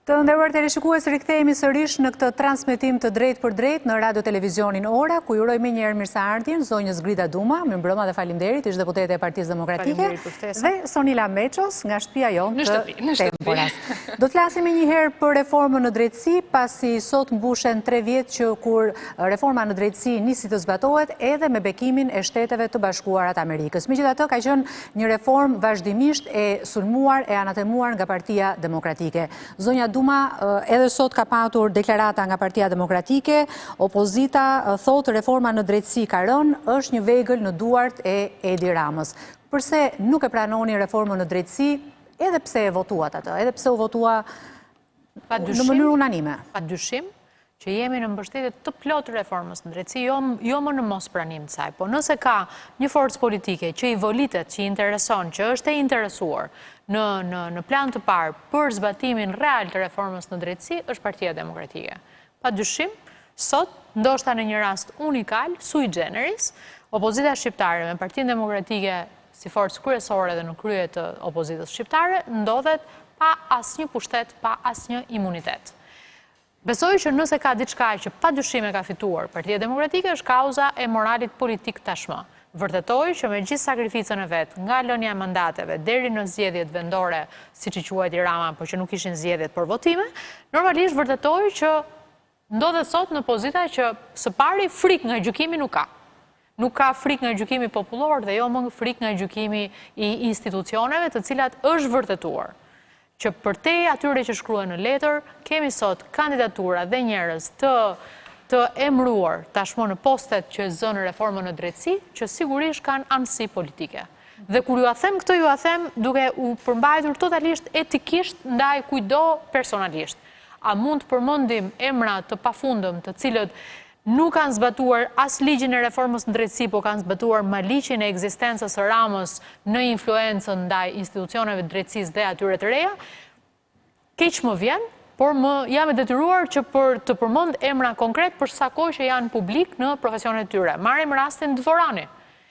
Të nderuar teleshikues, rikthehemi sërish në këtë transmetim të drejt për drejt në radio televizionin Ora, ku ju uroj mirë mirëseardhjen zonjës Grida Duma, mirëmbrëma dhe faleminderit, ish deputete e Partisë Demokratike, dhe Sonila Meços nga shtëpia jonë të Temporas. Do të flasim një herë për reformën në drejtësi, pasi sot mbushen 3 vjet që kur reforma në drejtësi nisi të zbatohet edhe me bekimin e Shteteve të Bashkuara të Amerikës. Megjithatë, ka qenë një reformë vazhdimisht e sulmuar e anatemuar nga Partia Demokratike. Zonja Duma edhe sot ka patur deklarata nga Partia Demokratike, opozita thot reforma në drejtësi ka rënë, është një vegël në duart e Edi Ramës. Përse nuk e pranoni reformën në drejtësi, edhe pse e votuat atë, edhe pse u votua në mënyrë unanime? Pa dyshim që jemi në mbështetje të plotë reformës në drejtësi, jo më në mos pranim të saj, po nëse ka një forcë politike që i volitet, që i intereson, që është e interesuar në plan të parë për zbatimin real të reformës në drejtësi, është Partia Demokratike. Pa dyshim, sot, ndoshta në një rast unikal, sui generis, opozita shqiptare me Partinë Demokratike si forcë kryesore dhe në krye të opozitës shqiptare, ndodhet pa asnjë pushtet, pa asnjë imunitet. Besoj që nëse ka diçka që pa dyshime ka fituar Partia Demokratike, është kauza e moralit politik tashmë. Vërtetoj që me gjithë sakrificën e vetë, nga lënia e mandateve deri në zgjedhjet vendore, siç i quajti Rama, por që nuk ishin zgjedhjet për votime, normalisht vërtetoj që ndodhet sot në pozita që së pari frikë nga gjykimi nuk ka. Nuk ka frikë nga gjykimi popullor dhe jo më frikë nga gjykimi i institucioneve, të cilat është vërtetuar që përtej atyre që shkruhen në letër, kemi sot kandidatura dhe njerëz të emëruar tashmë në postet që zënë reformën në drejtësi, që sigurisht kanë anësi politike. Dhe kur ju a them këtë, ju a them duke u përmbajtur totalisht etikisht ndaj kujdo personalisht. A mund të përmendim emra të pafundëm, të cilët nuk kanë zbatuar as ligjin e reformës në drejtësi, po kanë zbatuar maliqin e ekzistencës së Ramës në influencën ndaj institucioneve të drejtësisë dhe atyre të reja? Keq më vjen, por jam e detyruar që për të përmend emra konkret për sa kohë që janë publik në profesionet tyre. Marrim rastin Dvorani,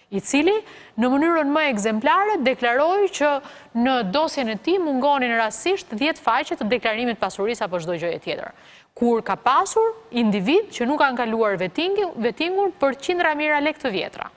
i cili në mënyrën më ekzemplare deklaroi që në dosjen e tij mungonin rastësisht 10 faqe të deklarimit pasurisë apo çdo gjë tjetër. Kur ka pasur individ që nuk kanë kaluar vetingun për qindra mijëra lekë të vjetra.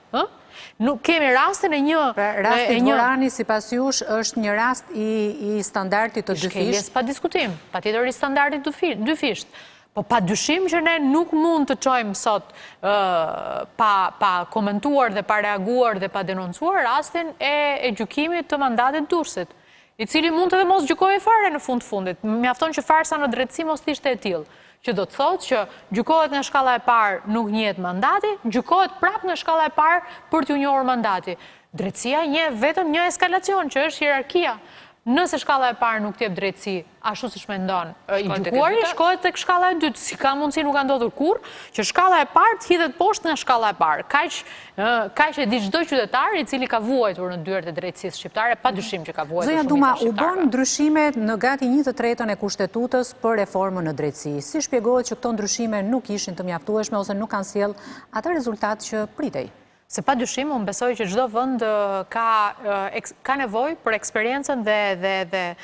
Nuk kemi rastin e një... Rasti Dvorani, sipas jush, është një rast i standardit të dyfisht? Shkeljes pa diskutim, patjetër i standardit dyfisht. Po pa dyshim që ne nuk mund të çojmë sot pa komentuar dhe pa reaguar dhe pa denoncuar rastin e gjykimit të mandatit Durrësit, i cili mund të dhe mos gjykojë fare në fundit. Mjafton që farsa në drejtësi mos ishte e tillë, që do të thotë që gjykohet nga shkalla e parë nuk njihet mandati, gjykohet prapë nga shkalla e parë për t'u njohur mandati. Drejtësia njeh vetëm një eskalacion, që është hierarkia. Nëse shkalla e parë nuk t'jep drejtësi, ashtu siç mendon i gjykuari, shkohet tek shkalla e dytë. Si ka mundësi nuk ka ndodhur kurrë që shkalla e parë të hidhet poshtë nga shkalla e parë. Kaq e di çdo qytetar i cili ka vuajtur në dyert e drejtësisë shqiptare, padyshim që ka vuajtur shumica shqiptare. Zonja Duma, u bën ndryshime në gati 1/3 e kushtetutës për reformën në drejtësi. Si shpjegohet që këto ndryshime nuk ishin të mjaftueshme ose nuk kanë sjell atë rezultat që pritej? Se pa dyshim, unë besoj që çdo vend ka nevojë për eksperiencën dhe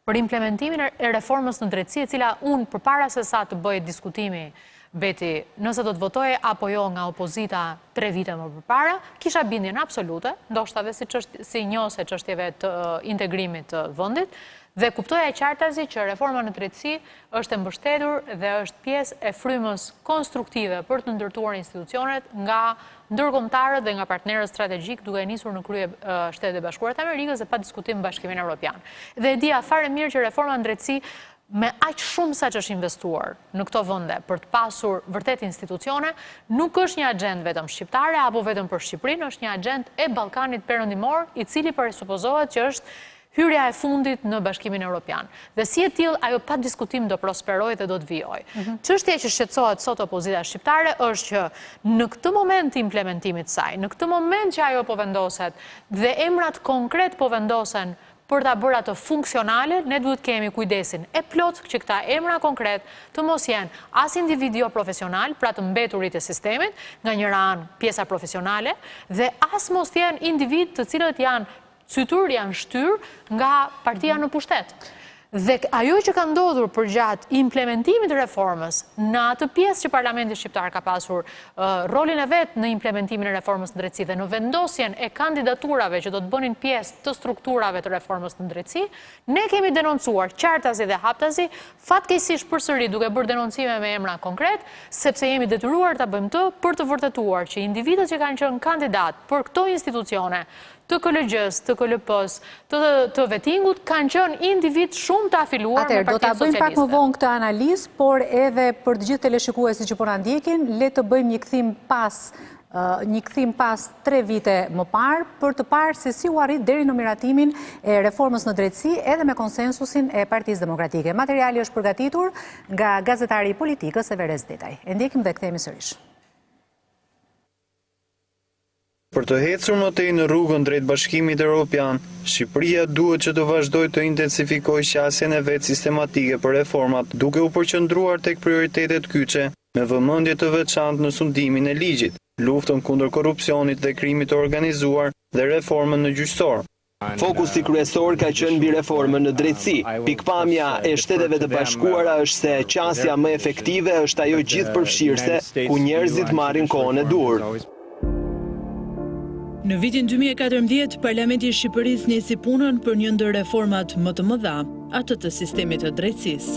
për implementimin e reformës në drejtësi, e cila unë përpara se sa të bëj diskutimi, Beti, nëse do të votoje apo jo nga opozita 3 vite më përpara, kisha bindjen absolute, ndoshta dhe si njose çështjeve të integrimit të vendit, dhe kuptoja e qartazi që reforma në drejtësi është e mbështetur dhe është pjesë e frymës konstruktive për të ndërtuar institucionet nga ndërkombëtarët dhe nga partnerët strategjik, duke nisur në krye Shtetet e Bashkuara të Amerikës dhe pa diskutim Bashkimin Evropian. Dhe e dia fare mirë që reforma në drejtësi me aq shumë sa që është investuar në këto vende për të pasur vërtet institucione, nuk është një agjend vetëm shqiptare apo vetëm për Shqipërinë, është një agjend e Ballkanit Perëndimor, i cili presupozohet që është hyrja e fundit në Bashkimin Evropian. Dhe si e tillë, ajo pa diskutim do prosperojë dhe do të vijojë. Çështja që shqetësohet sot opozita shqiptare është që në këtë moment të implementimit të saj, në këtë moment që ajo po vendoset dhe emrat konkret po vendosen për ta bërë ato funksionale, ne duhet kemi kujdesin e plot që këta emra konkret të mos jenë as individu profesional, pra të mbeturit e sistemit, nga njëra anë pjesa profesionale, dhe as mos jenë individ të cilët janë cytur, janë shtyr nga partia në pushtet. Dhe ajo që ka ndodhur përgjatë implementimit të reformës, në atë pjesë që Parlamenti Shqiptar ka pasur rolin e vetë në implementimin e reformës në drejtësi dhe në vendosjen e kandidaturave që do të bënin pjesë të strukturave të reformës në drejtësi, ne kemi denoncuar qartazi dhe haptazi, fatkeqësisht përsëri duke bërë denoncime me emra konkret, sepse jemi detyruar ta bëjmë të për të vërtetuar që individët që kanë qenë kandidat për këto institucione, të KLG-s, të KLP-s, të vetingut, kanë qenë individ shumë të afiluar me Partinë Socialiste. Do ta bëjmë pak më vonë këtë analizë, por edhe për të gjithë teleshikuesit që po na ndjekin, le të bëjmë një kthim pas 3 vite më parë për të parë se si u arrit deri në miratimin e reformës në drejtësi edhe me konsensusin e Partisë Demokratike. Materiali është përgatitur nga gazetari i politikës Everest Detaj. E ndjekim dhe kthehemi sërish. Për të ecur më tej në rrugën drejt Bashkimit Evropian, Shqipëria duhet që të vazhdojë të intensifikojë qasjen e vet sistematike për reformat, duke u përqendruar tek prioritetet kyçe, me vëmendje të veçantë në sundimin e ligjit, luftën kundër korrupsionit dhe krimit të organizuar dhe reformën në gjyqësor. Fokusi kryesor ka qenë mbi reformën në drejtësi. Pikpamja e Shteteve të Bashkuara është se qasja më efektive është ajo gjithëpërfshirëse ku njerëzit marrin kohën e dur. Në vitin 2014, Parlamenti i Shqipërisë nisi punën për një ndër reformat më të mëdha, atë të sistemit të drejtësisë.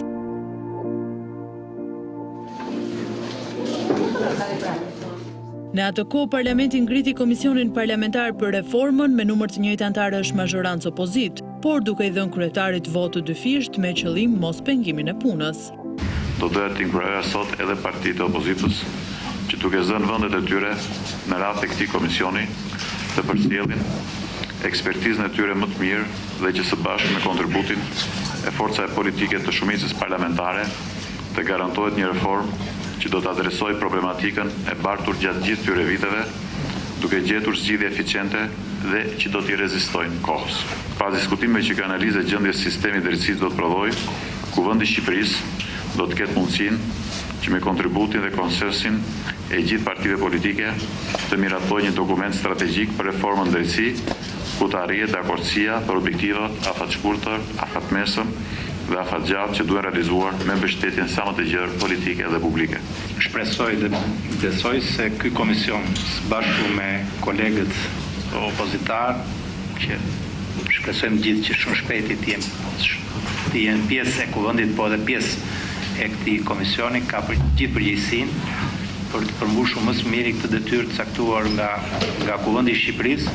Në atë kohë, Parlamenti ngriti Komisionin Parlamentar për Reformën me numër të njëjtë antarë është mazhorancë opozit, por duke i dhënë kryetarit votë dyfisht me qëllim mos pengimin e punës. Do doja të inkuroja sot edhe partitë e opozitës që duke zënë vendet e tyre në radhë të këtij komisioni të përcjellin ekspertizën e tyre më të mirë dhe që së bashku me kontributin e forcave politike të shumicës parlamentare të garantohet një reformë që do të adresojë problematikën e bartur gjatë gjithë këtyre viteve, duke gjetur zgjidhje eficiente dhe që do t'i rezistojnë kohës. Pas diskutimeve që ka analizë e gjendjes sistemit drejtësisë do të prodhojë, Kuvendi i Shqipërisë do të ketë mundësinë që me kontributin dhe konsensin e gjithë partive politike të miratoj një dokument strategjik për reformën drejtësi, ku të arrihet dakordësia për objektivat afatshkurtër, afatmesëm dhe afatgjatë që duhen realizuar me mbështetjen sa më të gjerë politike dhe publike. Shpresoj dhe besoj se ky komision së bashku me kolegët opozitar, që shpresojmë gjithë që shumë shpejti të jenë pjesë e kuvendit, po edhe pjesë e këtij komisioni, ka për gjithë përgjegjësinë për të përmbushur më së miri këtë detyrë të caktuar nga Kuvendi i Shqipërisë,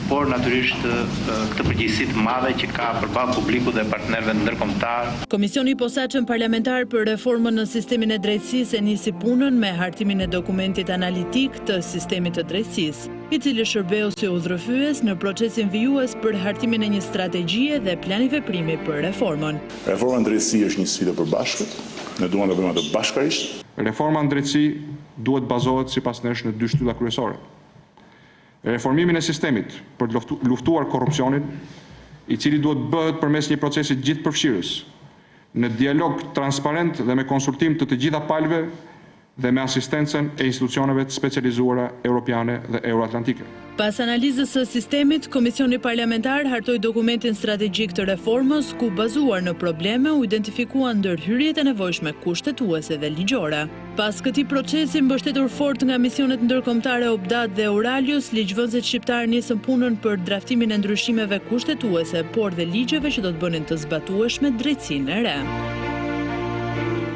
por natyrisht këtë përgjegjësi të madhe që ka përballë publikut dhe partnerëve ndërkombëtar. Komisioni i posaçëm parlamentar për reformën në sistemin e drejtësisë e nisi punën me hartimin e dokumentit analitik të sistemit të drejtësisë, i cili shërbeu si udhërfyes në procesin vijues për hartimin e një strategjie dhe plani veprimi për reformën. Reforma në drejtësi është një sfidë e përbashkët, ne duam të bëjmë atë bashkërisht. Reforma në drejtësi duhet bazohet sipas nesh në 2 shtylla kryesore. Reformimin e sistemit për të luftuar korrupsionin, i cili duhet bëhet përmes një procesi gjithëpërfshirës, në dialog transparent dhe me konsultim të gjitha palëve dhe me asistencën e institucioneve të specializuara europiane dhe euroatlantike. Pas analizës së sistemit, Komisioni Parlamentar hartoi dokumentin strategjik të reformës, ku bazuar në probleme u identifikuan ndërhyrjet e nevojshme kushtetuese dhe ligjore. Pas këtij procesi mbështetur fort nga misionet ndërkombëtare Obdat dhe Euralius, ligjvënësit shqiptar nisën punën për draftimin e ndryshimeve kushtetuese, por dhe ligjeve që do të bënin të zbatueshme drejtësinë e re.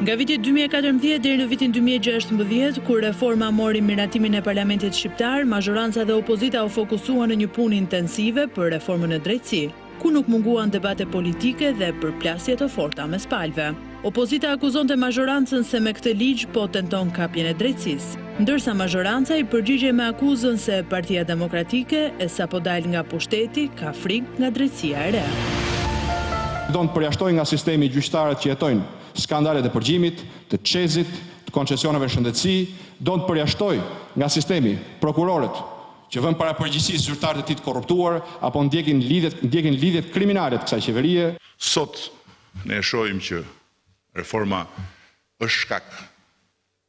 Nga viti 2014 deri në vitin 2016, kur reforma mori miratimin e Parlamentit Shqiptar, mazhoranca dhe opozita u fokusuan në një punë intensive për reformën e drejtësi, ku nuk munguan debate politike dhe përplasje të forta mes palëve. Opozita akuzonte mazhorancën se me këtë ligj po tenton kapjen e drejtësisë, ndërsa mazhoranca i përgjigje me akuzën se Partia Demokratike e sapo dal nga pushteti ka frikë nga drejtësia e re. Do të përjashtoj nga sistemi gjyqtarët që jetojnë skandalet e përgjimit, të çezit, të koncesioneve shëndetësi, do të përjashtoj nga sistemi prokurorët që vënë para përgjegjësisë zyrtarët e tij të korruptuar apo ndjekin lidhjet kriminale të kësaj qeverie. Sot ne shohim që reforma është shkak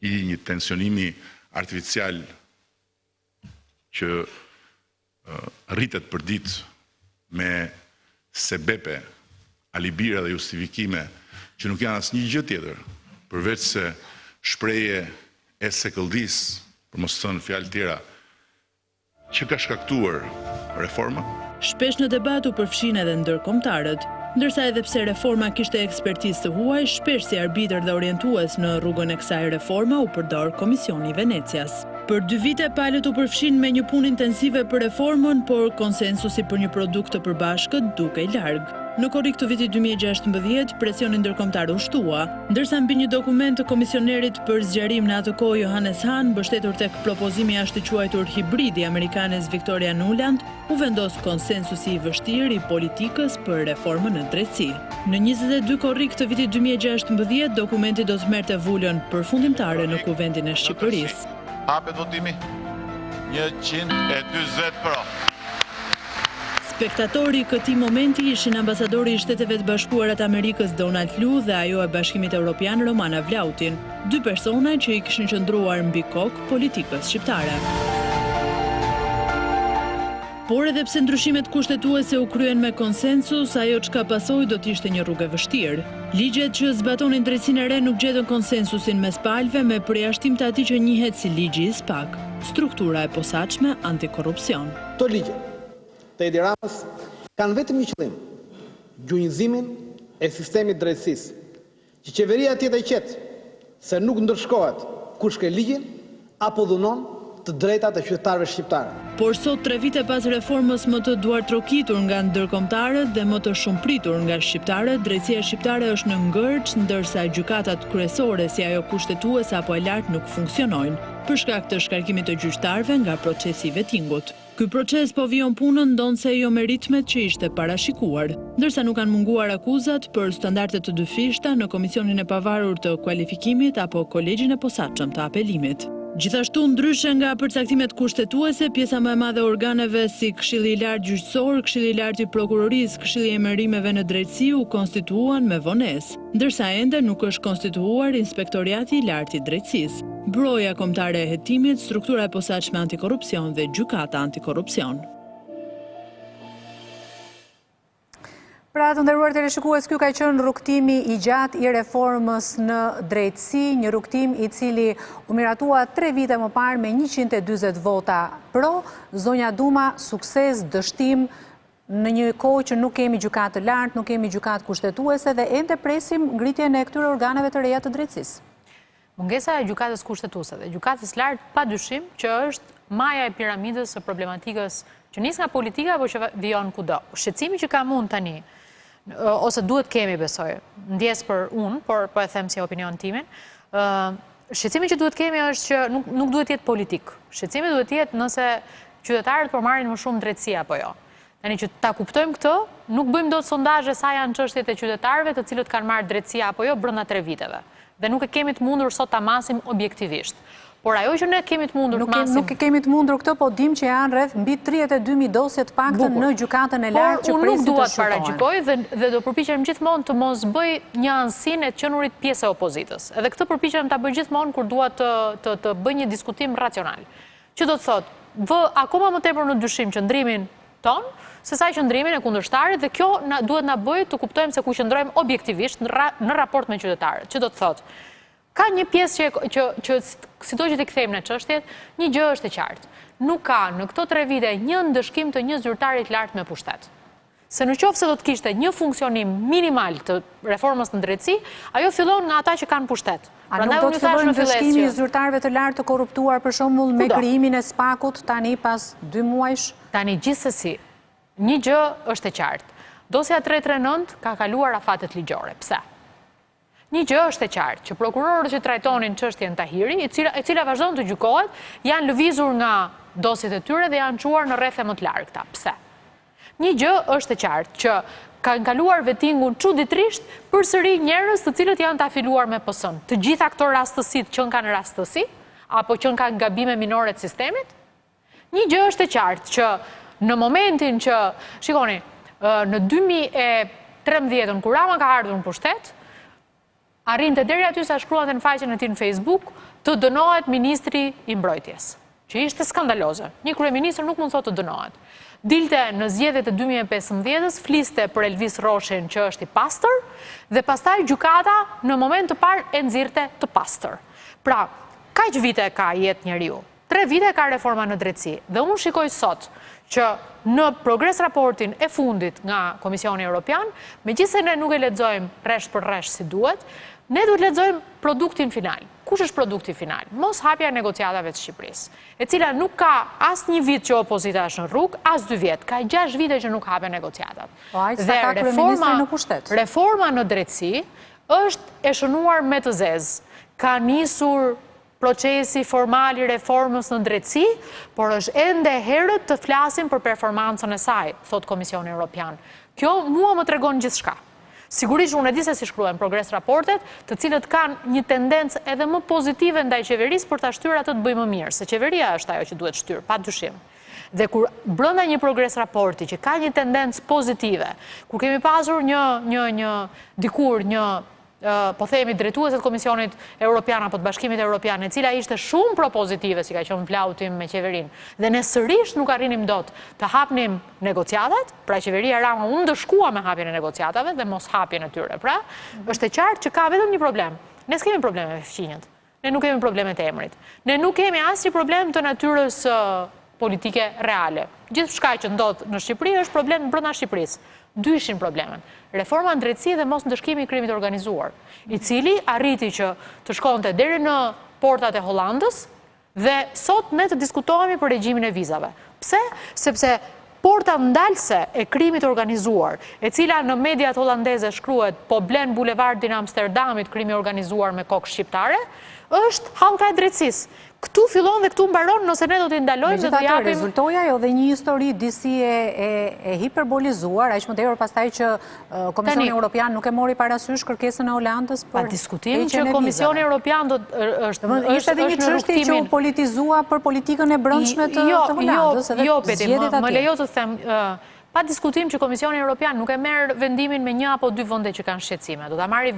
i një tensionimi artificial që rritet për ditë me sebepe alibira dhe justifikime që nuk janë asnjë gjë tjetër, përveç se shprehje e sekëldis, për mos thënë fjalë tjera, që ka shkaktuar reforma. Shpesh në debat u përfshin edhe ndërkombëtarët, ndërsa edhe pse reforma kishte ekspertizë të huaj, shpesh si arbitër dhe orientues në rrugën e kësaj reforme u përdor Komisioni i Venecias. Për 2 vite palët u përfshin me një punë intensive për reformën, por konsensusi për një produkt të përbashkët dukej larg. Në korrik të vitit 2016, presioni ndërkombëtar u shtua, ndërsa mbi një dokument të komisionerit për zgjarim në atë kohë Johannes Hahn, mbështetur tek propozimi ashtu quajtur hibridi amerikanes Victoria Nuland, u vendos konsensusi i vështirë i politikës për reformën në drejtësi. Në 22 korrik të vitit 2016, dokumenti do të merrte vulën përfundimtare në Kuvendin e Shqipërisë. Hapet votimi 140 pro. Spektatori i këtij momenti ishin ambasadori i Shteteve të Bashkuara të Amerikës Donald Lu dhe ajo e Bashkimit Evropian Romana Vlautin, 2 persona që i kishin qëndruar mbi kokë politikës shqiptare. Por edhe pse ndryshimet kushtetuese u kryen me konsensus, ajo çka pasoi do të ishte një rrugë e vështirë. Ligjet që zbatonin drejtësinë e re nuk gjetën konsensusin mes palëve me përjashtim të atij që njihet si ligji i SPAK, struktura e posaçme antikorrupsion. Këto ligje të Edi Ramës kanë vetëm një qëllim, gjunjëzimin e sistemit drejtësisë, që qeveria tjetë e qetë se nuk ndërshkohet kush ke ligjin apo dhunon të drejtat e qytetarëve shqiptarë. Por sot 3 vite pas reformës më të duartrokitur nga ndërkombëtarët dhe më të shumëpritur nga shqiptarët, drejtësia shqiptare është në ngërç, ndërsa gjykatat kryesore si ajo kushtetuese apo e lartë nuk funksionojnë, për shkak të shkarkimit të gjyqtarëve nga procesi i vettingut. Ky proces po vijon punën ndonse jo me ritmet që ishte parashikuar, ndërsa nuk kanë munguar akuzat për standarde të dyfishta në Komisionin e Pavarur të Kualifikimit apo Kolegjin e Posaçëm të Apelimit. Gjithashtu, ndryshe nga përcaktimet kushtetuese, pjesa më e madhe e organeve si Këshilli i Lartë Gjyqësor, Këshilli i Lartë i Prokurorisë, Këshilli i Emërimeve në Drejtësi u konstituuan me vonesë, ndërsa ende nuk është konstituuar Inspektoriati i Lartë i Drejtësisë, Broja Kombëtare e Hetimit, Struktura e Posaçme Antikorrupsion dhe Gjykata Antikorrupsion. Pra të nderuar teleshikues, ky ka qenë rrugtimi i gjatë i reformës në drejtësi, një rrugtim i cili u miratua 3 vite më parë me 140 vota pro, zonja Duma sukses, dështim në një kohë që nuk kemi gjykatë të lartë, nuk kemi gjykatë kushtetuese dhe ende presim ngritjen e këtyre organeve të reja të drejtësisë. Mungesa e gjykatës kushtetuese dhe gjykatës lartë pa dyshim që është maja e piramidës së problematikës që nis nga politika apo që vijon kudo. Shqetësimi që kam unë tani, ose duhet kemi besoj, ndjes për unë, por po e them si opinion timin, shqetësimi që duhet kemi është që nuk duhet jetë politik. Shqetësimi duhet jetë nëse qytetarët po marrin më shumë drejtësi apo jo. Tani që ta kuptojmë këtë, nuk bëjmë dot sondazhe sa janë çështjet e qytetarëve të cilët kanë marrë drejtësi apo jo brenda 3 viteve. Dhe nuk e kemi të mundur sot ta masim objektivisht. Por ajo që ne kemi të mundur të masim... Nuk kemi të mundur këtë, po dim që janë rreth mbi 32.000 dosje të paktën në gjykatën e lartë që presin të shqyrtohen. Unë nuk dua të paragjykoj dhe do përpiqem gjithmonë të mos bëj një anësinë e qenurit pjesë e opozitës. Edhe këtë përpiqem ta bëj gjithmonë kur dua të bëj një diskutim racional. Që do të thotë, vë akoma më tepër në dyshim qëndrimin ton, se sa qëndrimin e kundërshtarit dhe kjo duhet na bëjë të kuptojmë se ku qëndrojmë objektivisht në raport me qytetarët. Që do të thotë, ka një pjesë që sito që t'i kthejmë në çështjet, një gjë është e qartë. Nuk ka në këto 3 vite një ndëshkim të një zyrtarit lartë me pushtet. Se në qoftë se do të kishte një funksionim minimal të reformës në drejtësi, ajo fillon nga ata që kanë pushtet. A nuk do të fillojnë ndëshkimi i zyrtarëve të lartë të korruptuar për shembull me krijimin e SPAK-ut tani pas 2 muajsh? Tani gjithsesi, një gjë është e qartë. Dosja 339 ka kaluar afatet ligjore. Pse? Një gjë është e qartë, që prokurorët që trajtonin çështjen Tahiri, e cila vazhdon të gjykohet, janë lëvizur nga dosjet e tyre dhe janë çuar në rrethe më të largëta. Pse? Një gjë është e qartë, që kanë kaluar vettingun çuditërisht përsëri njerëz të cilët janë të afiluar me PS-n. Të gjitha këto rastësitë që kanë rastësi, apo që kanë gabime minore të sistemit. Një gjë është e qartë, që në momentin që, shikoni, në 2013 kur Rama ka ardhur në pushtet, arrinte deri aty sa shkruante në faqen e tij në Facebook të dënohet ministri i mbrojtjes, që ishte skandaloze. Një kryeministër nuk mund thotë të dënohet. dilte në zgjedhjet e 2015-s, fliste për Elvis Roshin që është i pastër, dhe pastaj gjykata në moment të parë e nxirrte të pastër. Pra, kaq vite ka jetë njeriu? 3 vite ka reforma në drejtësi. Dhe unë shikoj sot që në progres raportin e fundit nga Komisioni Evropian, megjithëse ne nuk e lexojmë rresht për rresht si duhet, ne duhet lexojmë produktin final. Kush është produkti final? Mos hapja e negociatave të Shqipërisë, e cila nuk ka as një vit që opozita është në rrugë, as 2 vjet, ka 6 vite që nuk hapen negociatat. Dhe reforma në drejtësi është e shënuar me të zezë. Ka nisur procesi formal i reformës në drejtësi, por është ende herët të flasim për performancën e saj, thot Komisioni Evropian. Kjo mua më tregon gjithçka. Sigurisht unë e di se si shkruajnë progres raportet, të cilët kanë një tendencë edhe më pozitive ndaj qeverisë për ta shtyrë atë të bëjë më mirë, se qeveria është ajo që duhet shtyrë, pa dyshim. Dhe kur brenda një progres raporti që ka një tendencë pozitive, kur kemi pasur një po themi drejtueset Komisionit Evropian apo të Bashkimit Evropian, e cila ishte shumë propozitive, si ka qenë flautim me qeverinë, dhe ne sërish nuk arrinim dot të hapnim negociatat, pra qeveria Rama unë dëshkua me hapjen e negociatave dhe mos hapjen e tyre. Pra, është e qartë që ka vetëm një problem. Ne s'kemi probleme me fqinjët. Ne nuk kemi probleme të emrit. Ne nuk kemi asnjë problem të natyrës politike reale. Gjithçka që ndodh në Shqipëri është problem brenda Shqipërisë. Dy ishin problemet. Reforma në drejtësi dhe mos ndëshkimi i krimit organizuar, i cili arriti që të shkonte deri në portat e Hollandës dhe sot ne të diskutohemi për regjimin e vizave. Pse? Sepse porta ndalse e krimit organizuar, e cila në mediat holandeze shkruhet po blen bulevardin Amsterdamit krimi organizuar me kokë shqiptare, është hallka e drejtësisë. Këtu fillon dhe këtu mbaron nëse ne do t'i ndalojmë dhe do japim... Rezultoja jo dhe një histori disi e hiperbolizuar, aq më tepër pastaj që Komisioni Evropian nuk e mori parasysh kërkesën e Holandës për diskutim që Komisioni Evropian ishte edhe një çështje që u politizua për politikën e brendshme të Holandës. Jo, Peti, më lejo të them... Pa diskutim që Komisioni Evropian nuk e merë vendimin me 1 apo 2 vende që kanë shqetësime. Do ta marrë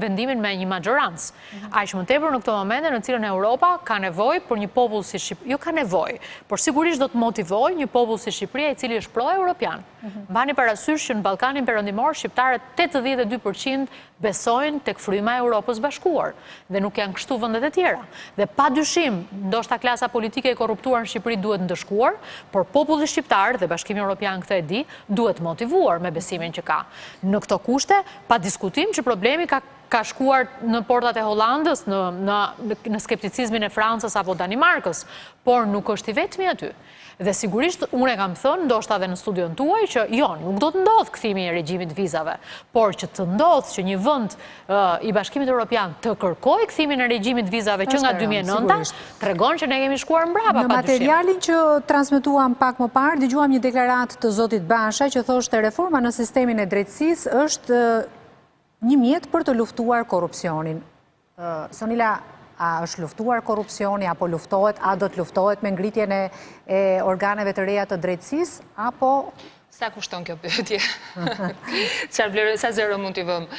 vendimin me një majorancë. Aq më tepër në këto momente në cilën Europa ka nevojë për një popull si Shqipëria. Jo ka nevojë, por sigurisht do të motivojë një popull si Shqipëria i cili është pro-europian. Mbani parasysh që në Ballkanin Perëndimor shqiptarët 82% besojnë tek fryma e Europës Bashkuar dhe nuk janë kështu vendet e tjera. Dhe padyshim, ndoshta klasa politike e korruptuar në Shqipëri duhet ndëshkuar, por populli shqiptar dhe Bashkimi Evropian këtë e di, duhet motivuar me besimin që ka. Në këto kushte, pa diskutim që problemi ka shkuar në portat e Hollandës, në skepticizmin e Francës apo Danimarkës, por nuk është i vetmi aty. Dhe sigurisht, unë e kam thënë, ndoshta dhe në studion tuaj, që jo, nuk do të ndodhë kthimi i regjimit vizave, por që të ndodhë që një vend i Bashkimit Evropian të kërkojë kthimin e regjimit vizave që nga 2009 tregon që ne kemi shkuar mbrapa. Në materialin që transmetuam pak më parë, dëgjuam një deklaratë të zotit Basha që thoshte reforma në sistemin e drejtësisë është një mjet për të luftuar korrupsionin. Sonila, a është luftuar korrupsioni, apo luftohet, a do të luftohet me ngritjen e organeve të reja të drejtësisë, apo... Sa kushton kjo pyetje? Sa zero mund t'i vëmë?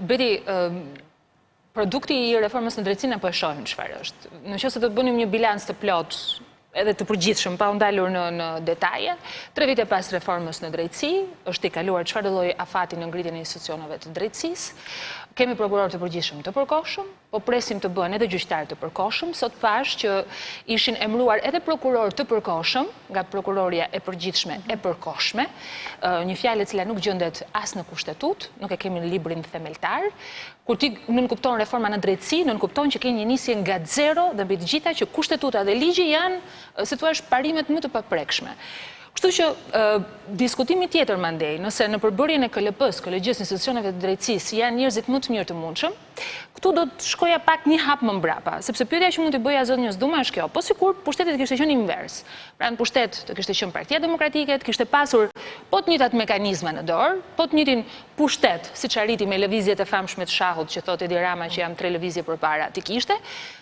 Beti, produkti i reformës në drejtësi apo e shohim çfarë është. Nëse do të bënim një bilans të plot edhe të përgjithshëm, pa u ndalur në detaje, 3 vite pas reformës në drejtësi, është i kaluar çfarëdo lloj afati në ngritjen e institucioneve të drejtësisë. Kemi prokuror të përgjithshëm të përkohshëm, po presim të bëhen edhe gjyqtar të përkohshëm. Sot pash që ishin emëruar edhe prokuror të përkohshëm, nga prokuroria e përgjithshme e përkohshme, një fjalë e cila nuk gjendet as në kushtetut, nuk e kemi në librin themeltar. Kur ti nënkupton reforma në drejtësi, nënkupton që ke një nisje nga zero dhe mbi të gjitha që kushtetuta dhe ligji janë, si thua, parimet më të paprekshme. Kështu që diskutimi tjetër mandej, nëse në përbërjen e KLP-s, kolegjisë institucioneve të drejtësisë, janë njerëzit më të mirë të mundshëm, këtu do të shkoja pak një hap më mbrapa, sepse pyetja që mund të bëja zonjës Duma është kjo, po sikur pushtetit kishte qenë invers. Pra në pushtet të kishte qenë Partia Demokratike, të kishte pasur po të njëjtat mekanizma në dorë, po të njëjtin pushtet, siç arriti me lëvizjet e famshme të shahut që thotë Edi Rama që jam 3 lëvizje përpara, ti kishte,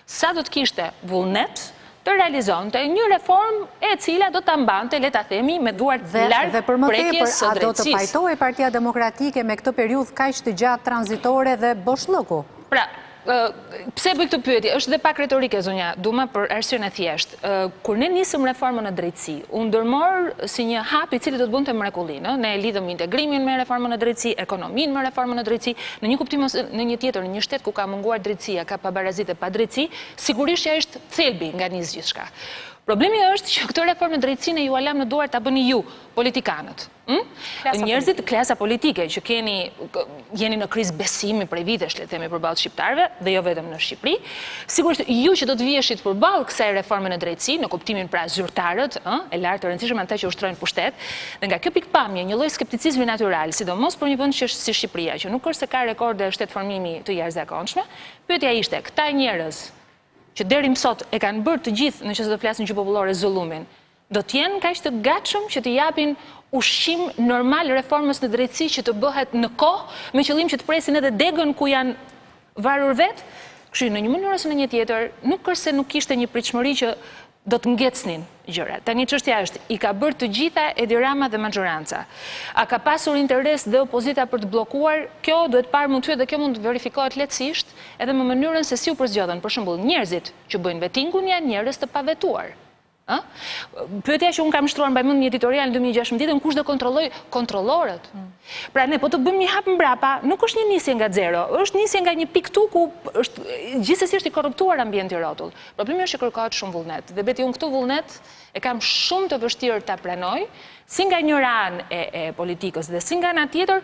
sa do të kishte vullnet të realizonte një reform e cila do të mbante, le ta themi, me duart larg prekjes së drejtësisë. A do të pajtohej Partia Demokratike me këtë periudhë kaq të gjatë tranzitore dhe boshllëku? Pra, pse bëj këtë pyetje, është dhe pak retorike, zonja Duma, për arsyen e thjeshtë. Kur ne nisëm reformën në drejtësi, u ndërmor si një hap i cili do të bënte mrekullinë. Ne lidhëm integrimin me reformën në drejtësi, ekonominë me reformën në drejtësi, në një kuptim në një tjetër, në një shtet ku ka munguar drejtësia, ka pabarazitë e padrejtësi, sigurisht që është thelbi nga nis gjithçka. Problemi është që këtë reformë në drejtësinë ju alam në duar ta bëni ju, politikanët. Njerëzit, klasa politike që jeni në krizë besimi prej vitesh, le të themi, përballë shqiptarëve dhe jo vetëm në Shqipëri. Sigurisht ju që do të viheshit përballë kësaj reforme në drejtësi, në kuptimin pra zyrtarët, e lartë të rëndësishëm ata që ushtrojnë pushtet, dhe nga kjo pikpamje, një lloj skepticizmi natyral, sidomos për një vend që është si Shqipëria, që nuk është se ka rekorde shtetformimi të jashtëzakonshme, pyetja ishte, këta njerëz që deri më sot e kanë bërë të gjithë, në që se do flasin që popullore, zullumin, do t'jenë kaq të gatshëm që të japin ushqim normal reformës në drejtësi që të bëhet në kohë, me qëllim që të presin edhe degën ku janë varur vetë? Kështu në një mënyrë ose në një tjetër, nuk është se nuk kishte një pritshmëri që do të ngecnin gjërat. Tani çështja është, i ka bërë të gjitha Edi Rama dhe maxhoranca. A ka pasur interes dhe opozita për të bllokuar? Kjo duhet parë mund të dhe kjo mund të verifikohet lehtësisht, edhe me mënyrën se si u përzgjodhen. Për shembull, njerëzit që bëjnë vetingun janë njerëz të pavetuar. Pyetja që unë kam shtruar mbaj mend një editorial në 2016, kush do kontrolloj? Kontrollorët. Pra ne po të bëjmë një hap mbrapa, nuk është një nisje nga zero, është nisje nga një pikë tu ku gjithsesi është i korruptuar ambienti rrotull. Problemi është që kërkohet shumë vullnet. Dhe beti unë këtu vullnet e kam shumë të vështirë ta pranoj, si nga një anë e politikës dhe si nga ana tjetër,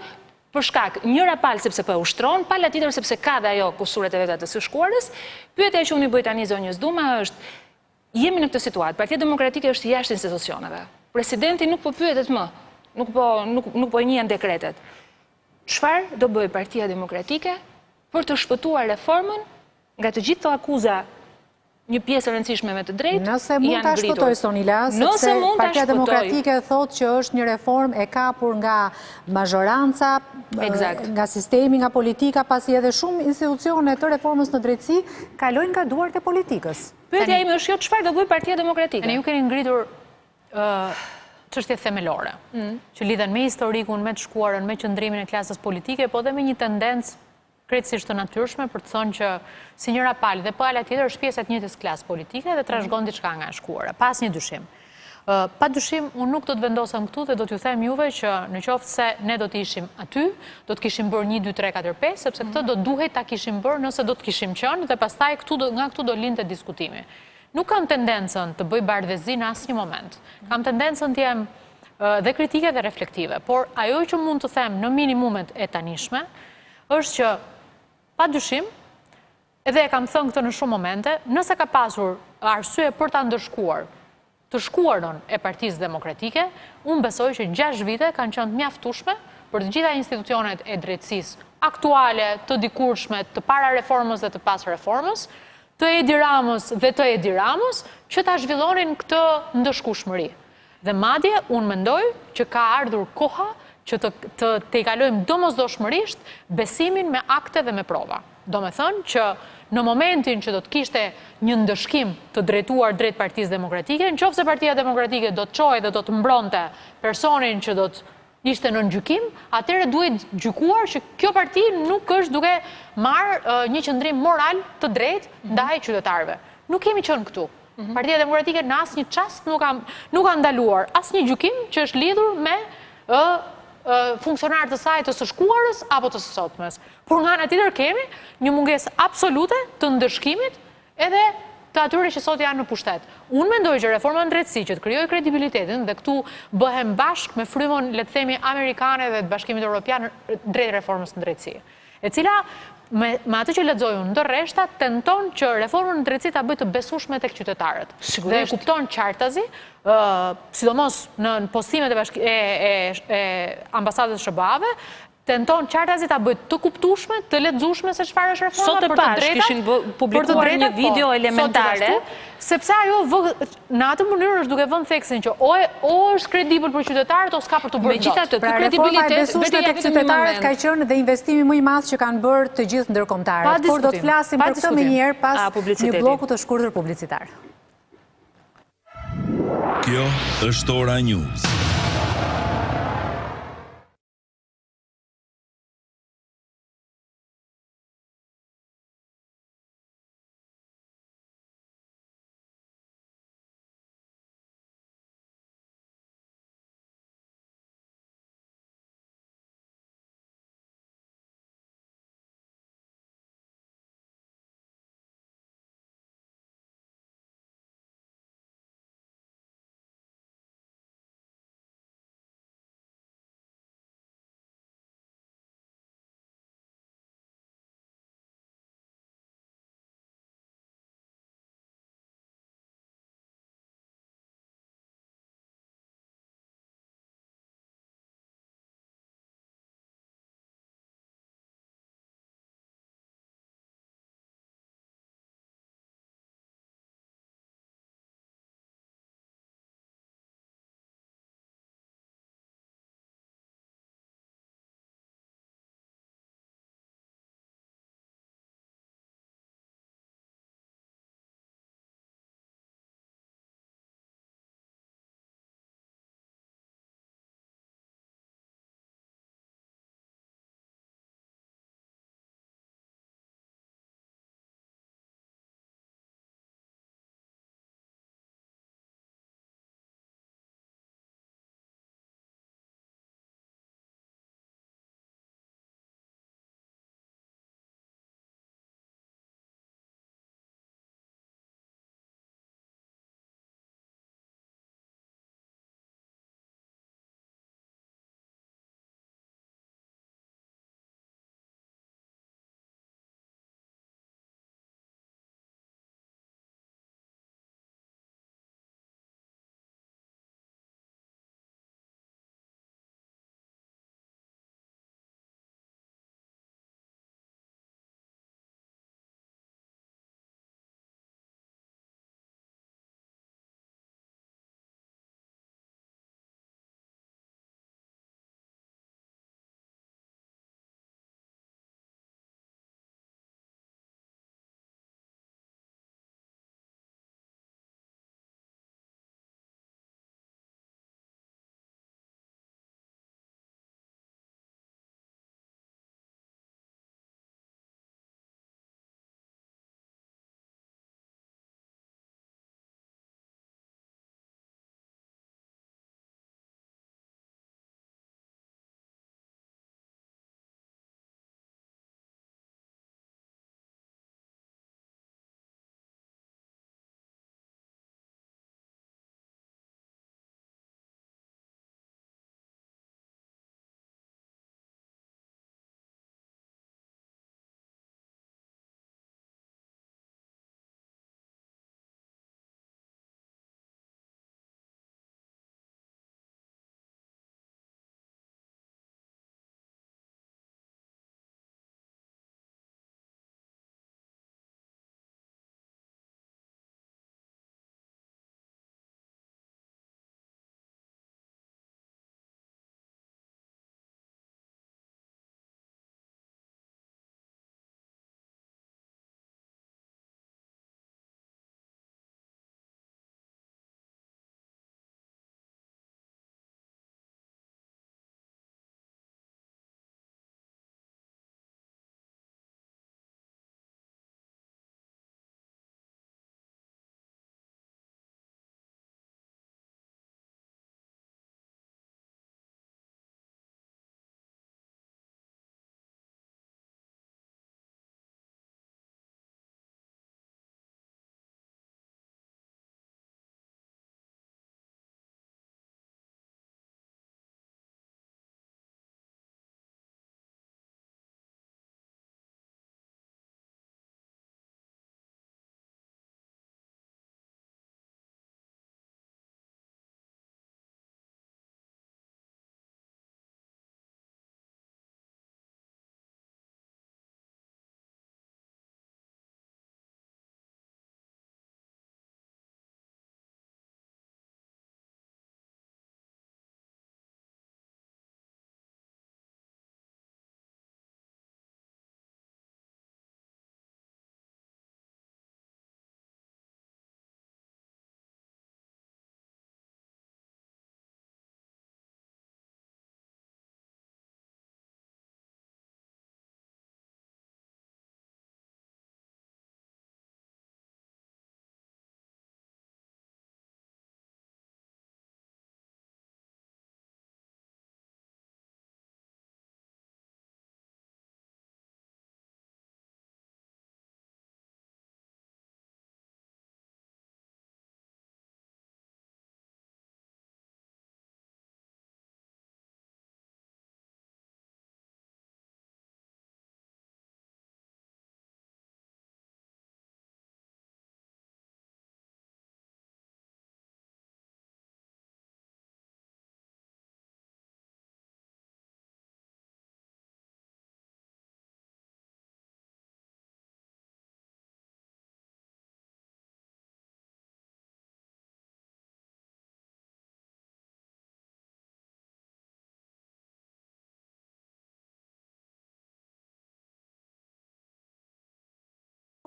për shkak njëra palë sepse po e ushtron, pala tjetër sepse ka dhe ajo kusuret e veta të së shkuarës. Pyetja që unë i bëj tani zonjës Duma është, jemi në këtë situatë, Partia Demokratike është jashtë institucioneve. Presidenti nuk po pyetet më, nuk po njihen dekretet. Çfarë do bëj Partia Demokratike për të shpëtuar reformën nga të gjithë këto akuza, një pjesë e rëndësishme me të drejtë, nëse mund ta shpëtoj Sonila, sepse Partia Demokratike thotë që është një reformë e kapur nga maxhoranca, nga sistemi, nga politika, pasi edhe shumë institucione të reformës në drejtësi kalojnë nga duart e politikës. Pyetja ime është jo çfarë do bëj Partia Demokratike. Ne ju keni ngritur çështje themelore, që lidhen me historikun, me të shkuarën, me qëndrimin e klasës politike, po dhe me një tendencë krejtësisht të natyrshme për të thonë që si njëra palë dhe pala tjetër është pjesë e të njëjtës klasë politike dhe trashëgon diçka nga e shkuara, pas një dyshim. Pa dyshim, unë nuk do të vendosem këtu dhe do t'ju them juve që në qoftë se ne do t'ishim aty, do t'kishim bërë 1, 2, 3, 4, 5, sepse këtë do duhet ta kishim bërë nëse do t'kishim qenë dhe pastaj nga këtu do lindte diskutimi. Nuk kam tendencën të bëj bardhëzi në asnjë moment. Kam tendencën të jem dhe kritike dhe reflektive, por ajo që mund të them në minimumet e tanishme është që pa dyshim, edhe e kam thënë këtë në shumë momente, nëse ka pasur arsye për ta ndërshkuar të shkuarën e Partisë Demokratike, unë besoj që 6 vite kanë qenë mjaftueshme për të gjitha institucionet e drejtësisë aktuale, të dikurshme, të para reformës dhe të pas reformës, të Edi Ramës dhe të Edi Ramës, që ta zhvillonin këtë ndëshkueshmëri. Dhe madje unë mendoj që ka ardhur koha që të i kalojmë domosdoshmërisht besimin me akte dhe me prova. Do me thënë që në momentin që do të kishte një ndëshkim të drejtuar drejt Partisë Demokratike, nëse Partia Demokratike do të çojë dhe do të mbronte personin që do të ishte në gjykim, atëherë duhet gjykuar që kjo parti nuk është duke marrë një qëndrim moral të drejtë ndaj qytetarëve. Nuk kemi qenë këtu. Partia Demokratike në asnjë çast nuk ka ndaluar asnjë gjykim që është lidhur me funksionarë të saj të së shkuarës apo të së sotmes. Por nga ana tjetër kemi një mungesë absolute të ndëshkimit edhe të atyre që sot janë në pushtet. Unë mendoj që reforma në drejtësi që të krijojë kredibilitetin dhe këtu bëhem bashkë me frymën, le të themi, amerikane dhe të Bashkimit Evropian drejt reformës në drejtësi, e cila me atë që lexoj unë ndër rreshta tenton që reformën në drejtësi ta bëjë të besueshme tek qytetarët. Dhe e kupton qartazi, sidomos në postimet e ambasadës SBA-ve, tenton qartazi ta bëjë të kuptueshme, të lexueshme se çfarë është reforma. Sot e pash kishin publikuar një video elementare, sepse ajo në atë mënyrë është duke vënë theksin që o është kredibël për qytetarët ose ka për të bërë. Megjithatë, ky kredibilitet tek qytetarët ka qenë dhe investimi më i madh që kanë bërë të gjithë ndërkombëtarët. Por do të flasim për këtë më njëherë pas një bloku të shkurtër publicitar. Kjo është Ora News.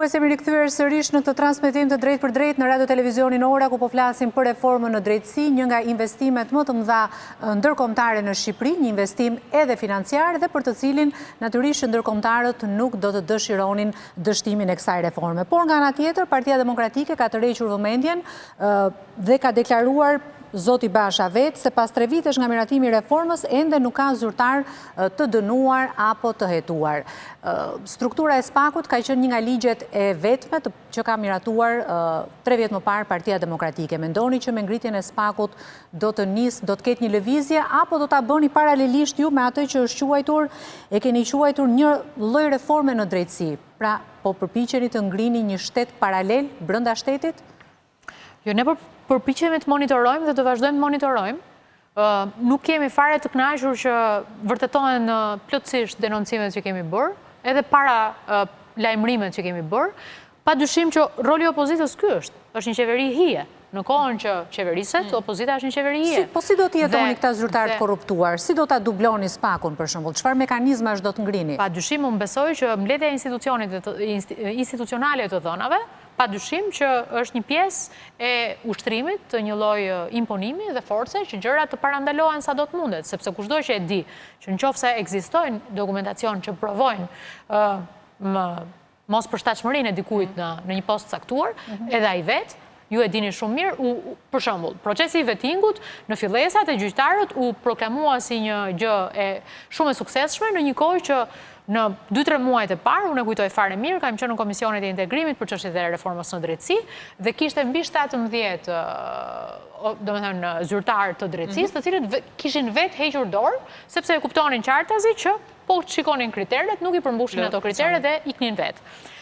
Kemi rikthyer sërish në këtë transmetim të drejt për drejt në radio televizionin Ora, ku po flasim për reformën në drejtësi, një nga investimet më të mëdha ndërkombëtare në Shqipëri, një investim edhe financiar dhe për të cilin natyrisht ndërkombëtarët nuk do të dëshironin dështimin e kësaj reforme. Por nga ana tjetër, Partia Demokratike ka tërhequr vëmendjen dhe ka deklaruar Zoti Basha vetë se pas 3 vitesh nga miratimi i reformës ende nuk ka zyrtar të dënuar apo të hetuar. Struktura e SPAK-ut ka qenë një nga ligjet e vetme që ka miratuar 3 vjet më parë Partia Demokratike. Mendoni që me ngritjen e SPAK-ut do të ketë një lëvizje apo do ta bëni paralelisht ju me atë që është quajtur, e keni quajtur një lloj reforme në drejtësi? Pra, po përpiqeni të ngrini një shtet paralel brenda shtetit? Jo, ne përpiqemi të monitorojmë dhe të vazhdojmë të monitorojmë. Nuk kemi fare të kënaqur që vërtetohen plotësisht denoncimet që kemi bërë, edhe para lajmërimet që kemi bërë. Padyshim që roli i opozitës ky është një qeveri hije. Në kohën që qeveriset, opozita është një qeveri hije. Po si do të jetoni këta zyrtarë të korruptuar? Si do ta dubloni SPAK-un për shembull? Çfarë mekanizmash do të ngrini? Padyshim unë besoj që mbledhja institucionale të dhënave, padyshim që është një pjesë e ushtrimit të një lloj imponimi dhe force që gjërat të parandalohen sa do të mundet, sepse kushdo që e di që nëse ekzistojnë dokumentacion që provojnë mos përshtatshmërinë e dikujt në një post caktuar, edhe ai vetë, ju e dini shumë mirë, për shembull, procesi i vettingut në fillesat e gjyqtarët u proklamua si një gjë shumë e suksesshme në një kohë që në 2-3 muajt e parë, unë e kujtoj fare mirë, kam qenë në komisionet e integrimit për çështjet e reformës në drejtësi dhe kishte mbi 17 zyrtarë të drejtësisë, të cilët kishin vetë hequr dorë, sepse e kuptonin qartazi që po shikonin kriteret, nuk i përmbushin ato kriteret dhe iknin vetë.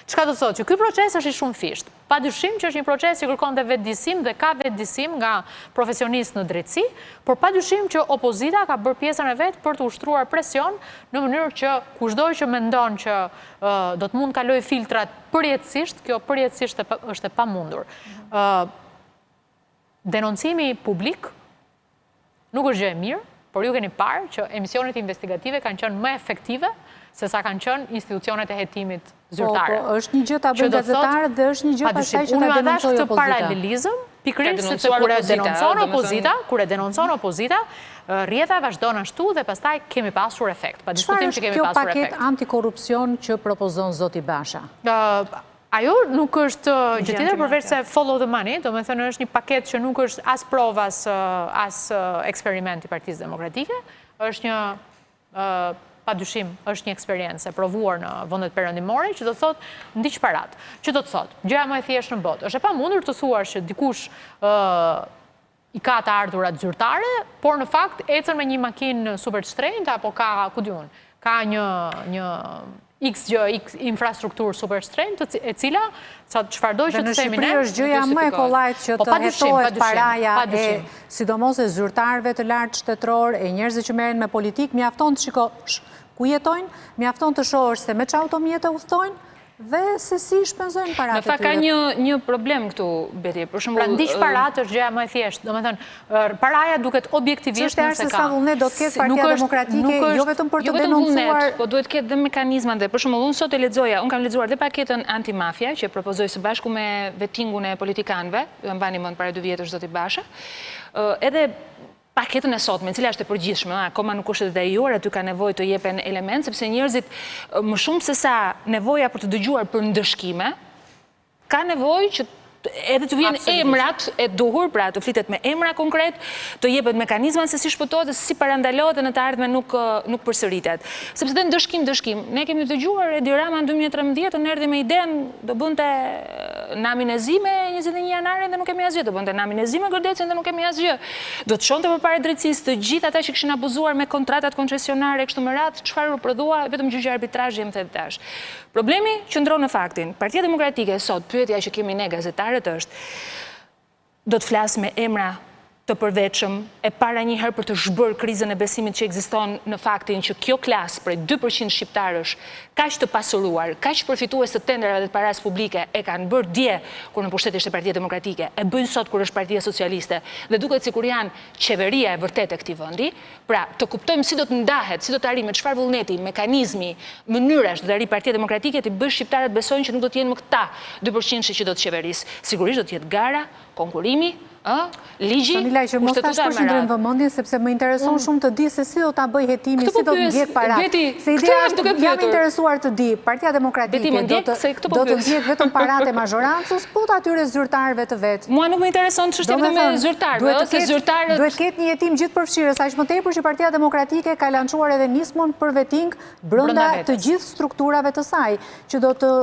Çka do të thotë që ky proces është i shumë fisht. Padyshim që është një proces që kërkon dhe vetëdijsim dhe ka vetëdijsim nga profesionistë në drejtësi, por padyshim që opozita ka bërë pjesën e vet për të ushtruar presion në mënyrë që kushdo që mendon që do të mund kaloj filtrat përjetësisht, kjo përjetësisht është e pamundur. Denoncimi publik nuk është gjë e mirë, por ju keni parë që emisionet investigative kanë qenë më efektive se sa kanë qenë institucionet e hetimit zyrtare. Po, është një gjë ta bëjnë gazetarët dhe është një gjë pastaj që ta denoncojë opozita. Paralelizëm, pikërisht sepse kur e denoncon opozita, rrjeta vazhdon ashtu dhe pastaj kemi pasur efekt. Pa diskutim që kemi pasur efekt. Çfarë është kjo paketë antikorrupsion që propozon zoti Basha? Ajo nuk është gjë tjetër përveç se follow the money, do me thënë është një paket që nuk është as provas, as eksperiment i Partisë Demokratike, është një padyshim është një eksperiencë e provuar në vendet perëndimore, që do të thotë ndiq parat. Që do të thotë, gjëja më e thjeshtë në botë. Është e pamundur të thuash që dikush i ka të ardhurat zyrtare, por në fakt ecën me një makinë super të shtrenjtë apo ka, ku diun, ka një X infrastrukturë super shtrenjtë, e cila çfarëdo që të themi ne. Në Shqipëri është gjëja më e kollajt që të hetohet paraja sidomos e zyrtarëve të lartë shtetëror, e njerëzve që merren me politikë, mjafton të shikosh ku jetojnë, mjafton të shohësh se me çfarë automjete udhtojnë dhe se si shpenzojnë paratë e tyre. Në fakt ka një problem këtu, Beti. Për shembull, pra ndiq paratë është gjëja më e thjeshtë. Domethënë, paraja duket objektivisht nëse ka. Sa vullnet do të ketë Partia Demokratike, jo vetëm për të denoncuar, po duhet të ketë dhe mekanizmat. Për shembull, unë sot e lexoja, unë kam lexuar dhe paketën antimafia që propozoi së bashku me vettingun e politikanëve, ju mbani mend para 2 vjetësh zoti Basha. Edhe paketën e sotme, cila është e përgjithshme, akoma nuk është edhe e juar, aty ka nevojë të jepen element, sepse njerëzit më shumë se sa nevoja për të dëgjuar për ndëshkime, ka nevojë që edhe të vjen emrat e duhur, pra të flitet me emra konkret, të jepet mekanizma se si shpëtohet, si parandalohet dhe në të ardhmen nuk përsëritet. Sepse të ndëshkim. Ne kemi dëgjuar Edi Rama në 2013, të erdhi me idenë do bënte namin e zi me 21 janarin dhe nuk kemi asgjë, do bënte namin e zi me Gërdecin dhe nuk kemi asgjë. Do të shonte përpara drejtësisë të gjithë ata që kishin abuzuar me kontratat koncesionare kështu me radhë, çfarë u prodhua, vetëm gjyqi arbitrazhi më the tash. Problemi qëndron në faktin, Partia Demokratike sot, pyetja që kemi ne gazetarët është, do të flas me emra të përveçëm e para njëherë për të zhbërë krizën e besimit që ekziston në faktin që kjo klasë prej 2% shqiptarësh kaq të pasuruar, kaq përfitues të tenderave dhe të paras publike e kanë bërë dje kur në pushtet ishte Partia Demokratike, e bëjnë sot kur është Partia Socialiste dhe duket sikur janë qeveria e vërtet e këtij vendi. Pra, të kuptojmë si do të ndahet, si do të arrijë me çfarë vullneti, mekanizmi, mënyrash do të arrijë Partia Demokratike të bëjë shqiptarët besojnë që nuk do të jenë më këta 2% që do të qeverisë. Sigurisht do të jetë gara, konkurrimi, ligji, mos ta shpërqendrojmë vëmendjen sepse më intereson shumë të di se si do ta bëj hetimin, si do të ndjek parat. Se ideja është jam interesuar të di, Partia Demokratike do të ndjek vetëm parat e mazhorancës, po të atyre zyrtarëve të vet. Mua nuk më intereson çështja vetëm e zyrtarëve, ose zyrtarët duhet ketë një hetim gjithëpërfshirës, aq më tepër që Partia Demokratike ka lançuar edhe nismën për veting brenda të gjithë strukturave të saj, që do të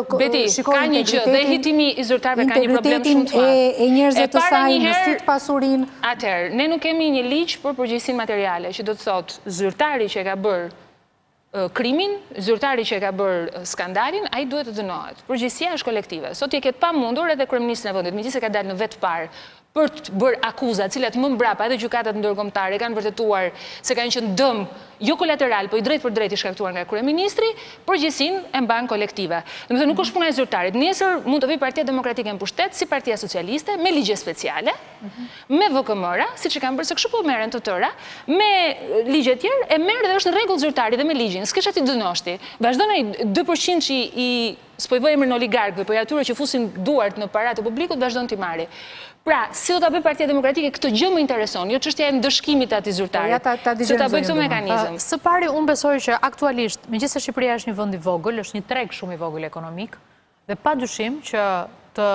shikojë integritetin dhe hetimi i zyrtarëve ka një problem shumë të madh. E njerëzve të saj pasurin. Atëherë, ne nuk kemi një ligj për përgjegjësinë materiale, që do të thotë zyrtari që e ka bërë krimin, zyrtari që e ka bërë skandalin, ai duhet të dënohet. Përgjegjësia është kolektive. Sot i ketë pamundur edhe kryeministrin e vendit, megjithëse ka dalë në vetë parë për të bërë akuza, cilat më mbrapa edhe gjykatat ndërkombëtare kanë vërtetuar se kanë qenë dëm jo kolateral, po i drejt për drejt i shkaktuar nga kryeministri, përgjegjësinë e mban kolektive. Domethënë nuk është puna e zyrtarit. Nesër mund të vijë Partia Demokratike në pushtet si Partia Socialiste me ligje speciale, me VKM-ra, siç e kanë bërë se kështu po merren të tëra, me ligje të tjerë e merr dhe është në rregull zyrtari dhe me ligjin. S'kesh aty dënoshti. Vazhdon ai 2% që i s'po i vë emrin oligarkëve, po atyre që fusin duart në paratë të publikut vazhdon t'i marrë. Pra, si do ta bëj Partia Demokratike, këtë gjë më intereson, jo çështja e ndëshkimit të atij zyrtari. Si ta bëj këtë mekanizëm. Së pari, unë besoj që aktualisht, megjithëse Shqipëria është një vend i vogël, është një treg shumë i vogël ekonomik, dhe padyshim që të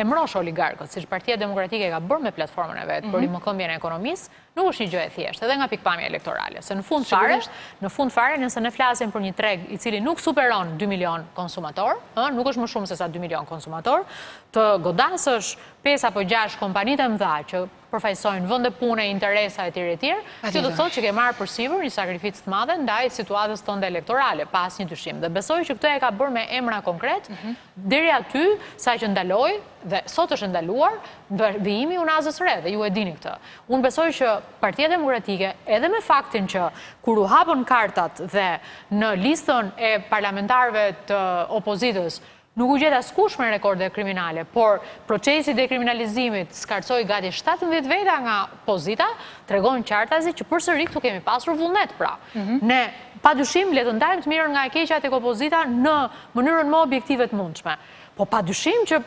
emrosh oligarkët, siç Partia Demokratike ka bërë me platformën e vet për rimëkëmbjen e ekonomisë, nuk është një gjë e thjeshtë, edhe nga pikpamja elektorale. Se në fund fare, nëse ne flasim për një treg i cili nuk superon 2 milion konsumator, nuk është më shumë se sa 2 milion konsumator, të godasësh 5 apo 6 kompanitë e mëdha që përfaqësojnë vende pune, interesa e tjerë, që do të thotë që ke marrë përsipër një sakrificë të madhe ndaj situatës tënde elektorale, pas një dyshim. Dhe besoj që këtë e ka bërë me emra konkret, deri aty sa që ndaloi dhe sot është ndaluar vijimi unazës re, dhe ju e dini këtë. Unë besoj që Partia Demokratike, edhe me faktin që kur u hapën kartat dhe në listën e parlamentarëve të opozitës nuk u gjet askush me rekorde kriminale, por procesi dekriminalizimit skarcoi gati 17 veta nga pozita, tregon qartazi që përsëri këtu kemi pasur vullnet pra. Ne padyshim le të ndajmë të mirën nga e keqja tek opozita në mënyrën më objektive të mundshme. Po padyshim që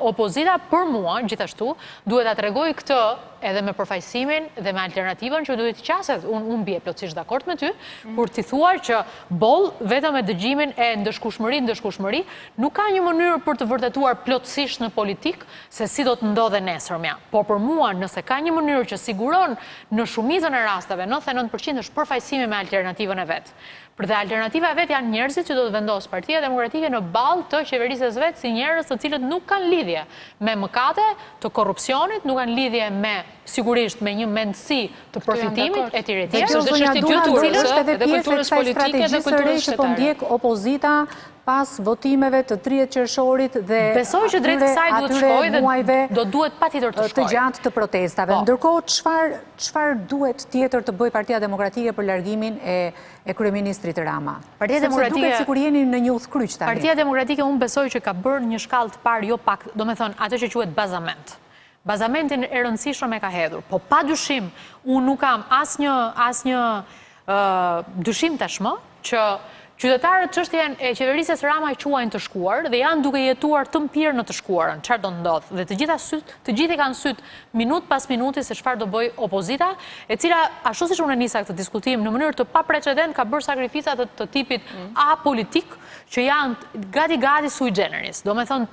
opozita për mua, gjithashtu, duhet ta tregojë këtë edhe me përfaqësimin dhe me alternativën që duhet të qaset. Unë bie plotësisht dakord me ty, kur ti thuar që boll vetëm me dëgjimin e ndëshkushmëri, nuk ka një mënyrë për të vërtetuar plotësisht në politik se si do të ndodhe nesërmja. Po për mua, nëse ka një mënyrë që siguron në shumicën e rasteve, 99% është përfaqësimi me alternativën e vet. Për dhe alternativa e vet janë njerëzit që do të vendosë Partia Demokratike në ballë të qeverisës vet si njerëz të cilët nuk kanë lidhje me mëkate të korrupsionit, nuk kanë lidhje me sigurisht me një mendësi të përfitimit e tjerë. Kjo është një gjë kulturës dhe kulturës politike dhe kulturës që po ndjek opozita pas votimeve të 30 qershorit dhe besoj që drejt kësaj duhet shkojë dhe do duhet patjetër të shkojë të gjatë të protestave. Ndërkohë, çfarë duhet tjetër të bëjë Partia Demokratike për largimin e kryeministrit Rama? Partia Demokratike duket sikur jeni në një udhkryq tani. Partia Demokratike unë besoj që ka bërë një shkallë të parë jo pak, domethënë atë që quhet bazament. Bazamentin e rëndësishëm e ka hedhur, po padyshim unë nuk kam asnjë dyshim tashmë që qytetarët çështjen e qeverisës Rama e quajnë të shkuar dhe janë duke jetuar të mpirë në të shkuarën, çfarë do ndodh. Dhe të gjithë kanë syt minut pas minuti se çfarë do bëj opozita, e cila ashtu siç unë nisa këtë diskutim në mënyrë të paprecedent ka bërë sakrifica të tipit apolitik që janë gati sui generis. Domethënë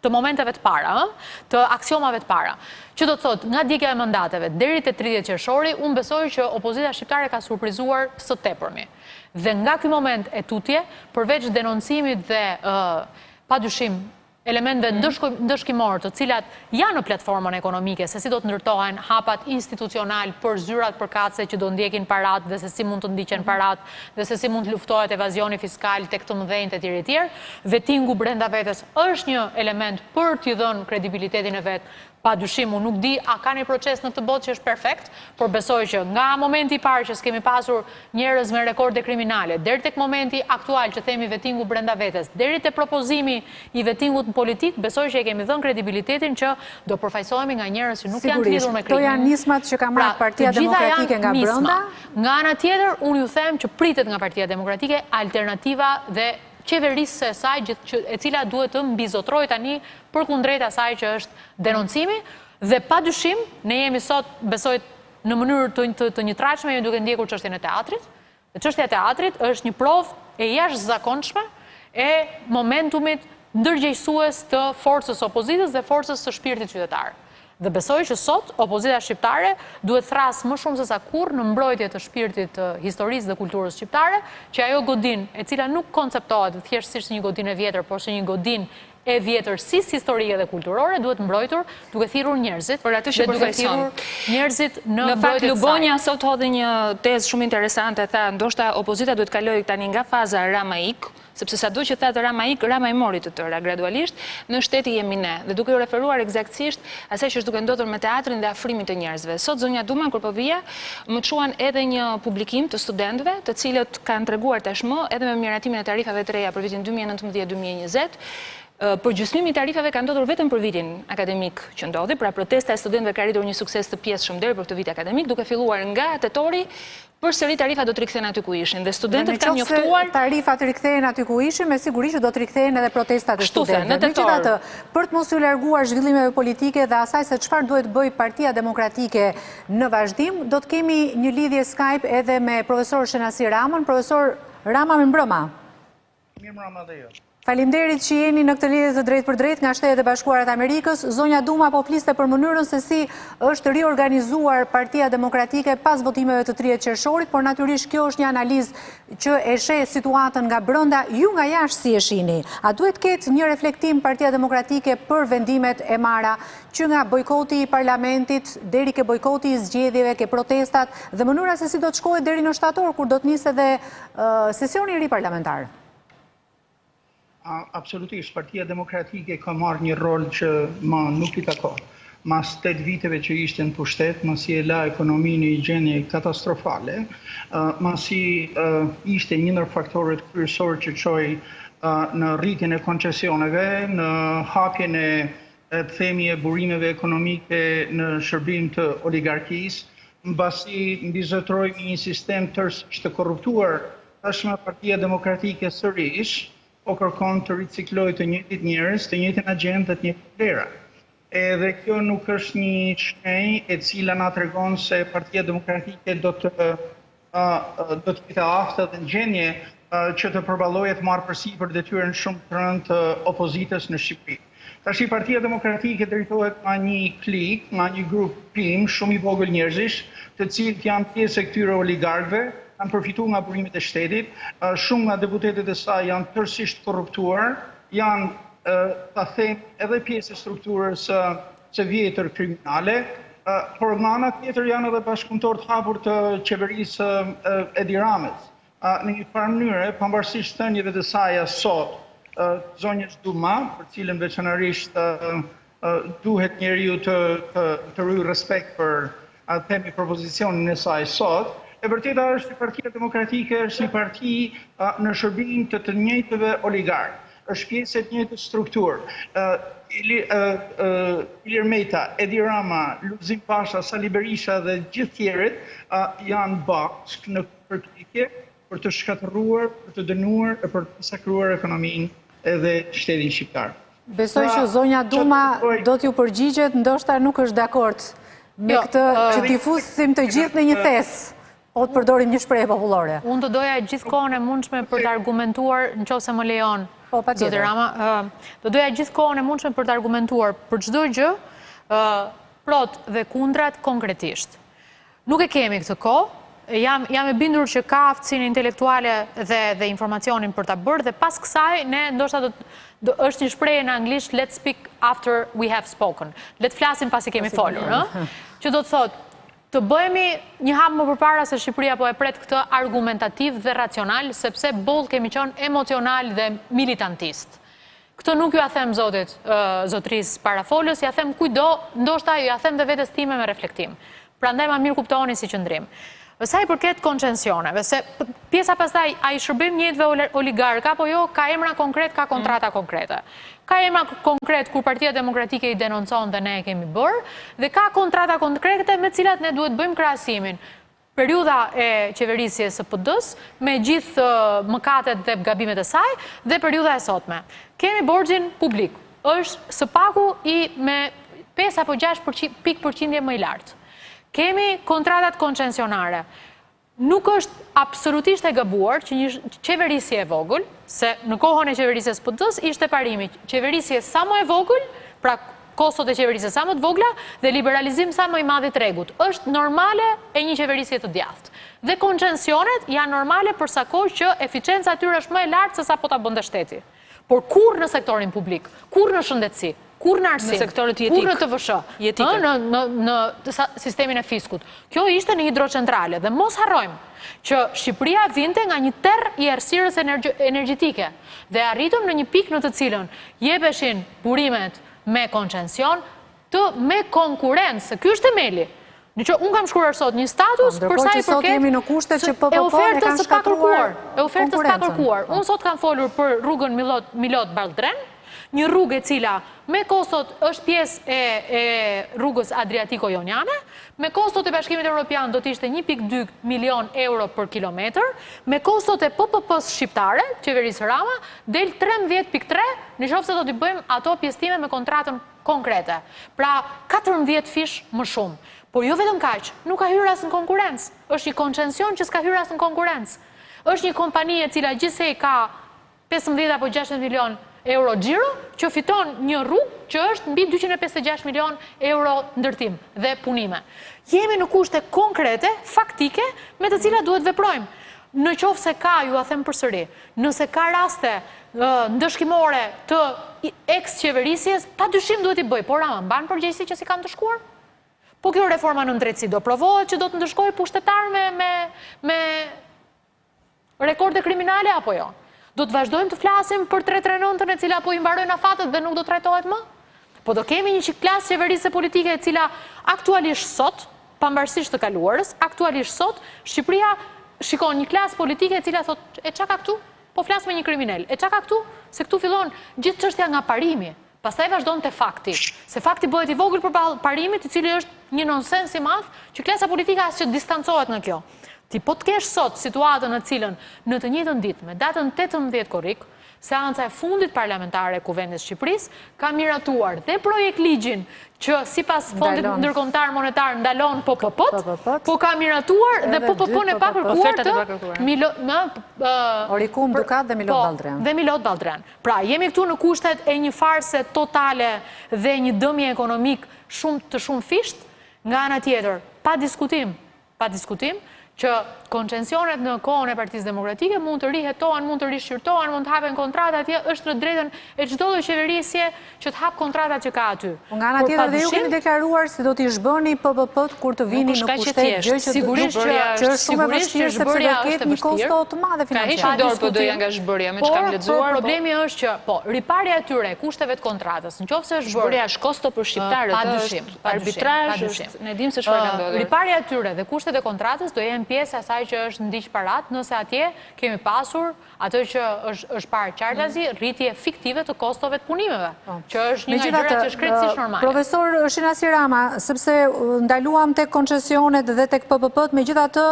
të momenteve të para, të aksiomave të para. Që do të thotë, nga djegja e mandateve deri te 30 qershori, unë besoj që opozita shqiptare ka surprizuar së tepërmi. Dhe nga ky moment e tutje, përveç denoncimit dhe padyshim elementëve ndëshkimor të cilat janë në platformën ekonomike, se si do të ndërtohen hapat institucional për zyrat përkatëse që do ndjekin parat dhe se si mund të ndiqen parat dhe se si mund të luftohet evazioni fiskal tek të mëdhenjtë e tjerë, vetingu brenda vetes është një element për t'i dhënë kredibilitetin e vet Pa dyshim, unë nuk di a ka një proces në këtë botë që është perfekt, por besoj që nga momenti i parë që s'kemi pasur njerëz me rekorde kriminale, deri tek momenti aktual që themi vetingu brenda vetes, deri te propozimi i vetingut në politik, besoj që e kemi dhënë kredibilitetin që do përfaqësohemi nga njerëz që nuk janë të lidhur me krimin. Këto janë nismat që ka marrë Partia Demokratike nga brenda. Nga ana tjetër, unë ju them që pritet nga Partia Demokratike alternativa dhe qeverisë e saj, e cila duhet të mbizotrojë tani përkundrejt asaj që është denoncimi, dhe pa dyshim, ne jemi sot, besoj, në mënyrë të njëtrajtshme, jemi duke ndjekur çështjen e teatrit, dhe çështja e teatrit është një provë e jashtëzakonshme e momentumit ndërgjegjësues të forcës opozitës dhe forcës së shpirtit qytetar. Dhe besoj që sot opozita shqiptare duhet thrasë më shumë se sa kurrë në mbrojtje të shpirtit të historisë dhe kulturës shqiptare, që ajo godin, e cila nuk konceptohet thjeshtësisht si një godin e vjetër, por si një godin e vjetërsisë historike dhe kulturore, duhet mbrojtur duke thirrur njerëzit, dhe duke thirrur njerëzit në fakt mbrojtje të saj. Lubonja sot hodhi një tezë shumë interesante, tha ndoshta opozita duhet kalojë tani nga faza Ramaik, sepse sado që thatë Rama i mori të tëra gradualisht, në shteti jemi ne, dhe duke u referuar eksaktësisht asaj që është duke ndodhur me teatrin dhe afrimin të njerëzve. Sot zonja Duma kur po vija, më çuan edhe një publikim të studentëve, të cilët kanë treguar tashmë edhe me miratimin e tarifave të reja për vitin 2019-2020, përgjysmimi i tarifave ka ndodhur vetëm për vitin akademik që ndodhi, pra protesta e studentëve ka arritur një sukses të pjesëshëm deri për këtë vit akademik, duke filluar nga tetori, përsëri tarifat do të rikthehen aty ku ishin. Dhe studentët kanë njoftuar tarifat rikthehen aty ku ishin, me siguri që do të rikthehen edhe protestat e studentëve. Megjithatë, për të mos u larguar zhvillimeve politike dhe asaj se çfarë duhet bëj Partia Demokratike në vazhdim, do të kemi një lidhje Skype edhe me profesor Shenasi Ramën. Profesor Rama, mirëmbrëma. Mirëmbrëma dhe ju. Faleminderit që jeni në këtë lidhje të drejt për drejt nga Shtetet e Bashkuara të Amerikës. Zonja Duma po fliste për mënyrën se si është riorganizuar Partia Demokratike pas votimeve të 30 qershorit, por natyrisht kjo është një analizë që e sheh situatën nga brenda, ju nga jashtë si e shihni. A duhet ketë një reflektim Partia Demokratike për vendimet e marra, që nga bojkoti i parlamentit deri ke bojkoti i zgjedhjeve, ke protestat dhe mënyra se si do të shkohet deri në shtator kur do të nisë edhe sesioni i ri parlamentar? Absolutisht, Partia Demokratike ka marrë një rol që nuk i takon. Mas 8 viteve që ishte në pushtet, masi e la ekonominë i gjendje katastrofale, masi ishte një ndër faktorët kryesor që çoi në rritjen e koncesioneve, në hapjen e themi e burimeve ekonomike në shërbim të oligarkisë, mbasi mbizotroi një sistem tërësisht të korruptuar, tashmë Partia Demokratike sërish po kërkon të riciklojë të njëjtit njerëz, të njëjtin agjent dhe të njëjtit vlera. Edhe kjo nuk është një shenjë e cila na tregon se Partia Demokratike do të jetë aftë dhe në gjendje që të përballojë të marrë përsipër detyrën shumë të rëndë të opozitës në Shqipëri. Tash Partia Demokratike drejtohet nga një klik, nga një grup prim shumë i vogël njerëzish, të cilët janë pjesë e këtyre oligarkëve, kanë përfituar nga burimet e shtetit, shumë nga deputetët e saj janë tërësisht korruptuar, janë, ta them, edhe pjesë e strukturës së vjetër kriminale, por nga ana tjetër janë edhe bashkëpunëtor të hapur të qeverisë Edi Ramës. Në një farë mënyrë, pavarësisht thënieve të saj sot, zonjës Duma, për cilën veçanërisht duhet njeriu të rryjë respekt për themi propozicionin e saj sot, e vërteta është që Partia Demokratike është një parti në shërbim të njëjtëve oligarkë, është pjesë e të njëjtës strukturë. Ilir Meta, Edi Rama, Lulzim Pasha, Sali Berisha dhe gjithë tjerët janë bashkë në përpjekje për të shkatërruar, për të dënuar e për të sakruar ekonominë edhe shtetin shqiptar. Besoj që zonja Duma do t'ju përgjigjet, ndoshta nuk është dakord me këtë që t'i fusim të gjithë në një thes. O të përdorim një shprehje popullore. Unë të doja gjithkohën e mundshme për të argumentuar, nëse më lejon, zoti Rama, do doja gjithkohën e mundshme për të argumentuar për çdo gjë, prot dhe kundrat konkretisht. Nuk e kemi këtë kohë, jam e bindur që ka aftësinë intelektuale dhe informacionin për ta bërë, dhe pas kësaj ne ndoshta është një shprehje në anglisht, let's speak after we have spoken. Le të flasim pasi kemi folur, që do të thotë të bëhemi një hap më përpara se Shqipëria po e pret këtë argumentativ dhe racional, sepse boll kemi qenë emocional dhe militantist. Këtë nuk ju a them zotit, zotris parafolës, ja them kujdo, ndoshta ju a them dhe vetës time me reflektim. Prandaj ma mirë kuptoni si qëndrim. Sa i përket koncensioneve, se pjesa pastaj a i shërbim njëtve oligarka, po jo, ka emra konkret, ka kontrata konkrete. Ka emra konkret kur Partia Demokratike i denoncon dhe ne e kemi bërë, dhe ka kontrata konkrete me cilat ne duhet bëjmë krahasimin. Periuda e qeverisjes së PD-s me gjithë mëkatet dhe gabimet e saj dhe periuda e sotme. Kemi borxhin publik, është së paku i me 5 apo 6% më i lartë. Kemi kontratat koncesionare. Nuk është absolutisht e gabuar që një qeverisje e vogël, se në kohën e qeverisjes PD-s ishte parimi qeverisje sa më e vogël, pra kostot e qeverisje sa më të vogla dhe liberalizim sa më i madh i tregut. Është normale e një qeverisje të djathtë. Dhe koncesionet janë normale për sa kohë që eficienca atyre është më e lartë se sa po ta bënte shteti. Por kur në sektorin publik, kur në shëndetësi, kur në arsim, kur në TVSH, në sistemin e fiskut. Kjo ishte në hidrocentrale dhe mos harrojmë që Shqipëria vinte nga një terr i errësirës energjetike dhe arritëm në një pikë në të cilën jepeshin burimet me koncesion me konkurrencë. Ky është themeli. Në që unë kam shkruar sot një status për sa i përket e ofertës së pakërkuar. Unë sot kam folur për rrugën Milot Baldren, një rrugë e cila me kostot është pjesë e rrugës Adriatiko-Joniane, me kostot e Bashkimit Evropian do t'ishte 1.2 milion euro për kilometër, me kostot e PPP-s shqiptare, qeverisë Rama, del 13.3, në qoftë se do t'i bëjmë ato pjesëtime me kontratën konkrete. Pra 14 fish më shumë. Por jo vetëm kaq, nuk ka hyrë as në konkurrencë. Është një koncesion që s'ka hyrë as në konkurrencë. Është një kompani e cila gjithsej ka 15 apo 16 milion euro xhiro, që fiton një rrugë që është mbi 256 milion euro ndërtim dhe punime. Jemi në kushte konkrete, faktike, me të cilat duhet veprojmë. Në qoftë se ka, ju a them përsëri, nëse ka raste ndëshkimore të ex-qeverisjes, pa dyshim duhet i bëj, por ama mban përgjegjësi që si kanë të shkuar? Po kjo reforma në drejtësi do provohet që do të ndëshkojë pushtetar me rekorde kriminale apo jo? Do të vazhdojmë të flasim për 339-ën e cila po i mbarojnë afatet dhe nuk do trajtohet më? Po do kemi një klasë qeverisë politike e cila aktualisht sot, pavarësisht të kaluarës, aktualisht sot, Shqipëria shikon një klasë politike e cila thot, e çka ka këtu? Po flas me një kriminal. E çka ka këtu? Se këtu fillon gjithë çështja nga parimi. Pastaj vazhdon te fakti. Se fakti bëhet i vogël përballë parimit, i cili është një nonsens i madh, që klasa politike as që distancohet nga kjo. Ti po të kesh sot situatën në cilën në të njëjtën ditë me datën 18 korrik, seanca e fundit parlamentare e Kuvendit Shqipërisë ka miratuar dhe projekt ligjin që sipas Fondit Ndërkombëtar Monetar ndalon PPP-t, po ka miratuar dhe PPP-n e pakërkuar Orikum Dukat dhe Milot Baldren. Dhe Milot Baldren. Pra, jemi këtu në kushtet e një farse totale dhe një dëmje ekonomik shumë fisht, nga ana tjetër, pa diskutim, që koncesionet në kohën e Partisë Demokratike mund të rihetohen, mund të rishqyrtohen, mund të hapen kontrata atje, është në drejtën e çdo lloj qeverisje që të hap kontratat që ka aty. Nga ana tjetër dhe ju keni deklaruar se do t'i zhbëni PPP-t kur të vini në pushtet, gjë që është shumë e vështirë sepse do ketë një kosto të madhe financiare. Ka hequr dorë po doja nga zhbërja, me çka lexuar. Por problemi është që, po, riparja e tyre, kushteve të kontratës, nëse është zhbërja është kosto për shqiptarët, është arbitrazh, ne dimë se çfarë ka ndodhur. Riparja e tyre dhe kushtet e kontratës do jenë pjesë e asaj që është ndiq parat, nëse atje kemi pasur atë që është parë qartazi, rritje fiktive të kostove të punimeve, që është një nga gjërat që është krejtësisht normale. Profesor Shinasi Rama, sepse ndaluam tek koncesionet dhe tek PPP-t, megjithatë,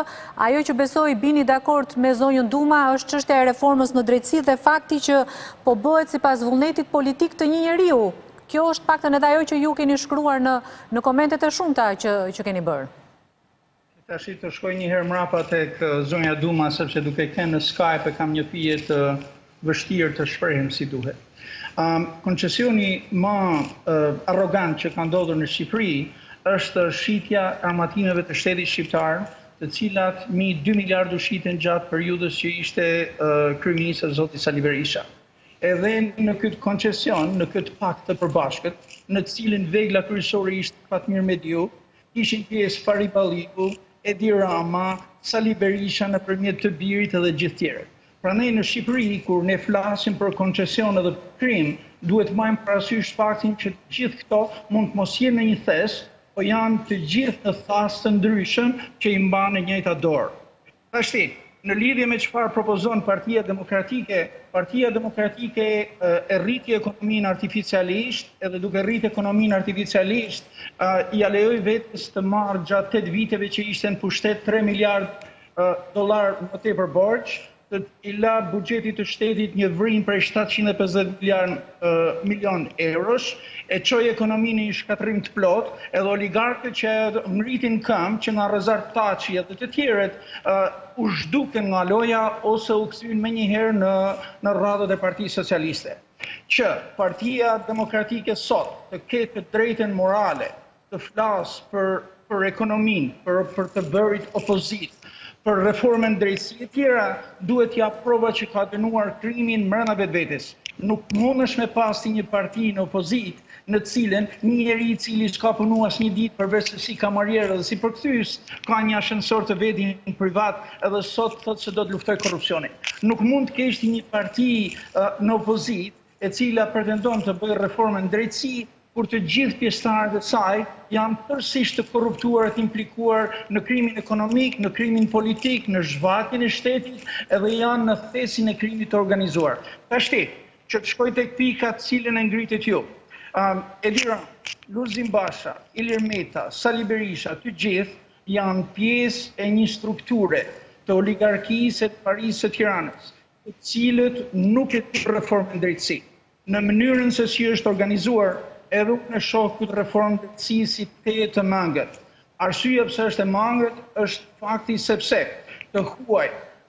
ajo që besoj bini dakord me zonjën Duma është çështja e reformës në drejtësi dhe fakti që po bëhet sipas vullnetit politik të një njeriu. Kjo është paktën edhe ajo që ju keni shkruar në komentet e shumta që keni bërë. Tashi të shkoj një herë mrapa tek zonja Duma, sepse duke qenë në Skype kam një pyetje të vështirë të shprehem si duhet. Koncesioni më arrogant që ka ndodhur në Shqipëri është shitja armatimeve të shtetit shqiptar, të cilat 2 miliardë u shiten gjatë periudhës që ishte kryeminist zoti Sali Berisha. Edhe në këtë koncesion, në këtë pakt të përbashkët, në të cilin vegla kryesore ishte Fatmir Mediu, ishin pjesë Fari Balliku, Edi Rama, Sali Berisha nëpërmjet të birit edhe gjithë tjerët. Prandaj në Shqipëri, kur ne flasim për koncesion edhe krim, duhet majmë parasysh faktin që të gjithë këto mund të mos jenë në një thes, po janë të gjithë në thas të ndryshëm që i mbanë në njëjta dorë. Tashti, në lidhje me çfarë propozon Partia Demokratike e rriti ekonominë artificialisht, edhe duke rrit ekonominë artificialisht, ja lejoi vetes të marrë gjatë 8 viteve që ishte në pushtet 3 miliard dollar më tepër borxh, të ila buxhetit të shtetit një vrim prej 750 milion eurosh, e çoi ekonominë në shkatërrim të plot, edhe oligarkët që mritin këmbë që nga Rezar Taçi dhe të tjerët u zhdukën nga loja ose u kthyen menjëherë në radhët e Partisë Socialiste. Që Partia Demokratike sot të ketë të drejtën morale të flasë për ekonominë, për të bërit opozitë, për reformën drejtësi e tjera, duhet ja prova që ka dënuar krimin mbrënda vetvetes. Nuk mundesh me pasti një parti në opozit në cilën një njeri i cili s'ka punu as një ditë përveç se si kamarierë dhe si përkthyes, ka një ashensor të vetin privat edhe sot thotë se do të luftoj korrupsionin. Nuk mund të kesh një parti në opozit e cila pretendon të bëjë reformën drejtësi, kur të gjithë pjesëtarët e saj janë tërësisht të korruptuar, të implikuar në krimin ekonomik, në krimin politik, në zhvatjen e shtetit, edhe janë në thesin e krimit të organizuar. Tashti, që të shkoj tek pika të cilën e ngritet ju. Edi Rama, Lulzim Basha, Ilir Meta, Sali Berisha, të gjithë janë pjesë e një strukture të oligarkisë e të Parisë së Tiranës, të cilët nuk e të reformën drejtësi. Në mënyrën se si është organizuar, edhe unë e shoh këtë reformë drejtësi si të mangët. Arsyeja pse është e mangët është fakti sepse të huaj,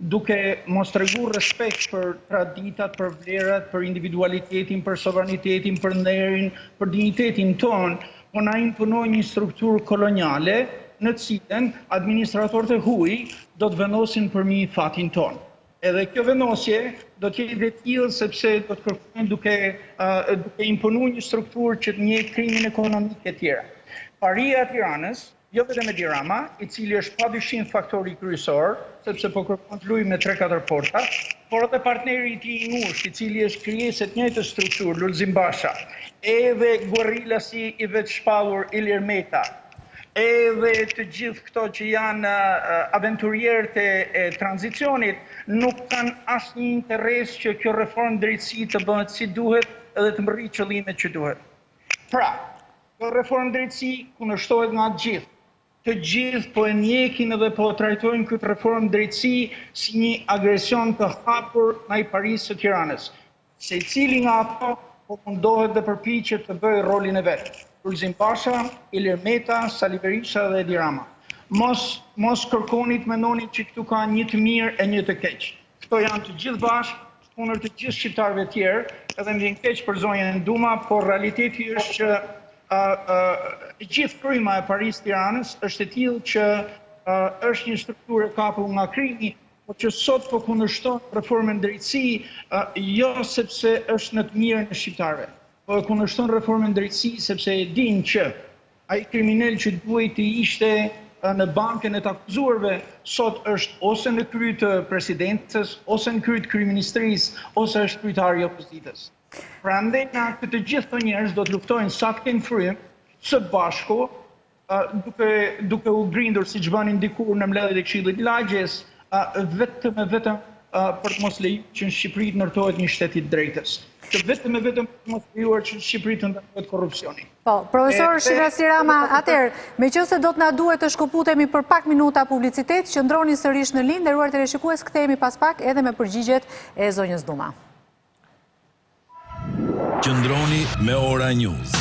duke mos tregu respekt për traditat, për vlerat, për individualitetin, për sovranitetin, për nderin, për dinjitetin ton, po na imponoi një strukturë koloniale në cilën administratorët e huaj do të vendosin përmi fatin ton. Edhe kjo vendosje do të jetë e tillë sepse do të kërkojnë duke imponuar një strukturë që të njeh krimin ekonomik e tjera. Paria e Tiranës, jo vetëm Edi Rama, i cili është padyshim faktori kryesor, sepse po kërkon të luajë me 3-4 porta, por edhe partneri i tij i ngushtë, i cili është krijesë të njëjtës strukturë, Lulzim Basha, edhe guerrilla si i vetë shpallur Ilir Meta, edhe të gjithë këto që janë aventurierët e tranzicionit, nuk kanë asnjë interes që kjo reformë drejtësi të bëhet si duhet edhe të mbërrijë qëllimet që duhet. Pra, kjo reformë drejtësi kundërshtohet nga gjithë. Të gjithë po e njekin edhe po trajtojnë këtë reformë drejtësi si një agresion të hapur ndaj Parisë së Tiranës. Secili nga ato po mundohet dhe përpiqet të bëjë rolin e vet. Lulzim Basha, Ilir Meta, Sali Berisha dhe Edi Rama. Mos kërkoni të mendoni që këtu ka një të mirë e një të keq. Këto janë të gjithë bashkë, kundër të gjithë shqiptarëve tjerë, edhe më vjen keq për zonjën Duma, por realiteti është që gjithë kryma e Parisë Tiranës është e tillë që është një strukturë e kapur nga krimi, por që sot po kundërshton reformën drejtësi, jo sepse është në të mirën e shqiptarëve, po e kundërshton reformën drejtësi sepse e din që ai kriminal që duhet të ishte në bankën e të akuzuarve, sot është ose në krye të presidencës, ose në krye të kryeministrisë, ose është kryetari i opozitës. Prandaj na të gjithë këto njerëz do të luftojnë sa të kenë frym, së bashku, duke u grindur siç bënin dikur në mbledhjet e Këshillit Lagjes, vetëm për të mos lejuar që në Shqipëri të ndërtohet një shtet i drejtës. Vetëm për të mos lejuar që në Shqipëri të ndërtohet korrupsioni. Po, profesor Shirasi Rama, atëherë, meqense do të na duhet të shkëputemi për pak minuta publicitet, qëndroni sërish në linjë, nderuar teleshikues, kthehemi pas pak edhe me përgjigjet e zonjës Duma. Qëndroni me Ora News.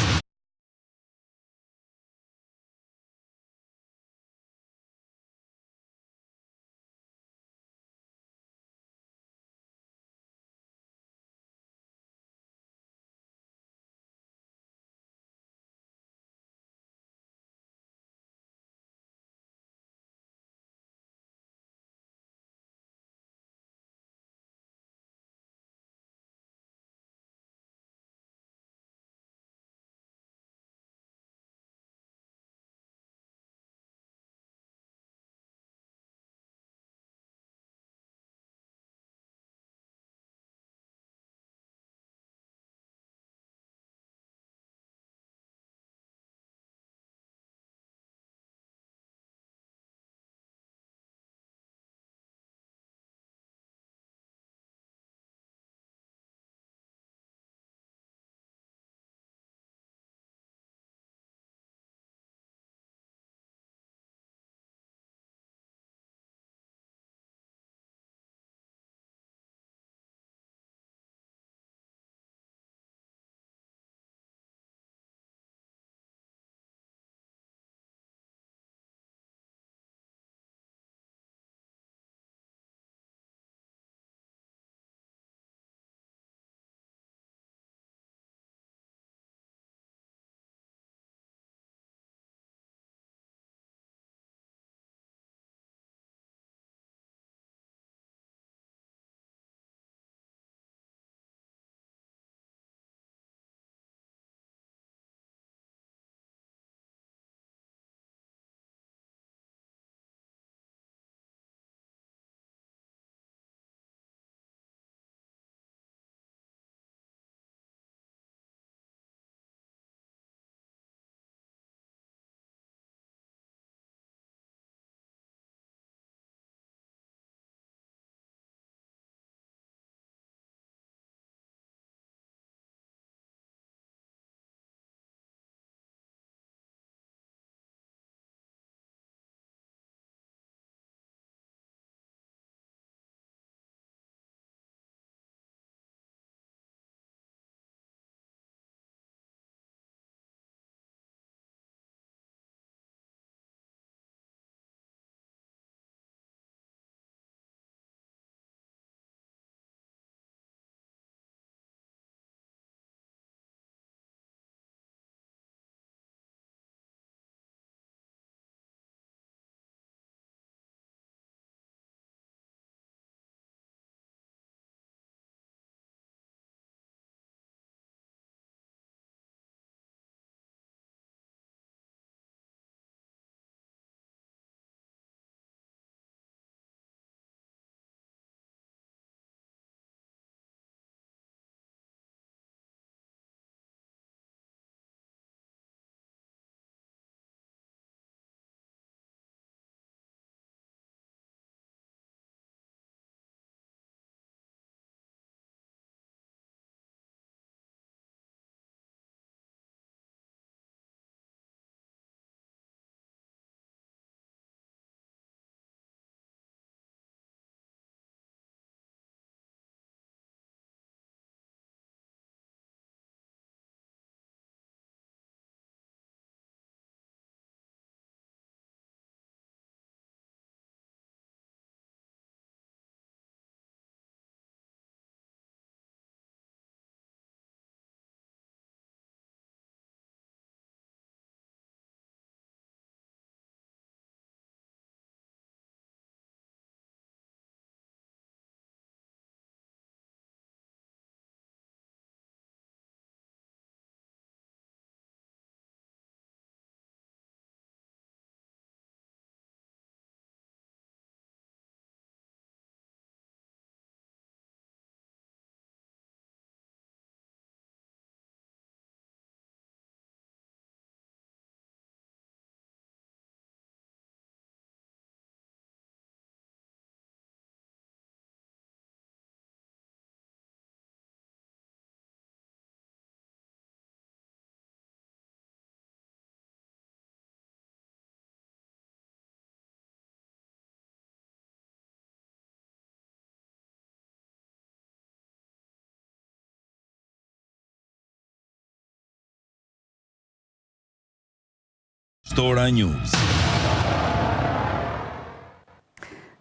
Ora News.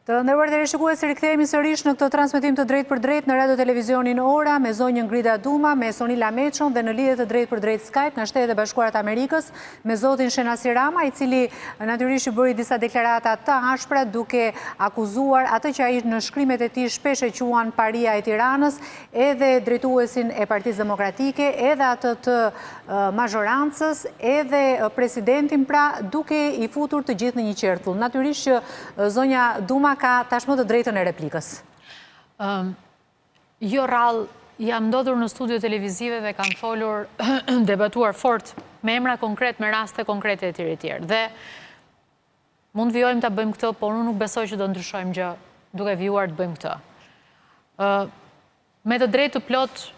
Të nderuar teleshikues, rikthehemi sërish në këtë transmetim të drejt për drejt në radio televizionin Ora me zonjën Grida Duma, me Sonila Meçon dhe në lidhje të drejt për drejt Skype nga Shtetet e Bashkuara të Amerikës me zotin Shenasi Rama, i cili natyrisht bëri disa deklarata të hashpra duke akuzuar atë që ai në shkrimet e tij shpesh e quan paria e Tiranës, edhe drejtuesin e Partisë Demokratike, edhe atë të mazhorancës, edhe presidentin, pra duke i futur të gjithë në një qertull. Natyrisht që zonja Duma ka tashmë të drejtën e replikës. Jo rrallë, jam ndodhur në studio televizive dhe kanë folur, debatuar fort me emra konkret, me raste konkrete e tjerë. Dhe mund vjojmë të bëjmë këtë, por unë nuk besoj që do ndryshojmë gjë duke vjuar të bëjmë këtë. Me të drejtë të plot,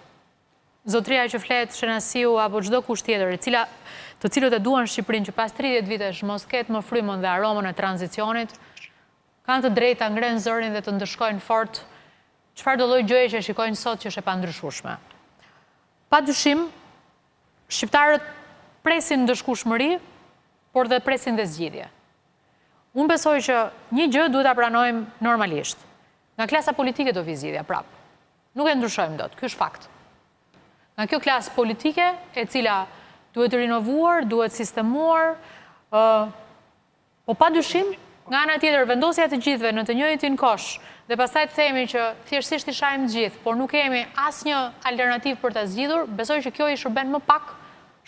zotria që flet, Shenasiu apo çdo kusht tjetër, të cilët e duan Shqipërinë që pas 30 vitesh mos ketë më frymën dhe aromën e tranzicionit, kanë të drejtë të ngrenë zërin dhe të ndëshkojnë fort çfarë do lloj gjëje që shikojnë sot që është e pandryshueshme. Padyshim, shqiptarët presin ndëshkueshmëri, por dhe presin dhe zgjidhje. Unë besoj që një gjë duhet ta pranojmë normalisht. Nga klasa politike do vi zgjidhja prapë. Nuk e ndryshojmë dot, ky është fakt. Nga kjo klasë politike, e cila duhet rinovuar, duhet sistemuar, po padyshim, nga ana tjetër, vendosja të gjithëve në të njëjtin kosh, dhe pastaj të themi që thjeshtësisht i shajmë të gjithë, por nuk kemi asnjë alternativë për ta zgjidhur, besoj që kjo i shërben më pak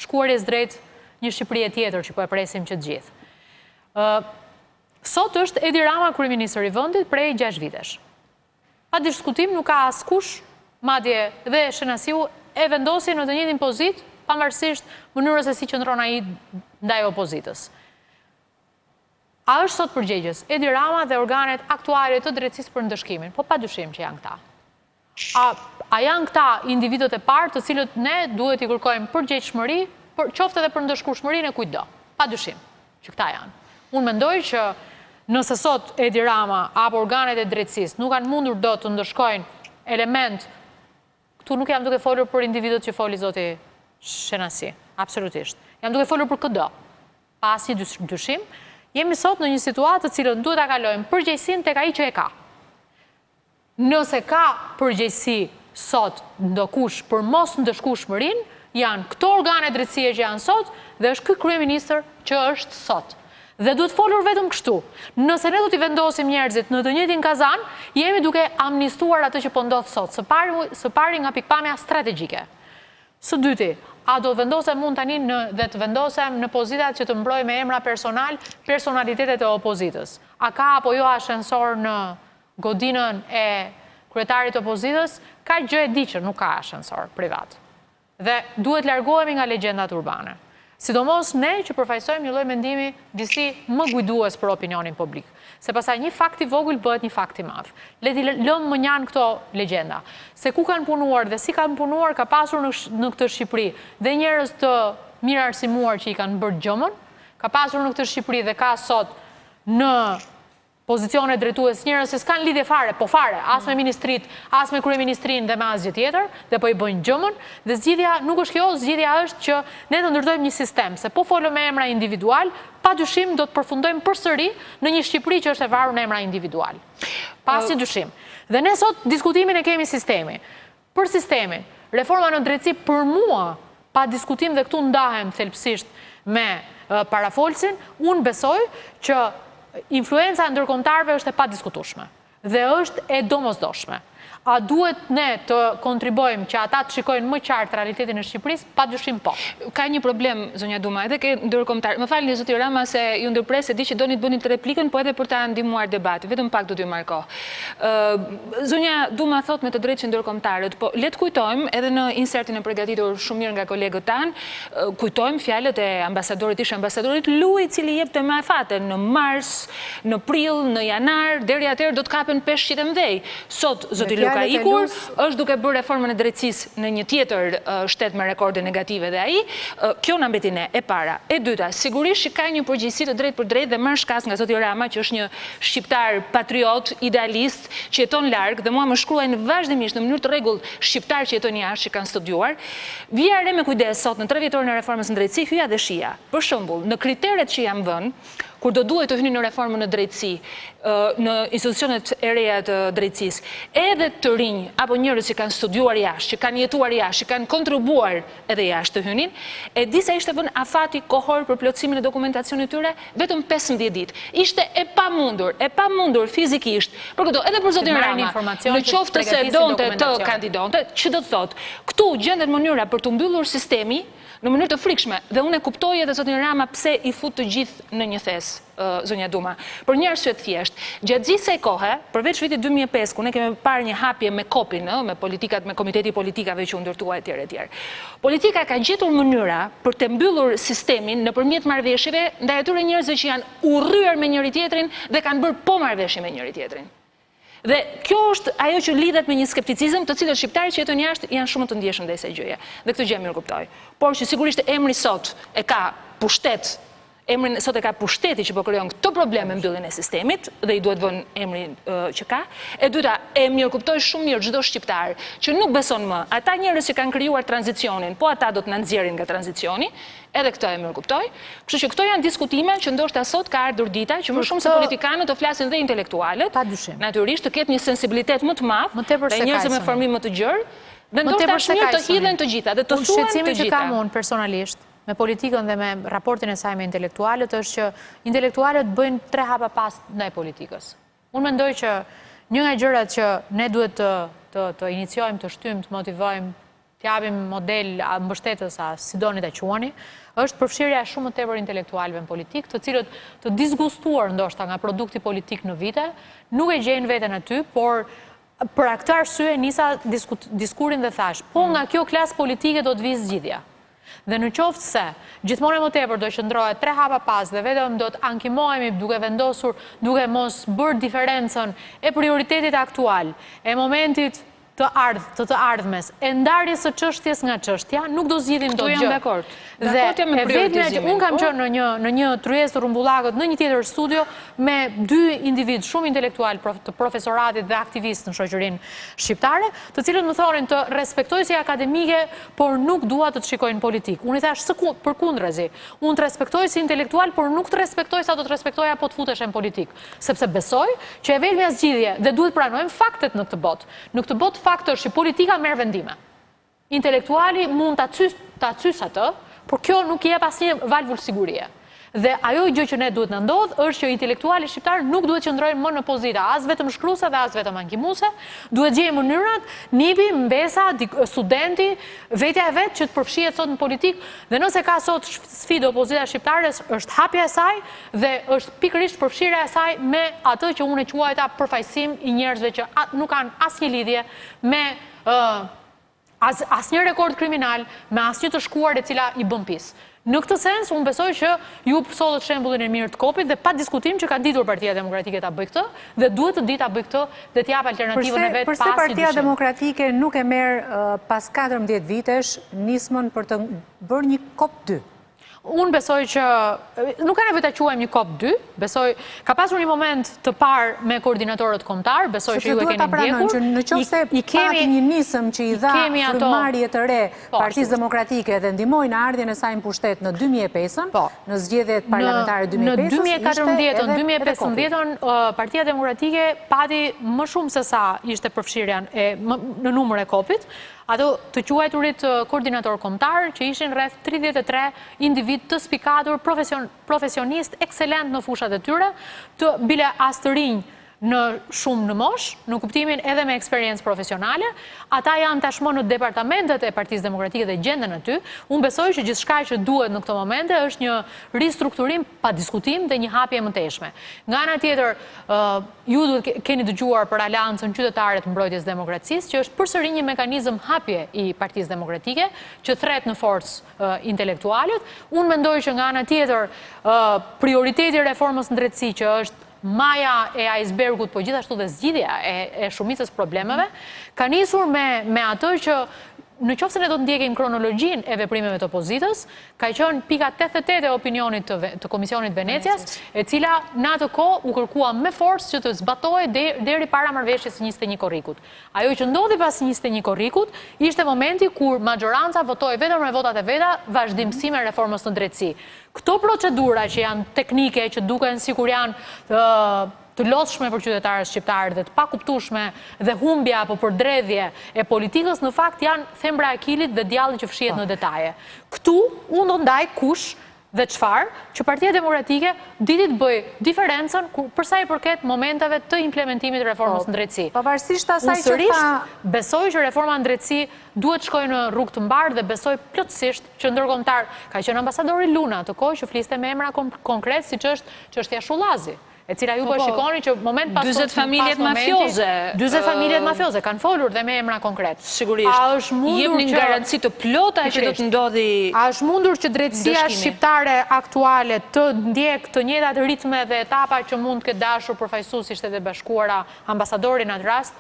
shkuarjes drejt një Shqipërie tjetër që po e presim që të gjithë. Sot është Edi Rama kryeministër i vendit prej 6 vitesh. Pa diskutim nuk ka askush, madje dhe Shenasiu e vendosi në të njëjtin pozitë, pavarësisht mënyrës se si qëndron ai ndaj opozitës. A është sot përgjegjës Edi Rama dhe organet aktuale të drejtësisë për ndëshkimin? Po padyshim që janë këta. A janë këta individët e parë të cilët ne duhet i kërkojmë përgjegjshmëri, qoftë edhe për ndëshkueshmërinë e kujtdo? Padyshim që këta janë. Unë mendoj që nëse sot Edi Rama apo organet e drejtësisë nuk kanë mundur dot të ndëshkojnë element, këtu nuk jam duke folur për individët që foli zoti Shenasi, absolutisht. Jam duke folur për këdo. Pa asnjë dyshim. Jemi sot në një situatë të cilën duhet ta kalojmë përgjegjësinë tek ai që e ka. Nëse ka përgjegjësi sot ndokush për mos ndëshkueshmërinë, janë këto organe drejtësie që janë sot dhe është ky kryeministër që është sot. Dhe duhet folur vetëm kështu. Nëse ne do t'i vendosim njerëzit në të njëjtin kazan, jemi duke amnistuar atë që po ndodh sot. Së pari nga pikpamja strategjike. Së dyti, a do vendosem mund tani dhe të vendosem në pozitat që të mbroj me emra personal, personalitetet e opozitës? A ka apo jo ashensor në godinën e kryetarit opozitës? Ka gjë e di që nuk ka ashensor privat. Dhe duhet largohemi nga legjendat urbane. Sidomos ne që përfaqësojmë një lloj mendimi disi më gujdues për opinionin publik. Se pastaj një fakt i vogël bëhet një fakt i madh. Le t'i lëmë më njanë këto legjenda. Se ku kanë punuar dhe si kanë punuar ka pasur në këtë Shqipëri dhe njerëz të mirë arsimuar që i kanë bërë gjëmën, ka pasur në këtë Shqipëri dhe ka sot në pozicione drejtues njerëz që s'kan lidhje fare, po fare, as me ministrit, as me kryeministrinë dhe me asgjë tjetër, dhe po i bëjnë gjëmën, dhe zgjidhja nuk është kjo, zgjidhja është që ne të ndërtojmë një sistem, se po folëm me emra individual, padyshim do të përfundojmë përsëri në një Shqipëri që është e varur në emra individual. Pa asnjë dyshim. Dhe ne sot diskutimin e kemi sistemi. Për sistemin, reforma në drejtësi për mua, pa diskutim dhe këtu ndahem thelbësisht me parafolsin, unë besoj që influenca ndërkombëtarëve është e padiskutueshme dhe është e domosdoshme. A duhet ne të kontribojmë që ata të shikojnë më qartë realitetin e Shqipërisë? Padyshim po. Ka një problem, zonja Duma, edhe ke ndërkombëtar. Më falni zoti Rama se ju ndërpres, e di që doni të bëni të replikën, po edhe për ta ndihmuar debatin. Vetëm pak do t'ju marr kohë. Zonja Duma thot me të drejtë që ndërkombëtarët, po le të kujtojmë edhe në insertin e përgatitur shumë mirë nga kolegët tan, kujtojmë fjalët e ambasadorit Lu, i cili jep të mafatë në mars, në prill, në janar, deri atëherë do të kapen peshqit e mëdhej. Sot zoti ka ikur, është duke bërë reformën e drejtësisë në një tjetër shtet me rekorde negative dhe ai. Kjo na mbeti ne, e para. E dyta, sigurisht që ka një përgjegjësi të drejtë për drejtë dhe marr shkas nga zoti Rama, që është një shqiptar patriot, idealist, që jeton larg dhe mua më shkruajnë vazhdimisht në mënyrë të rregullt shqiptar që jetojnë jashtë, që kanë studiuar. Vija re me kujdes sot në 3 vjetorin e reformës në drejtësi, hyja dhe shija. Për shembull, në kriteret që jam vënë, kur do duhet të hyni në reformën në drejtësi, në institucionet e reja të drejtësisë, edhe të rinj apo njerëz që kanë studiuar jashtë, që kanë jetuar jashtë, që kanë kontribuar edhe jashtë të hynin, e di se ishte vënë afati kohor për plotësimin e dokumentacionit tyre vetëm 15 ditë. Ishte e pamundur fizikisht, për këto edhe për zotin Rama, në qoftë se donte të kandidonte, që do të thotë, këtu gjendet mënyra për të mbyllur sistemi në mënyrë të frikshme, dhe unë e kuptoj edhe zotin Rama pse i fut të gjithë në një thes, zonja Duma. Për një arsye të thjeshtë, gjatë gjithë kësaj kohe, përveç vitit 2005, ku ne kemi parë një hapje me kopin, me politikat, me komiteti politikave që u ndërtua etj. Politika ka gjetur mënyra për të mbyllur sistemin nëpërmjet marrëveshjeve ndaj atyre njerëzve që janë urryer me njëri tjetrin dhe kanë bërë po marrëveshje me njëri tjetrin. Dhe kjo është ajo që lidhet me një skepticizëm të cilët shqiptarët që jetojnë jashtë janë shumë të ndjeshëm ndaj kësaj gjëje. Dhe këtë gjë mirë kuptoj. Por që sigurisht emri sot e ka pushtet, emrin sot e ka pushteti që po krijon këto probleme mbylljen e sistemit dhe i duhet vënë emrin që ka. E dyta, e mirë kuptoj shumë mirë çdo shqiptar që nuk beson më ata njerëz që kanë krijuar tranzicionin, po ata do të na nxjerrin nga tranzicioni. Edhe këtë e mirë kuptoj. Kështu që këto janë diskutime që ndoshta sot ka ardhur dita që më shumë se politikanët të flasin dhe intelektualët. Natyrisht të ketë një sensibilitet më të madh, dhe njerëz me formim më të gjerë, dhe ndoshta është mirë të hidhen të gjitha dhe të thuhen të gjitha. Shqetësimi që kam unë personalisht me politikën dhe me raportin e saj me intelektualët është që intelektualët bëjnë 3 hapa pas ndaj politikës. Unë mendoj që një nga gjërat që ne duhet të iniciojmë, të shtyjmë, të motivojmë, të japim model mbështetës a si doni ta quani, është përfshirja shumë më tepër intelektualëve në politikë, të cilët të disgustuar ndoshta nga produkti politik në vite, nuk e gjejnë veten aty, por për akëtë arsye nisa diskurin dhe thash, po nga kjo klasë politike do të vijë zgjidhja. Dhe në qoftë se gjithmonë më tepër do qëndrohet 3 hapa pas dhe vetëm do të ankimohemi duke vendosur, duke mos bërë diferencën e prioritetit aktual, e momentit të ardhmes, e ndarjes së çështjes nga çështja, nuk do zgjidhim dot gjë. Dhe e vetmja që unë kam qenë në një tryezë të rrumbullakut në një tjetër studio me 2 individ shumë intelektual të profesoratit dhe aktivistë në shoqërinë shqiptare, të cilët më thonin të respektoj si akademike, por nuk dua të shikojnë politik. Unë i thash përkundrazi, unë të respektoj si intelektual, por nuk të respektoj sa do të respektoja po të futesh në politik, sepse besoj që e vetmja zgjidhje dhe duhet pranojmë faktet në këtë botë. Në këtë botë fakti është që politika merr vendime. Intelektuali mund ta cys atë, por kjo nuk jep asnjë valvulë sigurie. Dhe ajo gjë që ne duhet na ndodh është që intelektuali shqiptar nuk duhet qëndrojnë më në pozita as vetëm shkruese dhe as vetëm ankimuese, duhet gjejë mënyrat, nipi, mbesa, studenti, vetja e vet që të përfshihet sot në politikë, dhe nëse ka sot sfidë opozita shqiptare, është hapja e saj dhe është pikërisht përfshirja e saj me atë që unë e quajta përfaqësim i njerëzve që nuk kanë asnjë lidhje me asnjë rekord kriminal, me asnjë të shkuar e cila i bën pis. Në këtë sens, unë besoj që ju përsodhët shembullin e mirë të kopit dhe pa diskutim që ka ditur Partia Demokratike ta bëj këtë dhe duhet të di ta bëj këtë dhe t'jap alternativën e vet pas. Përse Partia Demokratike nuk e merr pas 14 vitesh nismën për të bërë një COP 2? Unë besoj që nuk ka nevojë ta quajmë një COP 2, besoj ka pasur një moment të parë me koordinatorët kombëtar, besoj që ju e keni ndjekur. Në qoftë se pati një nisëm që i dha frymëmarrje të re Partisë Demokratike dhe ndihmoi në ardhjen e saj në pushtet në 2005-ën, në zgjedhjet parlamentare 2005-ën, në 2014-ën, Partia Demokratike pati më shumë se sa ishte përfshirja në numër e COP-it. Ato të quajturit koordinator kombëtar që ishin rreth 33 individ të spikatur, profesionist, ekselent në fushat e tyre, të bile as të rinj në shumë në mosh, në kuptimin edhe me eksperiencë profesionale. Ata janë tashmë në departamentet e Partisë Demokratike dhe gjenden aty. Unë besoj që gjithçka që duhet në këto momente është një ristrukturim pa diskutim dhe një hapje më teshme. Nga ana tjetër, ju duhet keni dëgjuar për Aleancën Qytetare të Mbrojtjes Demokracisë, që është përsëri një mekanizëm hapje i Partisë Demokratike që thret në forcë intelektualët. Unë mendoj që nga ana tjetër prioriteti i reformës në drejtësi që është maja e icebergut, po gjithashtu dhe zgjidhja e shumicës problemeve, ka nisur me atë që në qoftë se ne do të ndjekim kronologjinë e veprimeve të opozitës, ka qenë pika 88 e opinionit të Komisionit Venecias, e cila në atë kohë u kërkua me forcë që të zbatohej deri para marrëveshjes së 21 korrikut. Ajo që ndodhi pas 21 korrikut ishte momenti kur majoranca votoi vetëm me votat e veta vazhdimsi me reformës në drejtësi. Këto procedura që janë teknike, që duken sikur janë të lodhshme për qytetarët shqiptarë dhe të pakuptueshme dhe humbja apo përdredhje e politikës, në fakt janë thembra e kilit dhe djalli që fshihet në detaje. Këtu unë do ndaj kush dhe çfarë që Partia Demokratike ditit bëj diferencën për sa i përket momenteve të implementimit të reformës në drejtësi. Pavarësisht asaj që besoj që reforma në drejtësi duhet shkojë në rrugë të mbarë dhe besoj plotësisht që ndërkombëtar ka qenë ambasadori Luna të kohë që fliste me emra konkret siç është çështja Shullazi, e cila ju po shikoni që moment pas 40 familjet mafioze. 40 familjet mafioze kanë folur dhe me emra konkret. Sigurisht. Jepni një garanci të plota që do të ndodhi. A është mundur që drejtësia shqiptare aktuale të ndjek të njëjtat ritme dhe etapa që mund të ketë dashur përfaqësuesi i Shtetet Bashkuara, ambasadori në atë rast?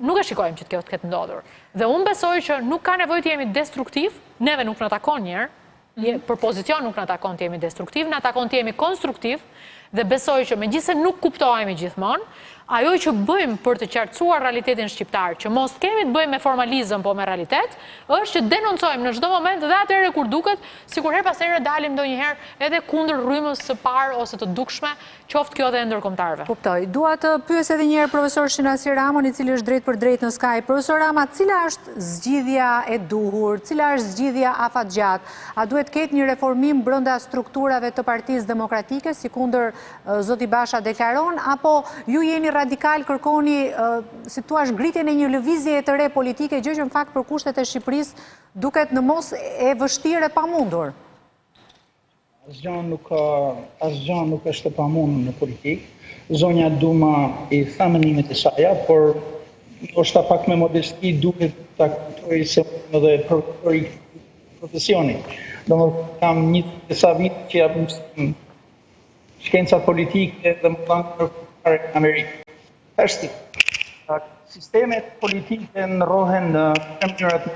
Nuk e shikojmë që kjo të ketë ndodhur. Dhe unë besoj që nuk ka nevojë të jemi destruktiv, neve nuk na takon njëherë, për pozicion nuk na takon të jemi destruktiv, na takon të jemi konstruktiv. Dhe besoj që megjithëse nuk kuptohemi gjithmonë, ajo që bëjmë për të qartësuar realitetin shqiptar, që mos kemi të bëjmë me formalizëm, po me realitet, është që denoncojmë në çdo moment dhe atëherë kur duket, sikur her pas here dalim ndonjëherë edhe kundër rrymës së parë ose të dukshme, qoftë kjo dhe ndërkombëtarëve. Kuptoj. Dua të pyes edhe një herë profesor Shinasi Ramon, i cili është drejt për drejt në Sky. Profesor Rama, cila është zgjidhja e duhur? Cila është zgjidhja afatgjatë? A duhet ketë një reformim brenda strukturave të Partisë Demokratike, sikundër zoti Basha deklaron, apo ju jeni radikal, kërkoni, si thua, ngritjen e një lëvizje të re politike, gjë që në fakt për kushtet e Shqipërisë duket në mos e vështirë e pamundur? Asgjë nuk është e pamundur në politikë. Zonja Duma i tha mendimet e saj, por ndoshta pak me modesti duhet ta kuptoj se edhe për profesionin. Domethënë kam një disa vite që jam shkenca politike dhe më dhanë në Amerikë. Ashti, sistemet politike ndrohen në mënyrat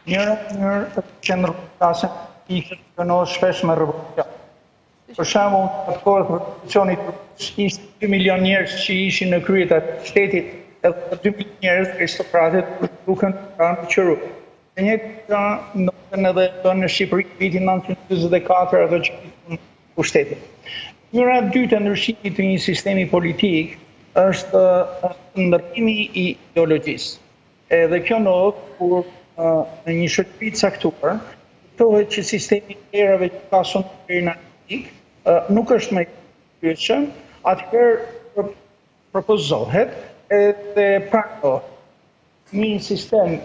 njërë që ndrohen politike të nësë shpesh me revolucion. Për shembull, atë kohë të revolucionit ishte 2 milion njerëz që ishin në krye të shtetit, edhe 2 milion njerëz aristokratët duken kanë qëru. E njëjta ndodhen edhe në Shqipëri vitin 1944 ato që në pushtetit. Mënyra e dytë e ndryshimit të një sistemi politik është ndërtimi i ideologjisë. Edhe kjo ndodh kur në një shoqëri të caktuar kuptohet që sistemi i erave që ka sonte në politik nuk është më i pyetshëm, atëherë propozohet edhe pranohet një sistem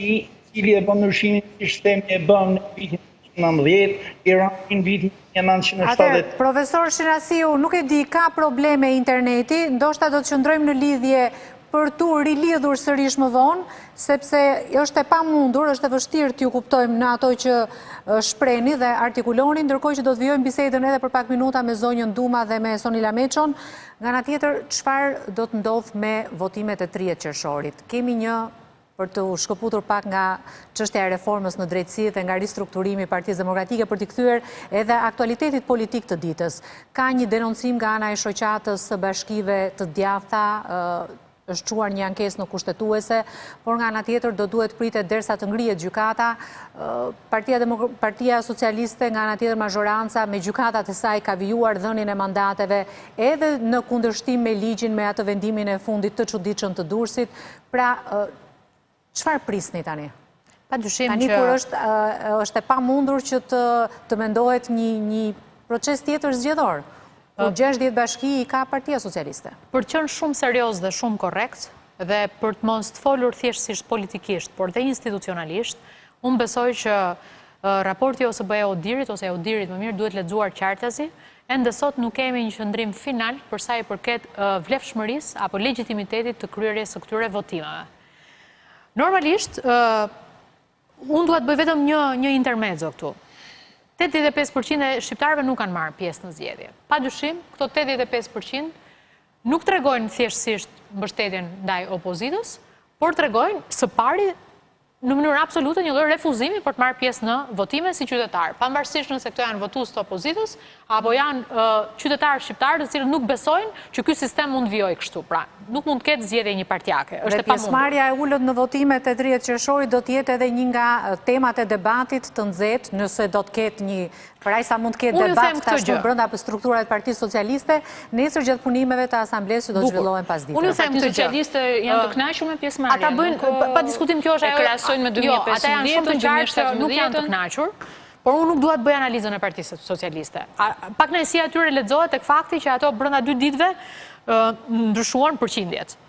i cili e bën ndryshimin e sistemit e bën në vitin 1990, Iranin vitin 1970. Profesor Shinasiu, nuk e di, ka probleme interneti, ndoshta do të qëndrojmë në lidhje për tu rilidhur sërish më vonë, sepse është e pamundur, është e vështirë t'ju kuptojmë në ato që shprehni dhe artikuloni, ndërkohë që do të vijojmë bisedën edhe për pak minuta me zonjën Duma dhe me Sonila Meçon. Nga ana tjetër, çfarë do të ndodh me votimet e 30 qershorit? Kemi një për të shkëputur pak nga çështja e reformës në drejtësi dhe nga ristrukturimi i Partisë Demokratike për t'i kthyer edhe aktualitetit politik të ditës. Ka një denoncim nga ana e shoqatës së bashkive të djathta, është quar një ankesë në kushtetuese, por nga ana tjetër do duhet pritet derisa të ngrihet gjykata. Partia Socialiste nga ana tjetër majoranca me gjykatat e saj ka vijuar dhënien e mandateve edhe në kundërshtim me ligjin me atë vendimin e fundit të çuditshëm të Durrësit. Pra, çfarë prisni tani? Tani kur është e pamundur që të mendohet një proces tjetër zgjedhor, kur 60 bashki i ka Partia Socialiste. Për të qenë shumë serioz dhe shumë korrekt, dhe për të mos të folur thjeshtësisht politikisht, por dhe institucionalisht, unë besoj që raporti OSBE Odirit, ose Odirit më mirë, duhet lexuar qartazi. Ende sot nuk kemi një qëndrim final për sa i përket vlefshmërisë apo legjitimitetit të kryerjes së këtyre votimeve. Normalisht, unë duhet bëj vetëm një intermezzo këtu. 85% e shqiptarëve nuk kanë marrë pjesë në zgjedhje. Padyshim, këto 85% nuk tregojnë thjeshtësisht mbështetjen ndaj opozitës, por tregojnë së pari në mënyrë absolute një lloj refuzimi për të marrë pjesë në votime si qytetar, pavarësisht nëse këto janë votues të opozitës apo janë qytetarë shqiptarë të cilët nuk besojnë që ky sistem mund vijojë kështu. Pra, nuk mund të ketë zgjedhje një partjake. Është e pamundur. Pjesëmarrja e ulët në votimet e 30 qershorit do të jetë edhe një nga temat e debatit të nxehtë, nëse do të ketë një pra sa mund të ketë debat tashmë brenda strukturave të Partisë Socialiste, nesër gjatë punimeve të asamblesë që do të zhvillohen pasdite. Unë them të socialistë janë të kënaqur me pjesëmarrjen. Ata bëjnë pa diskutim kjo është ajo me 2015, jo, ata janë shumë të qartë që nuk janë të kënaqur, por unë nuk dua të bëj analizën e Partisë Socialiste. Pak kënaqësia e tyre lexohet tek fakti që ato brenda 2 ditëve ndryshuan përqindjet.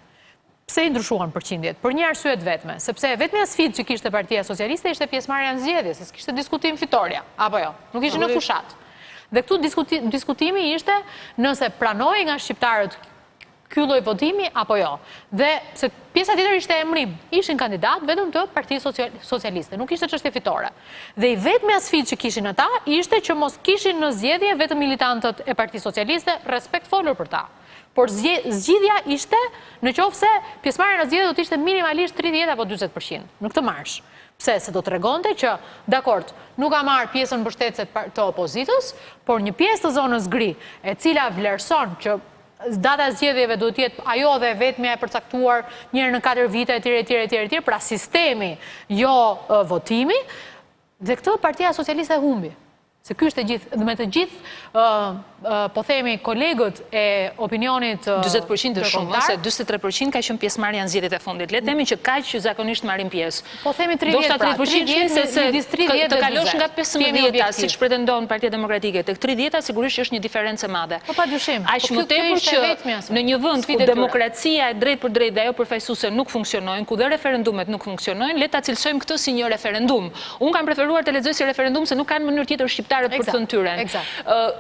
Pse i ndryshuan përqindjet? Për një arsye të vetme, sepse vetmja sfidë që kishte Partia Socialiste ishte pjesëmarrja në zgjedhje, se kishte diskutim fitoria, apo jo, nuk ishte në fushat. Dhe këtu diskutimi ishte nëse pranoi nga shqiptarët ky lloj votimi apo jo. Dhe se pjesa tjetër ishte emrim, ishin kandidat vetëm të Partisë Socialiste, nuk ishte çështje fitore. Dhe i vetmja sfidë që kishin ata ishte që mos kishin në zgjedhje vetëm militantët e Partisë Socialiste, respekt folur për ta. Por zgjidhja ishte në qoftë se pjesëmarrja në zgjedhje do të ishte minimalisht 30 apo 40% në këtë marsh. Pse? Se do të tregonte që, dakord, nuk ka marrë pjesën mbështetëse të opozitës, por një pjesë të zonës gri, e cila vlerëson që data e zgjedhjeve duhet të jetë ajo dhe vetmja e përcaktuar një herë në 4 vite etj, pra sistemi, jo votimi, dhe këtë Partia Socialiste e humbi. Se ky është e gjithë, dhe me të gjithë, po themi, kolegët e opinionit 40% është shumë, se 43% ka qenë pjesëmarrja në zgjedhjet e fundit. Le të themi që kaq që zakonisht marrin pjesë. Po themi 30%, pra, 30% të kalosh nga 15-ta, siç pretendon Partia Demokratike, tek 30-ta sigurisht që është një diferencë e madhe. Po padyshim. Aq më tepër që në një vend ku demokracia e drejtë për drejtë dhe ajo përfaqësuese nuk funksionojnë, ku dhe referendumet nuk funksionojnë, le ta cilësojmë këtë si një referendum. Unë kam preferuar të lexoj si referendum se nuk kanë mënyrë tjetër shqiptarët për të thënë tyren.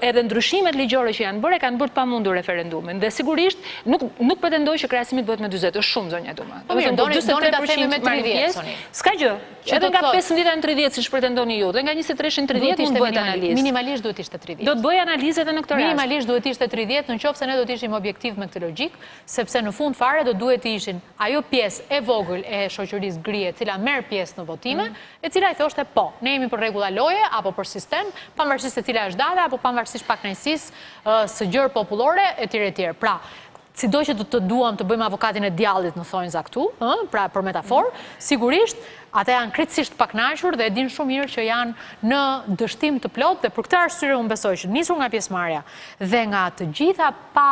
Edhe ndryshimet ligjore që janë bërë kanë bërë të pamundur referendumin. Dhe sigurisht nuk pretendoj që krahasimi bëhet me 40, është shumë zonja Duma. Po mirë, doni ta themi me 30. S'ka gjë. Edhe nga 15 në 30 siç pretendoni ju, dhe nga 23 në 30 mund bëhet analizë. Minimalisht duhet ishte 30. Do të bëj analizë edhe në këtë rast. Minimalisht duhet ishte 30, nëse ne do të ishim objektiv me këtë logjik, sepse në fund fare do duhet të ishin ajo pjesë e vogël e shoqërisë gri e cila merr pjesë në votime, e cila i thoshte po, ne jemi për rregulla loje apo për sistem, pavarësisht se cila është data apo pavarësisht pakënaqësisë së gjërë popullore etj. Pra, sido që të duam të bëjmë avokatin e djallit në thonjza këtu, pra për metafor, sigurisht ata janë krejtësisht pakënaqur dhe e din shumë mirë që janë në dështim të plot, dhe për këtë arsye unë besoj që nisur nga pjesëmarrja dhe nga të gjitha pa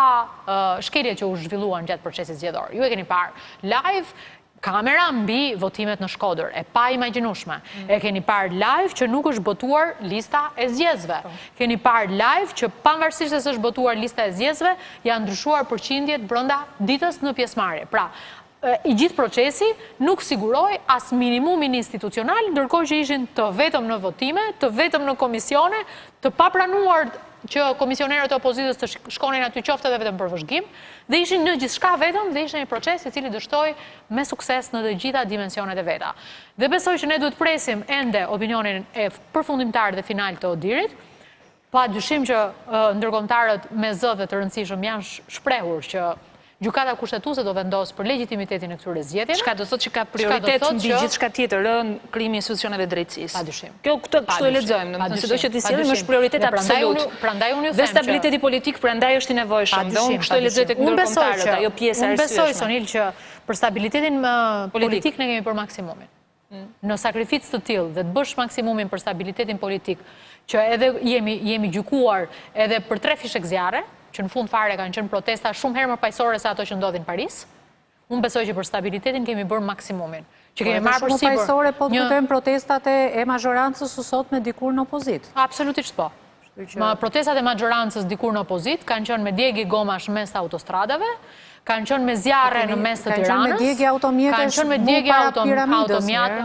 shkeljet që u zhvilluan gjatë procesit zgjedhor. Ju e keni parë live kamera mbi votimet në Shkodër, e pa imagjinueshme. E keni parë live që nuk është botuar lista e zgjedhësve. Keni parë live që pavarësisht se s'është botuar lista e zgjedhësve, janë ndryshuar përqindjet brenda ditës në pjesëmarrje. Pra, i gjithë procesi nuk siguroi as minimumin institucional, ndërkohë që ishin të vetëm në votime, të vetëm në komisione, të papranuar që komisionerët e opozitës të shkonin aty qoftë edhe vetëm për vëzhgim, dhe ishin në gjithçka vetëm dhe ishte një proces i cili dështoi me sukses në të gjitha dimensionet e veta. Dhe besoj që ne duhet presim ende opinionin e përfundimtar dhe final të Odirit, pa dyshim që ndërkombëtarët me zë dhe të rëndësishëm janë shprehur që gjykata kushtetuese do vendos për legjitimitetin e këtyre zgjedhjeve. Çka do thotë që ka prioritet mbi gjithçka tjetër, krimi i institucioneve drejtësisë. Padyshim. Kjo kështu e lexojmë, domethënë sido që ti sjellim është prioritet absolut. Prandaj unë ju them dhe stabiliteti politik prandaj është i nevojshëm. Dhe unë kështu e lexoj tek ndërkombëtarët, ajo pjesa e arsyeshme. Unë besoj Sonil që për stabilitetin politik ne kemi për maksimumin. Në sakrificë të tillë dhe të bësh maksimumin për stabilitetin politik, që edhe jemi gjykuar edhe për 3 fishek zjarre, që në fund fare kanë qenë protesta shumë herë më paqësorë se ato që ndodhin në Paris. Unë besoj që për stabilitetin kemi bërë maksimumin. Që kemi marrë përsipër. Shumë paqësorë po të them protestat e majorancës u sot me dikur në opozitë. Absolutisht po. Protestat e majorancës dikur në opozitë kanë qenë me djegje gomash mes autostradave, kanë qënë me zjarre në mes të Tiranës, kanë qënë me djegje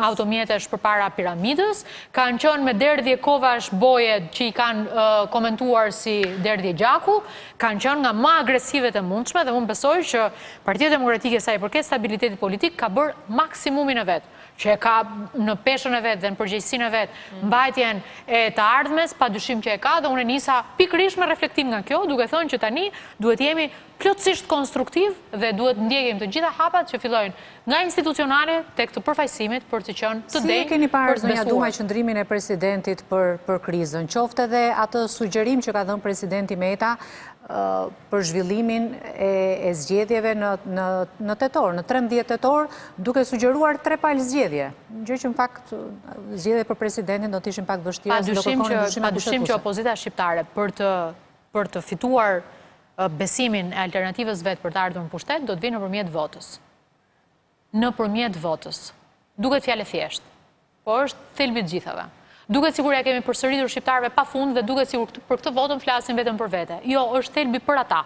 automjetesh për para piramidës, kanë qënë me derdhje kovash boje që i kanë komentuar si derdhje gjaku, kanë qënë nga ma agresivet e mundshme dhe unë besoj që Partia Demokratike sa i përket stabilitetit politik ka bërë maksimumin e vetë, që e ka në peshën e vetë dhe në përgjegjësinë e vetë, mbajtjen e të ardhmes, pa dyshim që e ka, dhe unë e nisa pikërisht me reflektim nga kjo, duke thënë që tani duhet jemi plotësisht konstruktiv dhe duhet ndjekim të gjitha hapat që fillojnë nga institucionale tek të përfaqësimit për të qenë të denjë. Si e keni parë zonja Duma qëndrimin e presidentit për krizën, qoftë edhe atë sugjerim që ka dhënë presidenti Meta për zhvillimin e zgjedhjeve në tetor, në 13 tetor, duke sugjeruar 3 palë zgjedhje. Gjë që në fakt zgjedhje për presidentin do të ishin pak vështira. Pa dyshim që opozita shqiptare për të fituar besimin e alternativës vetë për të ardhur në pushtet, do të vinë nëpërmjet votës. Nëpërmjet votës. Duket fjalë thjesht, por është thelbi të gjithave. Duket sikur ja kemi përsëritur shqiptarëve pa fund dhe duket sikur për këtë votën flasin vetëm për vete. Jo, është thelbi për ata.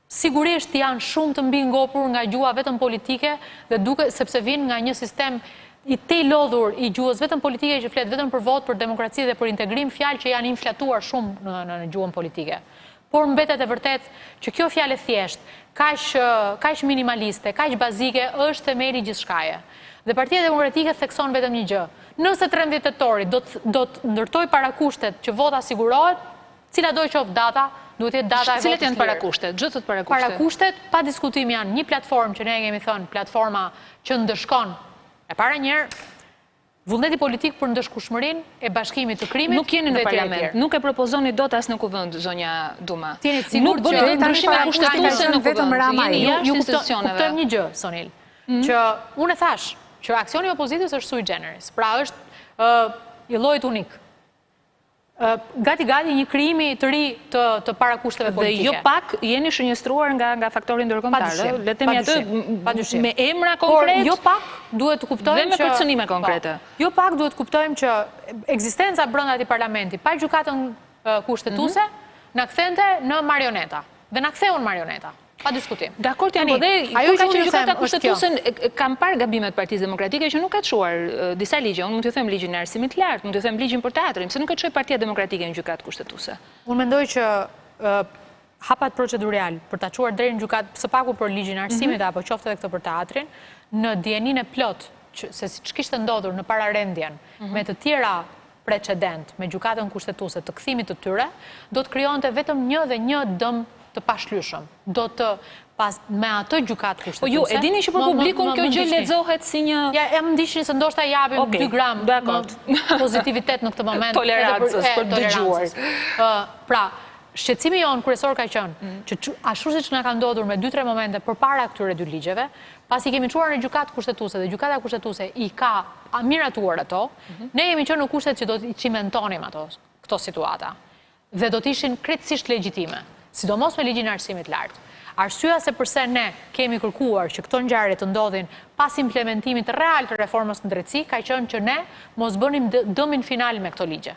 Sigurisht janë shumë të mbi ngopur nga gjua vetëm politike dhe duket sepse vinë nga një sistem i te lodhur i gjuhës vetëm politike që flet vetëm për votë, për demokraci dhe për integrim, fjalë që janë inflatuar shumë në gjuhën politike. Por mbetet e vërtet që kjo fjalë thjesht, kaq minimaliste, kaq bazike, është themeli gjithçkaje. Dhe Partia Demokratike thekson vetëm një gjë. Nëse 13 tetorit do të ndërtoj parakushtet që vota sigurohet, cila do qoftë data, duhet jetë data e votës lirë. Cilat janë parakushtet? Gjithët parakushtet? Parakushtet, pa diskutim janë një platformë që ne kemi thënë, platforma që ndëshkon, e para njerë, vullneti politik për ndëshkushmërinë e bashkimit të krimit. Nuk jeni në parlament, nuk e propozoni dot as në kuvend, zonja Duma. Nuk bëni ndryshime kushtetuese në kuvend. Jeni jashtë institucioneve. Kuptojmë një gjë, Sonil, që unë e thash që aksioni i opozitës është sui generis, pra është i llojit unik. Gati një krijimi të ri të parakushteve politike. Dhe jo pak jeni shënjestruar nga faktori ndërkombëtar. Le të themi atë me emra konkret. Por jo pak duhet të kuptojmë dhe me përcënime konkrete. Jo pak duhet të kuptojmë që ekzistenca brenda atij parlamenti pa gjykatën kushtetuese na kthente në marioneta. Dhe na ktheun marioneta. Pa diskutim. Dakor, janë, po dhe kur ka qenë gjykata kushtetuese kam parë gabimet Partisë Demokratike që nuk ka çuar disa ligje. Unë mund t'ju them ligjin e arsimit të lartë, mund t'ju them ligjin për teatrin, pse nuk e çoi Partia Demokratike në gjykatë kushtetuese. Unë mendoj që hapat procedurial për ta çuar deri në gjykatë së paku për ligjin e arsimit apo qoftë edhe këtë për teatrin, në dieninë e plot se siç kishte ndodhur në pararendjen me të tjera precedent me gjykatën kushtetuese të kthimit të tyre, do të krijonte vetëm një dhe një dëm të pashlyeshëm. Do të me atë gjykatë kushtetuese. Po ju e dini që për publikun kjo gjë lexohet si një ja më ndihni se ndoshta japim 2 gram pozitivitet në këtë moment tolerancës për dëgjuar. Pra, shqetësimi jon kryesor ka qenë që ashtu siç na ka ndodhur me 2-3 momente përpara këtyre 2 ligjeve, pasi kemi çuar në gjykatë kushtetuese dhe gjykata kushtetuese i ka miratuar ato, ne jemi qenë në kushtet që do të cimentonim këto situata dhe do të ishin krejtësisht legjitime. Sidomos me ligjin e arsimit lartë. Arsyeja se përse ne kemi kërkuar që këto ngjarje të ndodhin pas implementimit real të reformës në drejtësi, ka qenë që ne mos bënim dëmin final me këto ligje.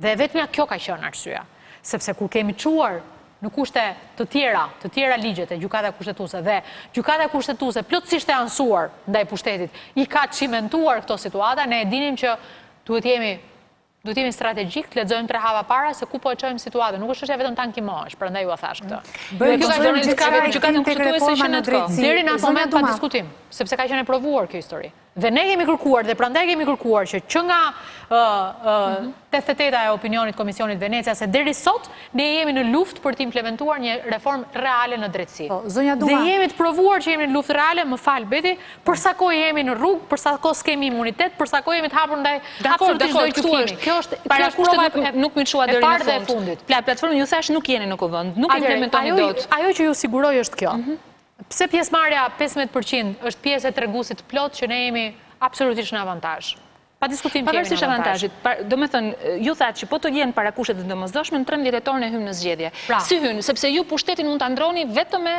Dhe vetëm kjo ka qenë arsyeja. Sepse kur kemi çuar në kushte të tjera ligjet e gjykata kushtetuese dhe gjykata kushtetuese plotësisht e ansuar ndaj pushtetit, i ka cimentuar këto situata, ne e dinim që duhet jemi strategjik, të lexojmë 3 hava para se ku po e çojmë situatën. Nuk është çështja vetëm tankimosh, prandaj ju thash këtë. Gjykatën kushtetuese që në drejtësi. Deri në atë moment pa diskutim, sepse ka qenë e provuar kjo histori. Dhe ne kemi kërkuar dhe prandaj kemi kërkuar që nga 88 e opinionit Komisionit Venecia se deri sot ne jemi në luftë për të implementuar një reformë reale në drejtësi. Dhe jemi të provuar që jemi në luftë reale, më fal Beti, për sa kohë jemi në rrugë, për sa kohë s'kemi imunitet, për sa kohë jemi të hapur ndaj absolutisht çdo gjykimi. Kjo është parakushtet nuk më çua deri në fund. Platformën ju thash nuk jeni në kuvend, nuk implementoni dot. Ajo që ju siguroj është kjo. Pse pjesëmarrja 15% është pjesë e treguesit plot që ne jemi absolutisht në avantazh. Pa diskutim që pavarësisht avantazhit. Do me thënë, ju thatë që po të jenë para kushtet të domosdoshme, në 13 dhjetor ne hymë në zgjedhje. Si hynë, sepse ju pushtetin mund të ndroni vetëm me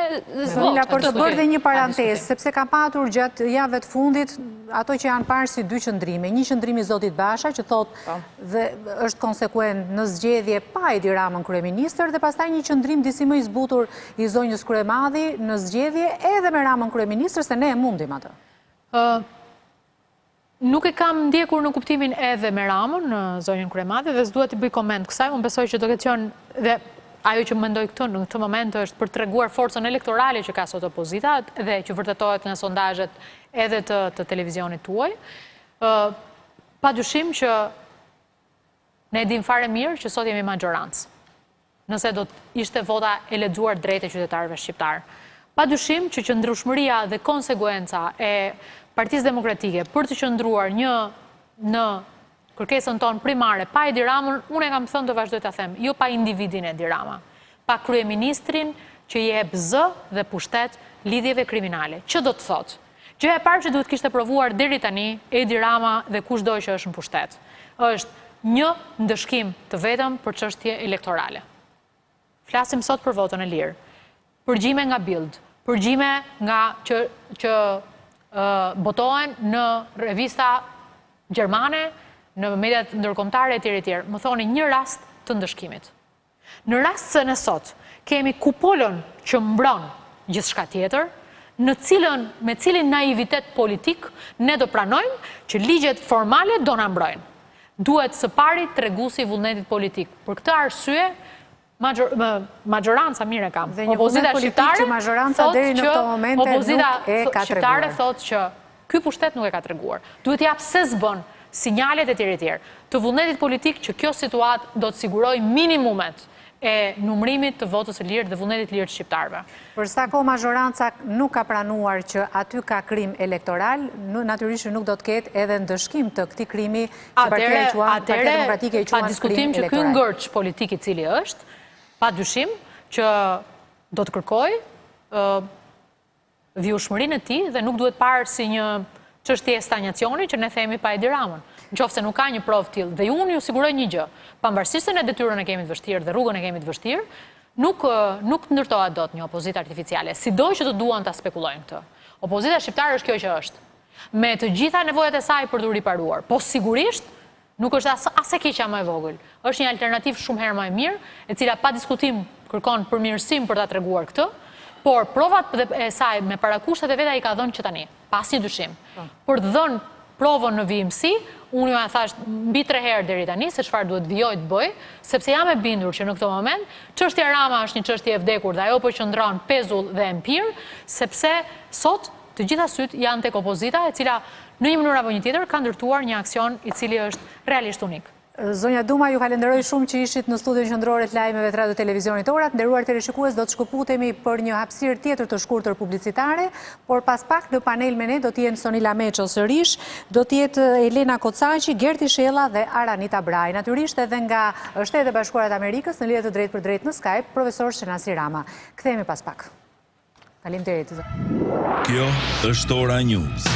votë. Por të bërë dhe një parantesë, sepse ka patur gjatë jave të fundit ato që janë parë si dy qëndrime. Një qëndrimi Zotit Basha, që thotë dhe është konsekuent në zgjedhje pa Edi Ramën kryeministër, dhe pastaj një qëndrim disi më i zbutur i zonjës Kryemadhi në zgjedhje edhe me Ramën kryeministër, se ne e mundim atë. Nuk e kam ndjekur në kuptimin edhe me Ramën në zonjën Kryemadhi dhe s'duhet të bëj koment kësaj, unë besoj që do ketë qenë dhe ajo që mendoj këtu në këtë moment është për treguar forcën elektorale që ka sot opozita dhe që vërtetohet nga sondazhet edhe të televizionit tuaj. Padyshim që ne dim fare mirë që sot jemi majorancë. Nëse do të ishte vota e lexuar drejt e qytetarëve shqiptar. Padyshim që qëndrueshmëria dhe konsekuenca e Partisë Demokratike për të qëndruar në kërkesën tonë primare pa Edi Ramën, unë e kam thënë të vazhdoj të them, jo pa individin Edi Rama, pa kryeministrin që jep zë dhe pushtet lidhjeve kriminale. Që do të thotë? Gjëja e parë që duhet kishte provuar deri tani Edi Rama dhe kushdo që është në pushtet, është një ndëshkim të vetëm për çështje elektorale. Flasim sot për votën e lirë. Përgjime nga Bild, përgjime nga që botohen në revista gjermane, në mediat ndërkombëtare e tjerë. Më thoni një rast të ndëshkimit. Në rast se në sot kemi kupolën që mbron gjithçka tjetër, me cilin naivitet politik ne do pranojmë që ligjet formale do na mbrojnë. Duhet së pari treguesi i vullnetit politik. Për këtë arsye majoranca mire kam. Opozita shqiptare thotë që ky pushtet nuk e ka treguar. Duhet jap se s'bën sinjalet e tjerë të vullnetit politik që kjo situatë do të siguroj minimumet e numrimit të votës së lirë dhe vullnetit lirë të shqiptarëve. Për sa kohë majoranca nuk ka pranuar që aty ka krim elektoral, natyrisht nuk do të ketë edhe ndëshkim të këtij krimi që Partia Demokratike e quan krim elektoral. Pa diskutim që ky ngërç politik i cili është, pa dyshim që do të kërkoj vjushmërinë e tij dhe nuk duhet parë si një çështje stagnacioni që ne themi pa Edi Ramën. Nëse nuk ka një provë tillë dhe unë ju siguroj një gjë, pavarësisht se ne detyrën e kemi të vështirë dhe rrugën e kemi të vështirë, nuk ndërtohet dot një opozitë artificiale, sido që të duan ta spekulojnë këtë. Opozita shqiptare është kjo që është, me të gjitha nevojat e saj për të riparuar, po sigurisht nuk është as e keqja më e vogël. Është një alternativë shumë herë më e mirë, e cila pa diskutim kërkon përmirësim për ta treguar këtë, por provat e saj me parakushtet e veta i ka dhënë që tani, pa asnjë dyshim. Për të dhënë provën në vijimsi, unë ju thash mbi 3 herë deri tani se çfarë duhet vijoj të bëj, sepse jam e bindur që në këtë moment çështja Rama është një çështje e vdekur dhe ajo po qëndron pezull dhe empir, sepse sot të gjitha syt janë tek opozita e cila në një mënyrë apo një tjetër ka ndërtuar një aksion i cili është realisht unik. Zonja Duma, ju falenderoj shumë që ishit në studion qendrore të lajmeve të Radio Televizionit Ora. Nderuar teleshikues, do të shkëputemi për një hapësirë tjetër të shkurtër publicitare, por pas pak në panel me ne do të jenë Sonila Meço sërish, do të jetë Elena Kocaqi, Gerti Shella dhe Aranita Braj. Natyrisht edhe nga Shtetet e Bashkuara të Amerikës në lidhje të drejtë për drejtë në Skype, profesor Shenasi Rama. Kthehemi pas pak. Faleminderit. Kjo është Ora News.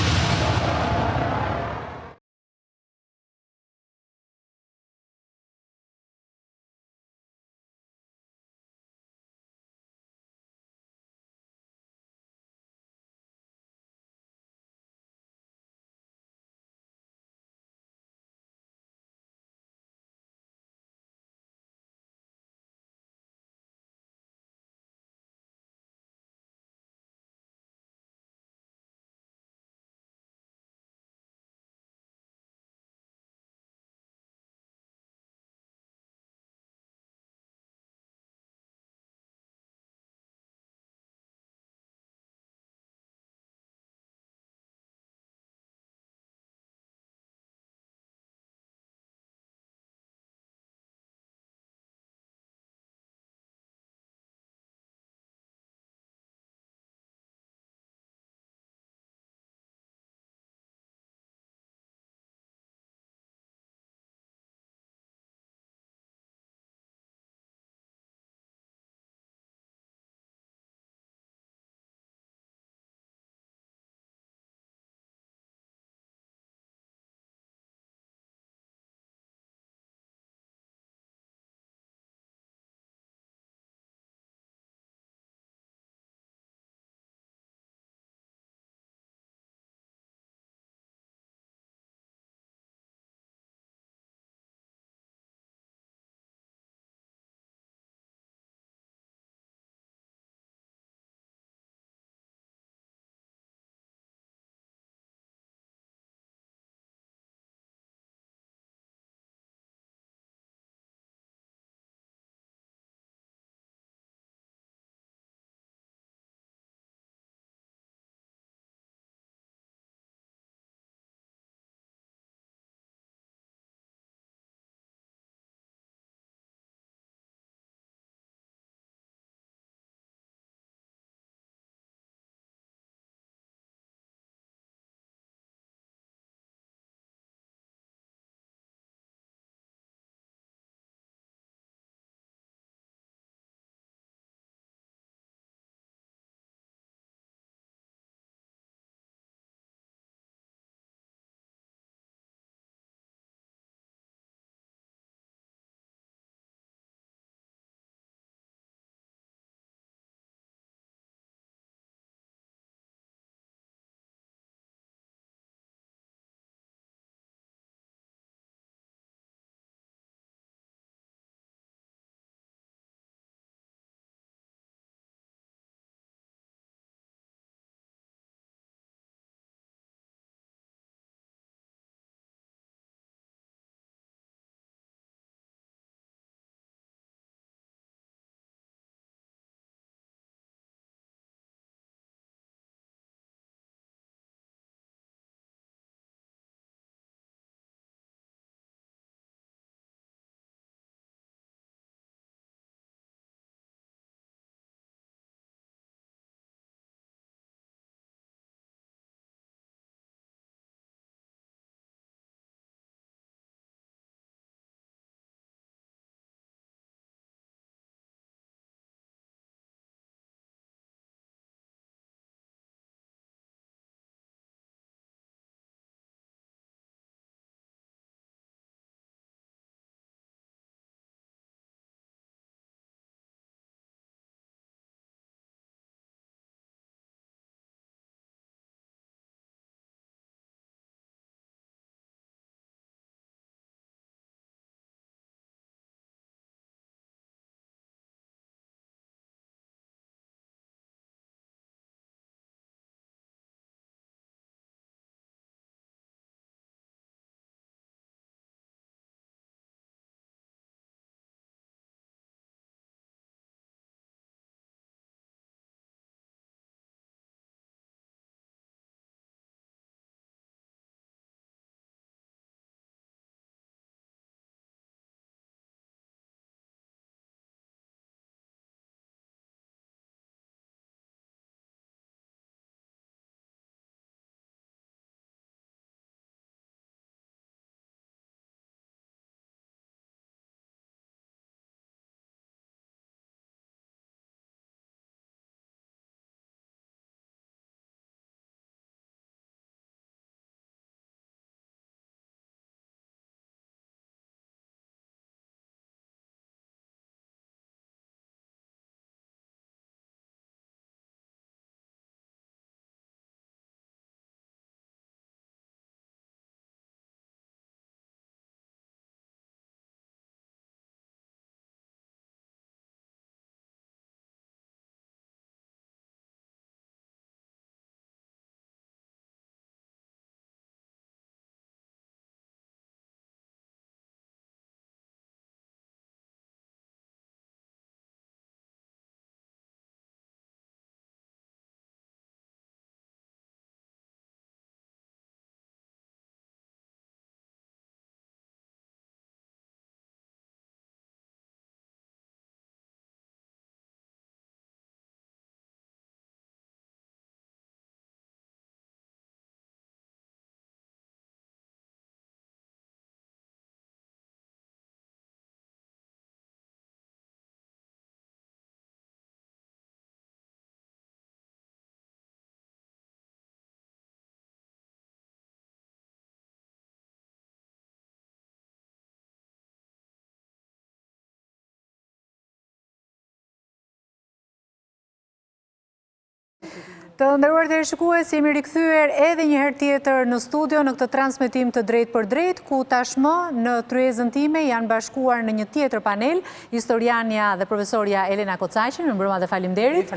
Të nderuar teleshikues, jemi rikthyer edhe një herë tjetër në studio në këtë transmetim të drejt për drejt, ku tashmë në tryezën time janë bashkuar në një tjetër panel historianja dhe profesorja Elena Kocaqi, më mbrëma dhe faleminderit.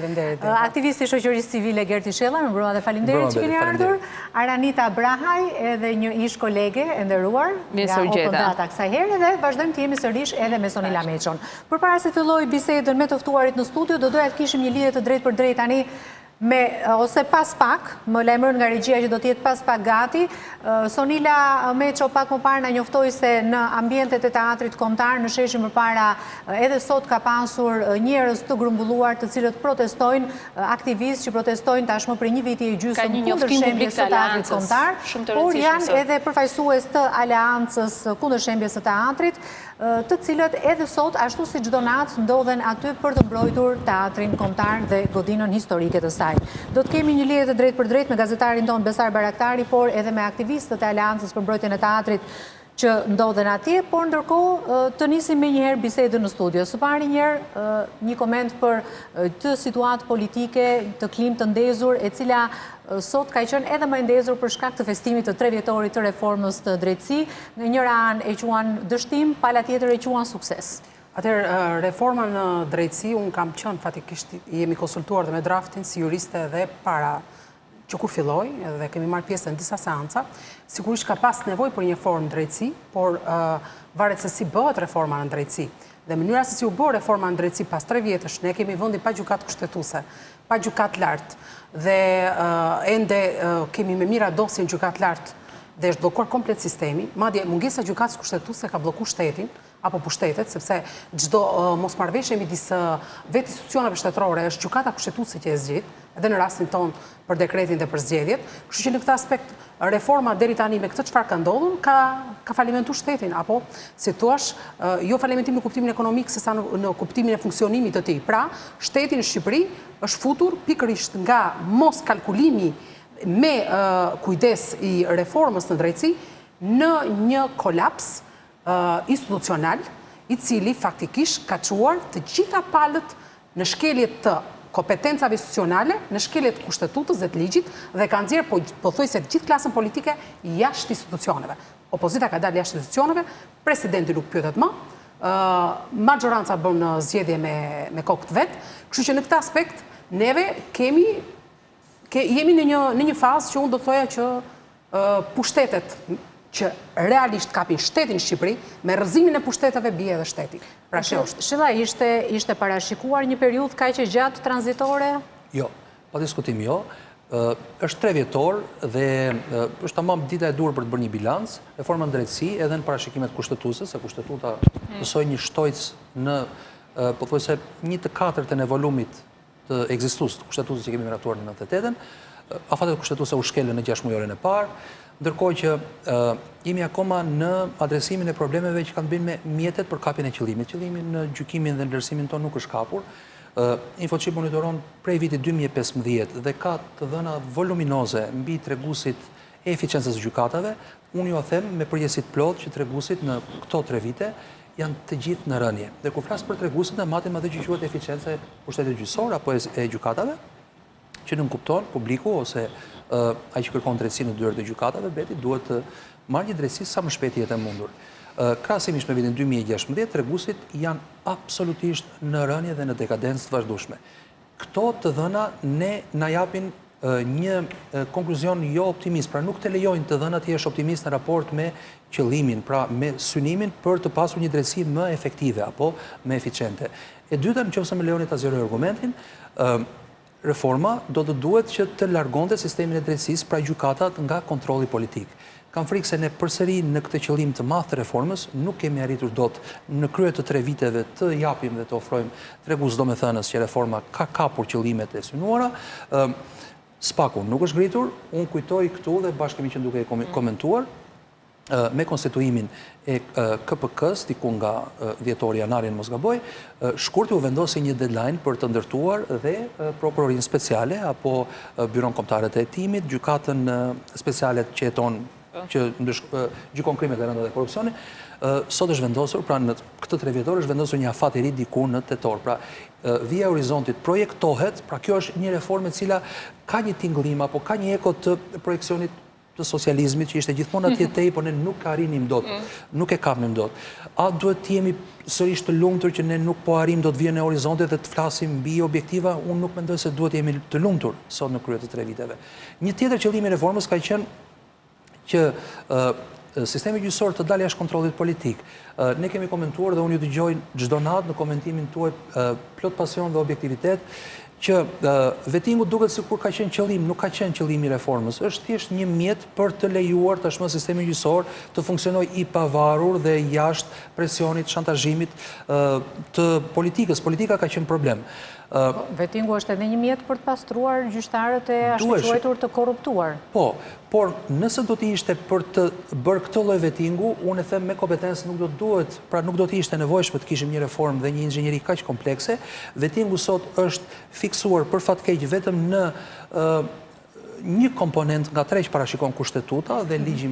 Aktivisti i shoqërisë civile Gerti Shella, më mbrëma dhe faleminderit që keni ardhur. Aranita Brahaj, edhe një ish kolege e nderuar nga Open Data kësaj herë, dhe vazhdojmë të jemi sërish edhe me Sonila Meçon. Përpara se filloj bisedën me të ftuarit në studio, do doja të kishim një lidhje të drejt për drejt tani ose pas pak, më lajmëron nga regjia që do t'jetë pas pak gati. Sonila Meço pak më parë na njoftoi se në ambientet e teatrit kombëtar në sheshin përpara edhe sot ka pasur njerëz të grumbulluar të cilët protestojnë, aktivistë që protestojnë tashmë për një vit e gjysmë kundër shembjes së teatrit kombëtar, por janë edhe përfaqësues të aleancës kundër shembjes së teatrit, të cilët edhe sot, ashtu si çdo natë, ndodhen aty për të mbrojtur teatrin kombëtar dhe godinën historike të saj. Do të kemi një lidhje të drejt për drejt me gazetarin ton Besar Baraktari, por edhe me aktivistët e Aleancës për mbrojtjen e teatrit që ndodhen atje, por ndërkohë të nisim me njëherë bisedën në studio. Së pari njëherë një koment për të situatë politike, të klim të ndezur, e cila sot ka qenë edhe më ndezur për shkak të festimit të 3 vjetorit të reformës të drejtësi. Në njëra anë e quan dështim, pala tjetër e quan sukses. Atëherë, reforma në drejtësi, unë kam qenë fatikisht, jemi konsultuar dhe me draftin si juriste dhe para që kur filloj, dhe kemi marrë pjesë në disa seanca, sigurisht ka pas nevoj për një formë drejtësi, por varet se si bëhet reforma në drejtësi. Dhe mënyra se si u bë reforma në drejtësi pas 3 vjetësh, ne kemi vendin pa gjykat kushtetuese, pa gjykat lartë, dhe ende kemi me mira dosjen gjykat lartë dhe është bllokuar komplet sistemi, madje mungesa gjykatës kushtetuese ka bllokuar shtetin apo pushtetet, sepse çdo mosmarrëveshje midis vetë institucioneve shtetërore është gjykata kushtetuese që e zgjidh, edhe në rastin ton për dekretin dhe për zgjedhjet. Kështu që në këtë aspekt reforma deri tani me këtë çfarë ka ndodhur ka falimentuar shtetin, apo si thua, jo falimentim në kuptimin ekonomik, sesa në kuptimin e funksionimit të tij. Pra, shteti në Shqipëri është futur pikërisht nga mos kalkulimi me kujdes i reformës në drejtësi në një kolaps institucional, i cili faktikisht ka çuar të gjitha palët në shkeljet të kompetencave institucionale, në shkeljet të kushtetutës dhe të ligjit, dhe ka nxjerrë pothuajse të gjithë klasën politike jashtë institucioneve. Opozita ka dalë jashtë institucioneve, presidenti nuk pyetet më, maggjoranca bën zgjedhje me kokë të vet, kështu që në këtë aspekt neve jemi në një fazë që unë do të thoja që pushtetet që realisht kapin shtetin Shqipëri, me rrëzimin e pushteteve bie edhe shteti. Pra kjo është. Shilla, ishte parashikuar një periudhë kaq e gjatë tranzitore? Jo, pa diskutim jo. Është 3 vjetor dhe është tamam dita e dur për të bërë një bilans, reforma në drejtësi edhe në parashikimet kushtetuese, se kushtetuta mësoi një shtojc në pothuajse 1/4 e volumit të ekzistues të kushtetuesës që kemi miratuar në 98-ën. Afatet kushtetuese u shkelën në 6 mujorën e parë, ndërkohë që jemi akoma në adresimin e problemeve që kanë bënë me mjetet për kapjen e qëllimit. Qëllimi në gjykimin dhe ndërsimin tonë nuk është kapur. Infoçip monitoron prej vitit 2015 dhe ka të dhëna voluminoze mbi treguesit e eficiencës së gjykatave. Unë ju them me përgjegjësi të plotë që treguesit në këto 3 vite janë të gjithë në rënje. Dhe kur flas për treguesit, ne matim edhe që quhet eficiencë e pushtetit gjyqësor apo e gjykatave, që nuk kupton publiku ose ai që kërkon drejtësi në dyert e gjykatave, beti duhet të marrë një drejtësi sa më shpejt jetë e mundur. Krahasimisht me vitin 2016, treguesit janë absolutisht në rënje dhe në dekadencë të vazhdueshme. Këto të dhëna na japin një konkluzion jo optimist, pra nuk të lejojnë të dhënat të jesh optimist në raport me qëllimin, pra me synimin për të pasur një drejtësi më efektive apo më eficiente. E dyta, nëse më lejoni ta zgjeroj argumentin, reforma do të duhet që të largonte sistemin e drejtësisë, pra gjykatat, nga kontrolli politik. Kam frikë se ne përsëri në këtë qëllim të madh të reformës nuk kemi arritur dot në krye të 3 viteve të japim dhe të ofrojmë tregues domethënës që reforma ka kapur qëllimet e synuara. Spaku nuk është ngritur, unë kujtoj këtu dhe bashkë kemi qenë duke komentuar me konstituimin e KPK-s, diku nga dhjetori janarin mos gaboj, shkurti u vendosi një deadline për të ndërtuar dhe prokurorinë speciale apo byron kombëtare të hetimit, gjykatën speciale që jeton që gjykon krimet e rënda dhe korupcioni, sot është vendosur, pra në këtë 3 vjetor është vendosur një afat i ri diku në tetor. Pra, via horizontit projektohet, pra kjo është një reformë e cila ka një tingëllim apo ka një eko të projekcionit të socializmit që ishte gjithmonë atje tej, por ne nuk arrinim dot, nuk e kapnim dot. A duhet të jemi sërish të lumtur që ne nuk po arrim dot vjen në horizontet dhe të flasim mbi objektiva? Unë nuk mendoj se duhet jemi të lumtur sot në krye të 3 viteve. Një tjetër qëllim i reformës ka qenë që sistemi gjyqësor të dalë jashtë kontrollit politik. Ne kemi komentuar dhe unë ju dëgjoj çdo natë në komentimin tuaj plot pasion dhe objektivitet që vetingu duket sikur ka qenë qëllim, nuk ka qenë qëllimi i reformës. Është thjesht një mjet për të lejuar tashmë sistemi gjyqësor të funksionojë i pavarur dhe jashtë presionit, shantazhimit të politikës. Politika ka qenë problem. Vetingu është edhe një mjet për të pastruar gjyqtarët e ashtu quajtur të korruptuar. Po, por nëse do të ishte për të bërë këtë lloj vetingu, unë e them me kompetencë nuk do të duhet, pra nuk do të ishte nevojshme të kishim një reformë dhe një inxhinieri kaq komplekse. Vetingu sot është fiksuar për fat keq vetëm në një komponent nga 3 që parashikon kushtetuta dhe ligji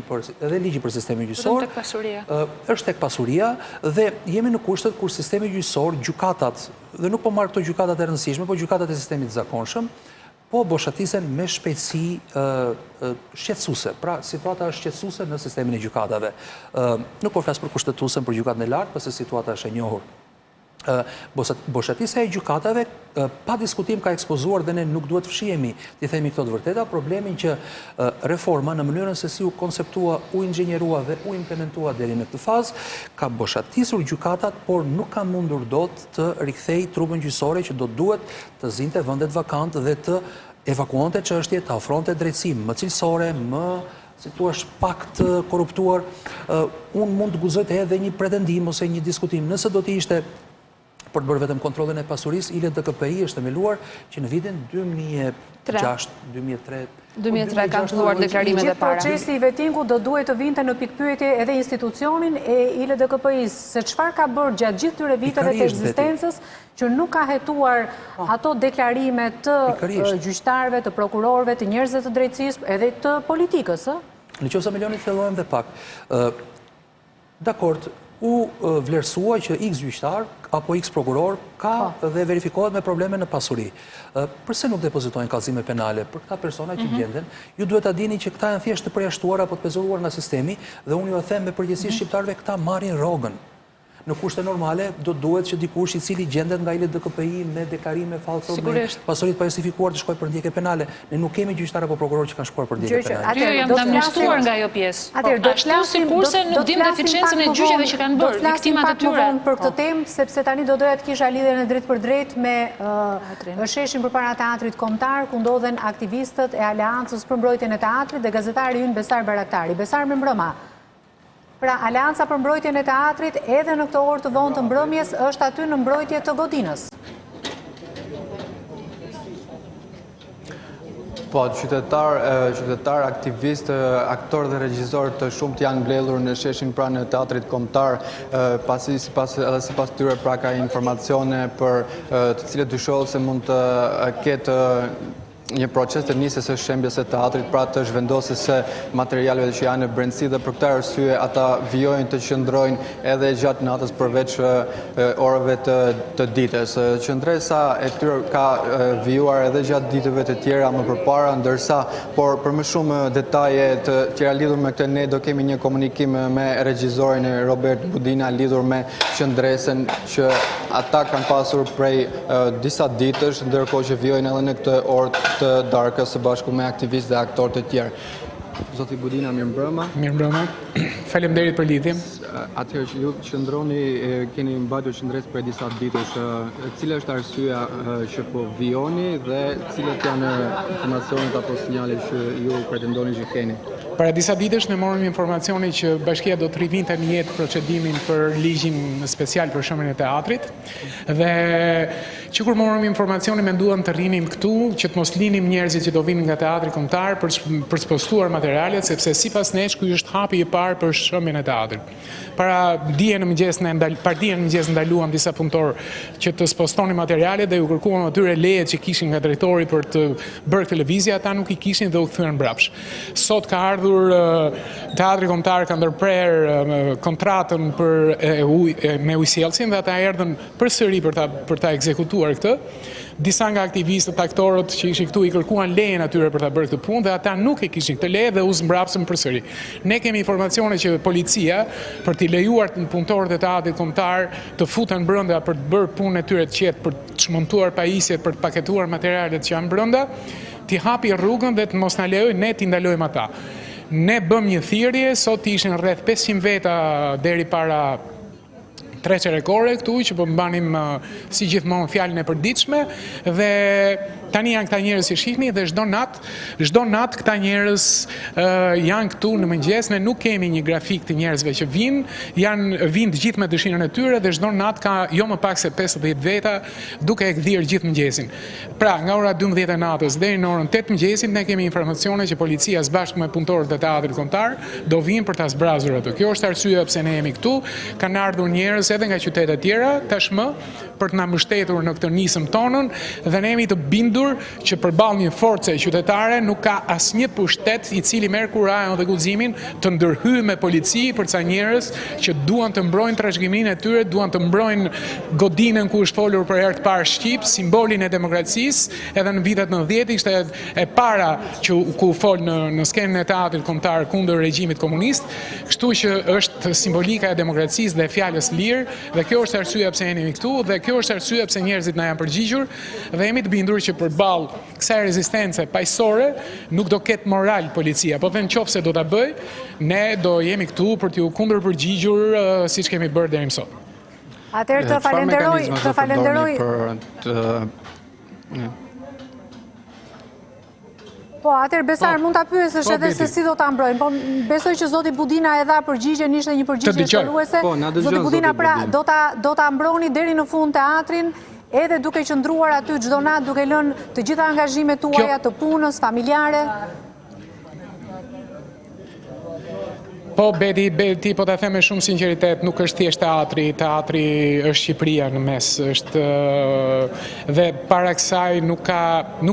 për sistemin gjyqësor. Është tek pasuria dhe jemi në kushtet kur sistemi gjyqësor, gjykatat, dhe nuk po marr këto gjykatat e rëndësishme, po gjykatat e sistemit të zakonshëm, po boshatisen me shpejtësi shqetësuese. Pra, situata është shqetësuese në sistemin e gjykatave. Nuk po flas për kushtetuesën, për gjykatën e lartë, pse situata është e njohur. Boshatisa e gjykatave pa diskutim ka ekspozuar dhe ne nuk duhet fshihemi të themi këto të vërteta problemin që reforma në mënyrën se si u konceptua, u inxhinjerua dhe u implementua deri në këtë fazë ka boshatisur gjykatat, por nuk ka mundur dot të rikthejë trupën gjyqësore që do duhet të zinte vendet vakante dhe të evakuonte çështje, të ofronte drejtësi më cilësore, më si thua pak të korruptuar. Unë mund të guxoj të hedh edhe një pretendim ose një diskutim, nëse do të ishte për të bërë vetëm kontrollin e pasurisë, ILDKPI është themeluar që në vitin 2003 kanë filluar deklarimet e para. Gjithë procesi i vetingut do duhet të vinte në pikpyetje edhe institucionin e ILDKPI-s, se çfarë ka bërë gjatë gjithë këtyre viteve të ekzistencës që nuk ka hetuar ato deklarime të gjyqtarëve, të prokurorëve, të njerëzve të drejtësisë, edhe të politikës, ë? Nëse milionit fillojmë dhe pak. Dakord, u vlerësua që X gjyqtar apo X prokuror ka dhe verifikohet me probleme në pasuri. Përse nuk depozitojnë kallëzime penale për këta persona që gjenden? Ju duhet ta dini që këta janë thjesht të përjashtuar apo të pezulluar nga sistemi dhe unë ju e them me përgjegjësi shqiptarëve këta marrin rrogën. Në kushte normale do duhet që dikush i cili gjendet nga ILDKPI me deklarime falso me pasuritë pa justifikuar të shkojë për ndjekje penale. Ne nuk kemi gjyqtar apo prokuror që kanë shkuar për ndjekje penale. Atë janë amnestuar nga ajo pjesë. Ashtu sikurse nuk dim deficiencën e gjyqeve që kanë bërë viktimat e tyre. Për këtë temë, sepse tani do doja të kisha lidhjen e drejt për drejt me sheshin përpara teatrit kombëtar ku ndodhen aktivistët e Aleancës për mbrojtjen e teatrit dhe gazetari ynë Besar Baraktari. Besar, me mbrëma. Pra, Aleanca për mbrojtjen e teatrit edhe në këto orë të vonë të mbrëmjes është aty në mbrojtje të godinës. Po, qytetar, aktivist, aktor dhe regjisor të shumt janë mbledhur në sheshin pranë teatrit kombëtar, pasi sipas tyre pra ka informacione për të cilët dyshohet se mund të ketë një proces të nisjes së shembjes së teatrit, pra të zhvendosjes së materialeve që janë në brendësi dhe për këtë arsye ata vijojnë të qëndrojnë edhe gjatë natës përveç orëve të ditës. Qëndresa e tyre ka vijuar edhe gjatë ditëve të tjera më përpara, ndërsa por për më shumë detaje të tjera lidhur me këtë ne do kemi një komunikim me regjisorin Robert Budina lidhur me qëndresën që ata kanë pasur prej disa ditësh, ndërkohë që vijojnë edhe në këtë orë të darkës së bashku me aktivistë dhe aktorë të tjerë. Zoti Budina, mirëmbrëma. Mirëmbrëma. Faleminderit për lidhjen. Atëherë që ju qëndroni, keni mbajtur qëndresë për disa ditësh, cila është arsyeja që po vijoni dhe cilat janë informacionet apo sinjalet që ju pretendoni që keni? Para disa ditësh ne morëm informacioni që bashkia do të rivinte në jetë procedimin për ligjin special për shëmën e teatrit dhe që kur morëm informacioni menduam të rrinim këtu që të mos linim njerëzit që do vinë nga teatri kombëtar për të postuar materialet, sepse sipas nesh ky është hapi i parë për shëmbjen e teatrit. Para dijen në mëngjes ndaluam disa punëtor që të spostoni materialet dhe ju kërkuam atyre lejet që kishin nga drejtori për të bërë televizja, ata nuk i kishin dhe u kthyen mbrapsh. Sot ka ardhur Teatri Kombëtar ka ndërprer kontratën me ujësjellsin dhe ata erdhën përsëri për ta ekzekutuar këtë. Disa nga aktivistët, aktorët që ishin këtu i kërkuan lejen atyre për ta bërë këtë punë dhe ata nuk e kishin këtë leje dhe u zmbrapsën përsëri. Ne kemi informacione që policia për t'i lejuar të punëtorët e Teatrit Kombëtar të futen brenda për të bërë punën e tyre të qetë, për të çmontuar pajisjet, për të paketuar materialet që janë brenda, t'i hapi rrugën dhe të mos na lejojë ne t'i ndalojmë ata. Ne bëm një thirrje, sot ishin rreth 500 veta deri para treqe rekore këtu, që po mbanim si gjithmonë fjalën e përditshme dhe tani janë këta njerëz që shihni dhe çdo natë këta njerëz janë këtu në mëngjes, ne nuk kemi një grafik të njerëzve që vinë të gjithë me dëshirën e tyre dhe çdo natë ka jo më pak se 50 veta duke e kthyer gjithë mëngjesin. Pra, nga ora 12 e natës deri në orën 8 mëngjesit ne kemi informacione që policia së bashku me punëtorët e Teatrit Kombëtar do vinë për ta zbrazur atë. Kjo është arsyeja pse ne jemi këtu. Kanë ardhur njerëz edhe nga qytete tjera tashmë për të na mbështetur në këtë nisëm tonën dhe ne jemi të bindur që përballë një force qytetare nuk ka asnjë pushtet i cili merr kurajën dhe guximin të ndërhyjë me polici për ca njerëz që duan të mbrojnë trashëgiminë e tyre, duan të mbrojnë godinën ku është folur për herë të parë shqip, simbolin e demokracisë, edhe në vitet 90 ishte e para që ku fol në skenën e Teatrit Kombëtar kundër regjimit komunist, kështu që është simbolika e demokracisë dhe fjalës lirë dhe kjo është arsyeja pse jemi këtu dhe kjo është arsyeja pse njerëzit na janë përgjigjur dhe jemi të bindur që përballë kësaj rezistence paqësore nuk do ketë moral policia, po në qoftë se do ta bëj, ne do jemi këtu për t'ju kundërpërgjigjur siç kemi bërë deri më sot. Atëherë të falenderoj. Po, atëherë Besar, mund ta pyesësh edhe se si do ta mbrojmë. Po besoj që zoti Budina e dha përgjigjen, ishte një përgjigje shkëlluese. Zoti Budina, pra, do ta mbroni deri në fund teatrin, edhe duke qëndruar aty çdo natë, duke lënë të gjitha angazhimet tuaja të punës familjare. Po, Beti, po ta them me shumë sinqeritet, nuk është thjesht teatri është Shqipëria në mes, është dhe para kësaj nuk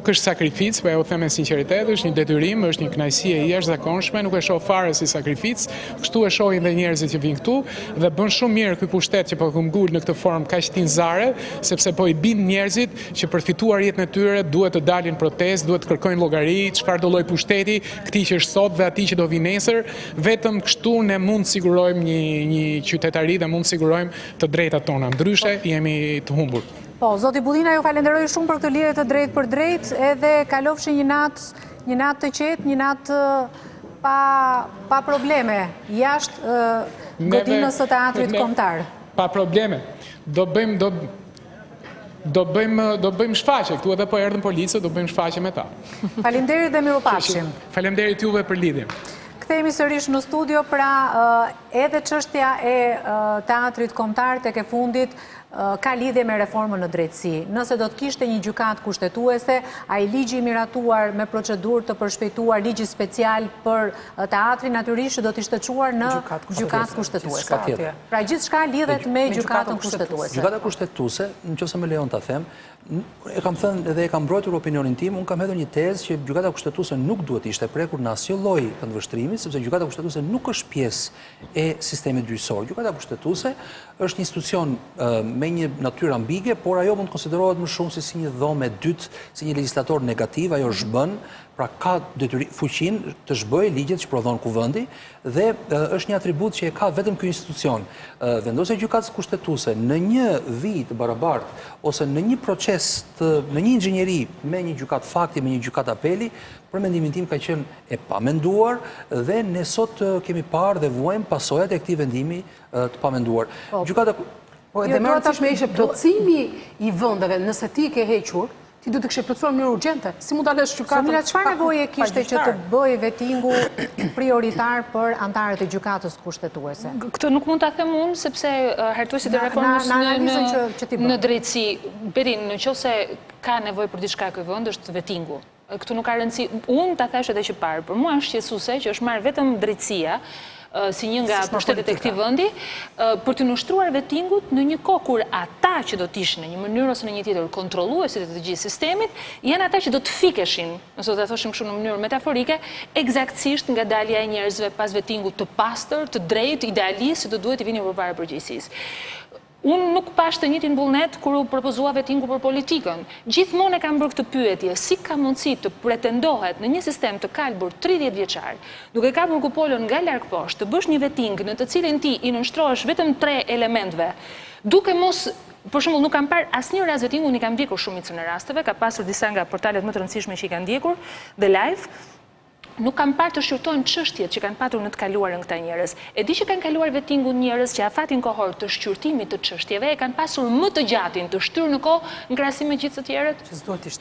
është sakrificë, po e u them me sinqeritet, është një detyrim, është një kënaqësi e jashtëzakonshme, nuk e shoh fare si sakrificë, kështu e shohin dhe njerëzit që vinë këtu dhe bën shumë mirë ky pushtet që po ngul në këtë formë kaq tinzare, sepse po i bind njerëzit që për fituar jetën e tyre duhet të dalin protestë, duhet të kërkojnë llogari, çfarë do lloj pushteti, këtij që është sot dhe atij që do vi nesër, vetëm kështu ne mund të sigurojmë një qytetari dhe mund të sigurojmë të drejtat tona. Ndryshe jemi të humbur. Po, zoti Budina, ju falenderoj shumë për këtë lidhje të drejtë për drejtë, edhe kalofshi një natë të qetë, një natë pa probleme, jashtë godinës së Teatrit Kombëtar. Pa probleme. Do bëjmë shfaqje, këtu edhe po erdhën policët, do bëjmë shfaqje me ta. Faleminderit dhe mirupafshim. Faleminderit juve për lidhjen. Kthehemi sërish në studio, pra edhe çështja e Teatrit Kombëtar tek e fundit ka lidhje me reformën në drejtësi. Nëse do të kishte një gjykatë kushtetuese, ai ligji i miratuar me procedurë të përshpejtuar, ligji special për teatrin, natyrisht do të ishte çuar në gjykatë kushtetuese. Pra gjithçka lidhet me gjykatën kushtetuese. Gjykata kushtetuese, nëse më lejon ta them, e kam thënë dhe e kam mbrojtur opinionin tim, unë kam hedhur një tezë që gjykata kushtetuese nuk duhet të ishte prekur në asnjë lloj këndvështrimi, sepse gjykata kushtetuese nuk është pjesë e sistemit gjyqësor. Gjykata kushtetuese është një institucion me një natyrë ambige, por ajo mund të konsiderohet më shumë si një dhomë e dytë, si një legjislator negativ, ajo zhbën, pra ka fuqinë të zhbëjë ligjet që prodhon kuvendi dhe është një atribut që e ka vetëm ky institucion. Vendosja e gjykatës kushtetuese në një vit të barabartë ose në një proces në një inxhinieri me një gjykatë fakti, me një gjykatë apeli, për mendimin tim ka qenë e pamenduar dhe ne sot kemi parë dhe vuajmë pasojat e këtij vendimi të pamenduar. Gjykata Po edhe më rëndësishme ishte plotësimi i vendeve, nëse ti ke hequr, ti duhet të kishe plotësuar në mënyrë urgjente. Si mund ta lësh gjykatën? Samira, çfarë nevoje kishte që të bëjë vetingu prioritar për anëtarët e gjykatës kushtetuese? Këtë nuk mund ta them unë, sepse hartuesit e reformës në drejtësi, Berin, nëse ka nevojë për diçka ky vend është vetingu. këtu nuk ka rëndësi, unë ta thash edhe që parë, për mua është qetësuese që është marrë vetëm drejtësia, si një nga pushtetet e këtij vendi, për të nushtruar vettingut në një kohë kur ata që do të ishin në një mënyrë ose në një tjetër kontrolluesit e të gjithë sistemit, janë ata që do të fikeshin, nëse do ta thoshim kështu në mënyrë metaforike, eksaktësisht nga dalja e njerëzve pas vettingut të pastër, të drejtë, idealist, që do duhet të vinin përpara përgjegjësisë. Unë nuk pash të njëjtin vullnet kur u propozua vettingu për politikën. Gjithmonë e kam bërë këtë pyetje, si ka mundësi të pretendohet në një sistem të kalbur 30 vjeçar, duke kapur kupolën nga larg poshtë, të bësh një vetting në të cilin ti i nënshtrohesh vetëm 3 elementve, duke mos, për shembull, nuk kam parë asnjë rast vettingu, unë kam ndjekur shumicën e rasteve, ka pasur disa nga portalet më të rëndësishme që i kanë ndjekur dhe live. Nuk kam parë të shqyrtojnë çështjet që kanë patur në të kaluarën këta njerëz. E di që kanë kaluar vettingun njerëz që afatin kohor të shqyrtimit të çështjeve e kanë pasur më të gjatin të shtyrë në kohë në krahasim me gjithë të tjerët.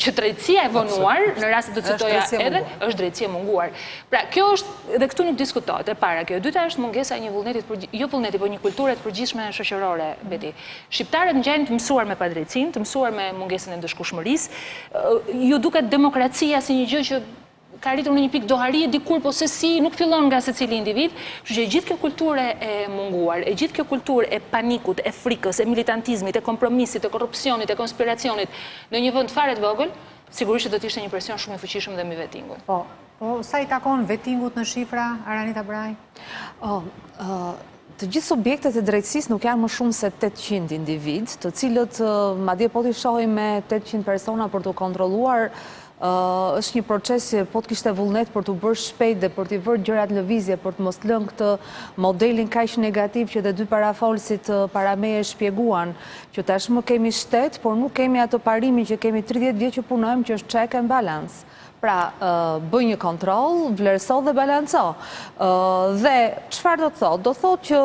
Që drejtësia e vonuar, në rast të citoja edhe, është drejtësia munguar. Pra, kjo është, dhe këtu nuk diskutohet, e para kjo. E dyta është mungesa e një vullneti, jo vullneti, por një kulture të përgjithshme shoqërore, Beti. Shqiptarët ngjajnë të mësuar me padrejtësinë, të mësuar me mungesën e ndëshkueshmërisë. Ju duket demokracia si një gjë që ka arritur në një pikë doharie dikur, po se si nuk fillon nga secili individ, kështu që gjithë kjo kulturë e munguar, e gjithë kjo kulturë e panikut, e frikës, e militantizmit, e kompromisit, e korrupsionit, e konspiracionit në një vend fare të vogël, sigurisht që do të ishte një presion shumë i fuqishëm dhe mbi vettingun. Po, sa i takon vettingut në shifra, Aranita Braj? Të gjithë subjektet e drejtësisë nuk janë më shumë se 800 individ, të cilët madje po t'i shohim me 800 persona për të kontrolluar, është një proces që po të kishte vullnet për të bërë shpejt dhe për të vërë gjërat lëvizje, për të mos lënë këtë modelin kaq negativ që dhe dy parafolësit para meje shpjeguan, që tashmë kemi shtet, por nuk kemi atë parimin që kemi 30 vjet që punojmë, që është check and balance. Pra, bëj një kontrol, vlerëso dhe balanco. Dhe çfarë do të thotë? Do thotë që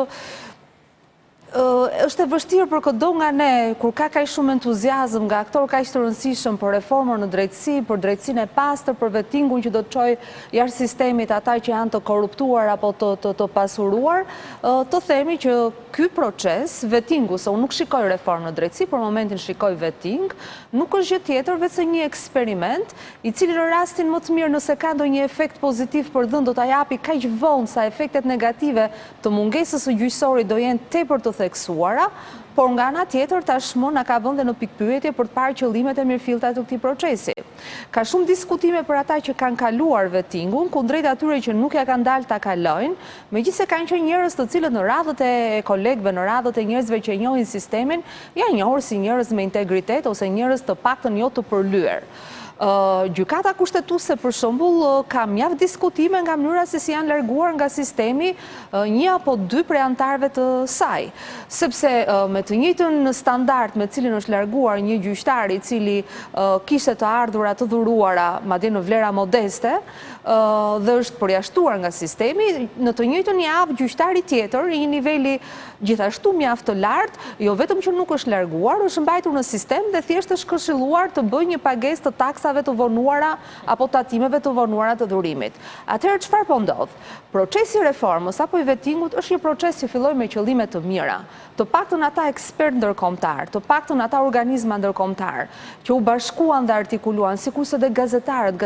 është e vështirë për këdo nga ne, kur ka kaq shumë entuziazëm nga aktor kaq të rëndësishëm për reformën në drejtësi, për drejtësinë e pastër, për vettingun që do të çojë jashtë sistemit ata që janë të korruptuar apo të pasuruar, të themi që ky proces, vettingu, se unë nuk shikoj reformë në drejtësi, për momentin shikoj vetting, nuk është gjë tjetër veçse një eksperiment, i cili në rastin më të mirë nëse ka ndonjë efekt pozitiv për dhënë, do ta japi kaq vonë sa efektet negative të mungesës së gjyqësorit do jenë tepër të theksuara, por nga ana tjetër tashmë na ka vënë në pikpyetje për të parë qëllimet e mirëfillta të këtij procesi. Ka shumë diskutime për ata që kanë kaluar vettingun, kundrejt atyre që nuk ja kanë dalë ta kalojnë, megjithëse kanë qenë njerëz të cilët në radhët e kolegëve, në radhët e njerëzve që e njohin sistemin, janë njohur si njerëz me integritet ose njerëz të paktën jo të përlyer. Gjykata kushtetuese për shembull ka mjaft diskutime nga mënyra se si janë larguar nga sistemi një apo dy prej anëtarëve të saj, sepse me të njëjtën standard me cilin është larguar një gjyqtar i cili kishte të ardhura të dhuruara, madje në vlera modeste, dhe është përjashtuar nga sistemi, në të njëjtën javë gjyqtari tjetër i një niveli gjithashtu mjaft të lartë, jo vetëm që nuk është larguar, është mbajtur në sistem dhe thjesht është këshilluar të bëjë një pagesë të taksave të vonuara apo tatimeve të vonuara të dhurimit. Atëherë çfarë po ndodh? Procesi i reformës apo i vettingut është një proces që filloi me qëllime të mira. Të paktën ata ekspertë ndërkombëtar, të paktën ata organizma ndërkombëtar që u bashkuan dhe artikuluan, sikurse dhe gazetarët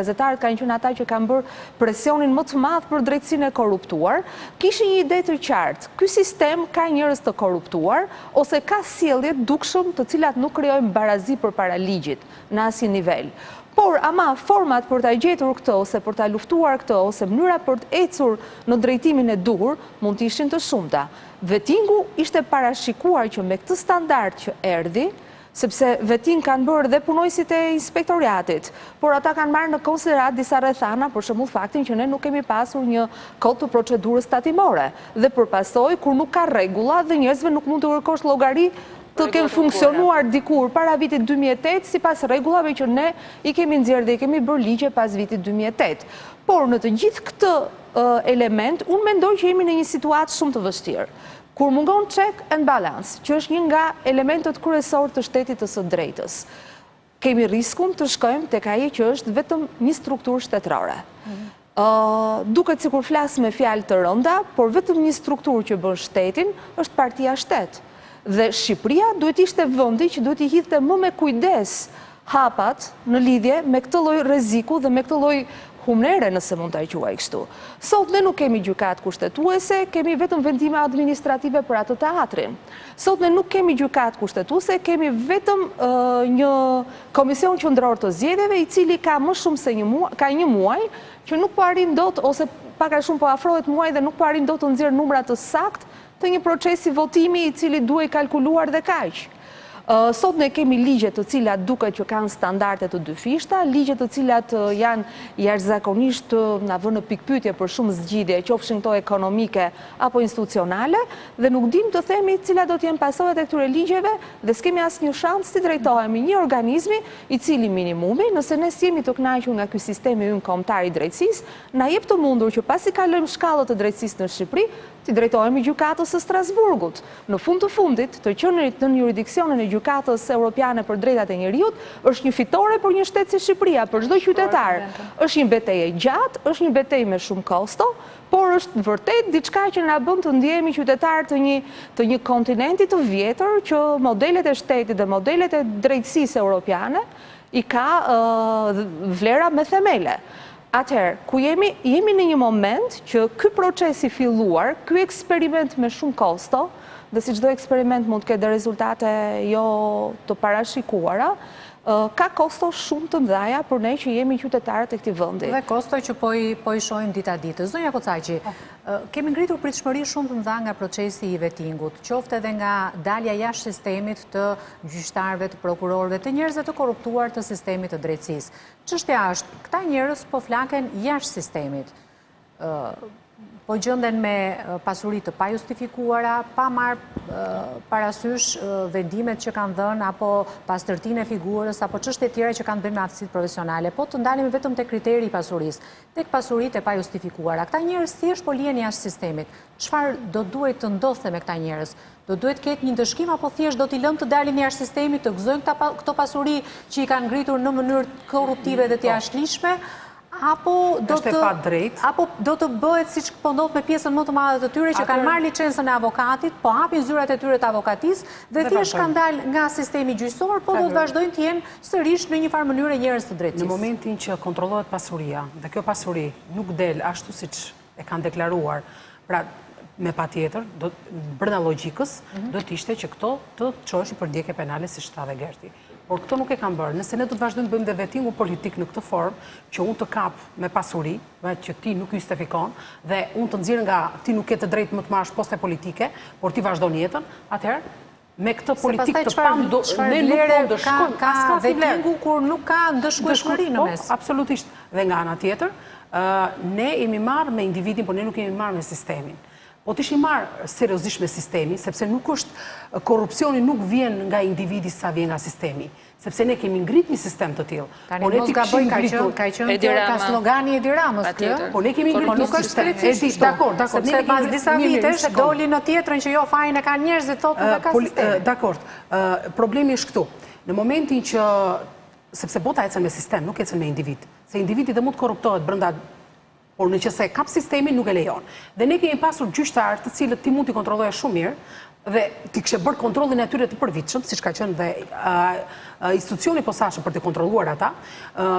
kanë qenë ata që kanë bërë presionin më të madh për drejtësinë e korruptuar, kishin një ide të qartë. Ky sistem ka njerëz të korruptuar ose ka sjellje dukshëm të cilat nuk krijojnë barazi përpara ligjit në asnjë nivel. Por, ama format për ta gjetur këtë, ose për ta luftuar këtë, ose mënyra për të ecur në drejtimin e duhur, mund të ishin të shumta. Vettingu ishte parashikuar që me këtë standard që erdhi, sepse vetting kanë bërë dhe punojësit e inspektoriatit, por ata kanë marrë në konsiderat disa rrethana, për shembull faktin që ne nuk kemi pasur një kod të procedurës tatimore, dhe përpasoj kur nuk ka rregulla dhe njerëzve nuk mund të kërkosh llogari të kemë funksionuar dikur para vitit 2008 sipas rregullave që ne i kemi nxjerrë dhe i kemi bërë ligje pas vitit 2008. Por në të gjithë këtë element, unë mendoj që jemi në një situatë shumë të vështirë. Kur mungon check and balance, që është një nga elementët kryesor të shtetit të së drejtës, kemi riskun të shkojmë tek ajo që është vetëm një strukturë shtetërore. Duket sikur flas me fjalë të rënda, por vetëm një strukturë që bën shtetin është Partia Shtet. Dhe Shqipëria duhet ishte vendi që duhet i hidhte më me kujdes hapat në lidhje me këtë lloj rreziku dhe me këtë lloj humnere, nëse mund ta quaj kështu. Sot ne nuk kemi gjykat kushtetuese, kemi vetëm vendime administrative për atë teatrin. Sot ne nuk kemi gjykat kushtetuese, kemi vetëm një komision qendror të zgjedhjeve i cili ka më shumë se një muaj që nuk po arrin dot ose pak a shumë po afrohet muaj dhe nuk po arrin dot të nxjerr numra të saktë të një procesi votimi i cili duhet kalkuluar dhe kaq. Sot ne kemi ligje të cilat duket që kanë standarde të dyfishta, ligje të cilat janë jashtëzakonisht na vënë në pikpyetje për shumë zgjidhje, qofshin këto ekonomike apo institucionale, dhe nuk dim të themi cilat do të jenë pasojat e këtyre ligjeve dhe s'kemi asnjë shans të drejtohemi një organizmi i cili minimumi, nëse ne jemi të kënaqur nga ky sistemi ynë kombëtar i drejtësisë, na jep të mundur që pasi kalojmë shkallët të drejtësisë në Shqipëri, të drejtohemi gjykatës së Strasburgut. Në fund të fundit, të qenurit në jurisdiksionin e gjykatës europiane për drejtat e njerëzit është një fitore për një shtet si Shqipëria, për çdo qytetar. Është një betejë e gjatë, është një betejë me shumë kosto, por është vërtet diçka që na bën të ndjehemi qytetar të një kontinenti të vjetër që modelet e shtetit dhe modelet e drejtësisë europiane i ka vlera me themele. Atëherë, ku jemi në një moment që ky proces i filluar, ky eksperiment me shumë kosto, dhe si çdo eksperiment mund të ketë rezultate jo të parashikuara, ka kosto shumë të mëdha për ne që jemi qytetarët e këtij vendi. Dhe kosto që po i shohim ditë a ditë. Zonja Kocaqi, kemi ngritur pritshmëri shumë të mëdha nga procesi i vetingut, qoftë edhe nga dalja jashtë sistemit të gjyqtarëve, të prokurorëve, të njerëzve të korruptuar të sistemit të drejtësisë. Çështja është, këta njerëz po flaken jashtë sistemit. Po gjenden me pasuri të pajustifikuara, pa marrë parasysh vendimet që kanë dhënë apo pastërtinë e figurës apo çështje tjera që kanë bënë me aftësitë profesionale, po të ndalemi vetëm te kriteri i pasurisë, tek pasuritë e pajustifikuara. Këta njerëz thjesht po lihen jashtë sistemit. Çfarë do duhet të ndodhte me këta njerëz? Do duhet ketë një ndëshkim apo thjesht do t'i lëmë të dalin jashtë sistemit, të gëzojnë këto pasuri që i kanë ngritur në mënyrë korruptive dhe të jashtëligjshme? Apo do të bëhet siç po ndodh me pjesën më të madhe të tyre që kanë marrë licencën e avokatit, po hapin zyrat e tyre të avokatisë dhe thjesht kanë dalë nga sistemi gjyqësor, po do të vazhdojnë të jenë sërish në një farë mënyrë njerëz të drejtësisë. Në momentin që kontrollohet pasuria dhe kjo pasuri nuk del ashtu siç e kanë deklaruar, pra me patjetër, brenda logjikës, do të ishte që këto të çoheshin për ndjekje penale siç tha dhe Gerti. Por këto nuk e kanë bërë. Nëse ne do të vazhdojmë të bëjmë dhe vetingu politik në këtë formë, që unë të kap me pasuri, që ti nuk justifikon, dhe unë të nxjerr nga ti nuk ke të drejtë më të marrësh poste politike, por ti vazhdon jetën, atëherë me këtë politikë të pamë ne nuk do të shkojmë. Ka vetingu kur nuk ka ndëshkueshmëri në mes. Absolutisht. Dhe nga ana tjetër, ne jemi marrë me individin, por ne nuk jemi marrë me sistemin. Po të ishim marrë seriozisht me sistemi, sepse nuk është, korrupsioni nuk vjen nga individi sa vjen nga sistemi, sepse ne kemi ngrit një sistem të tillë. Tani mos gaboj, ka qenë ka slogani Edi Ramës kjo. Po ne kemi ngrit një sistem. Dakor, sepse pas disa vitesh doli në tjetrën që jo fajin e kanë njerëzit thotë dhe ka sistemi. Dakor. Problemi është këtu. Në momentin që sepse bota ecën me sistem, nuk ecën me individ. Se individi dhe mund të korruptohet brenda, por në që se kap sistemi nuk e lejon. Dhe ne kemi pasur gjyqtarë të cilët ti mund t'i kontrolloje shumë mirë dhe ti kështë bërë kontrolin e tyre të përvitshëm, siç ka qenë dhe institucioni posaçëm për të kontrolluar ata,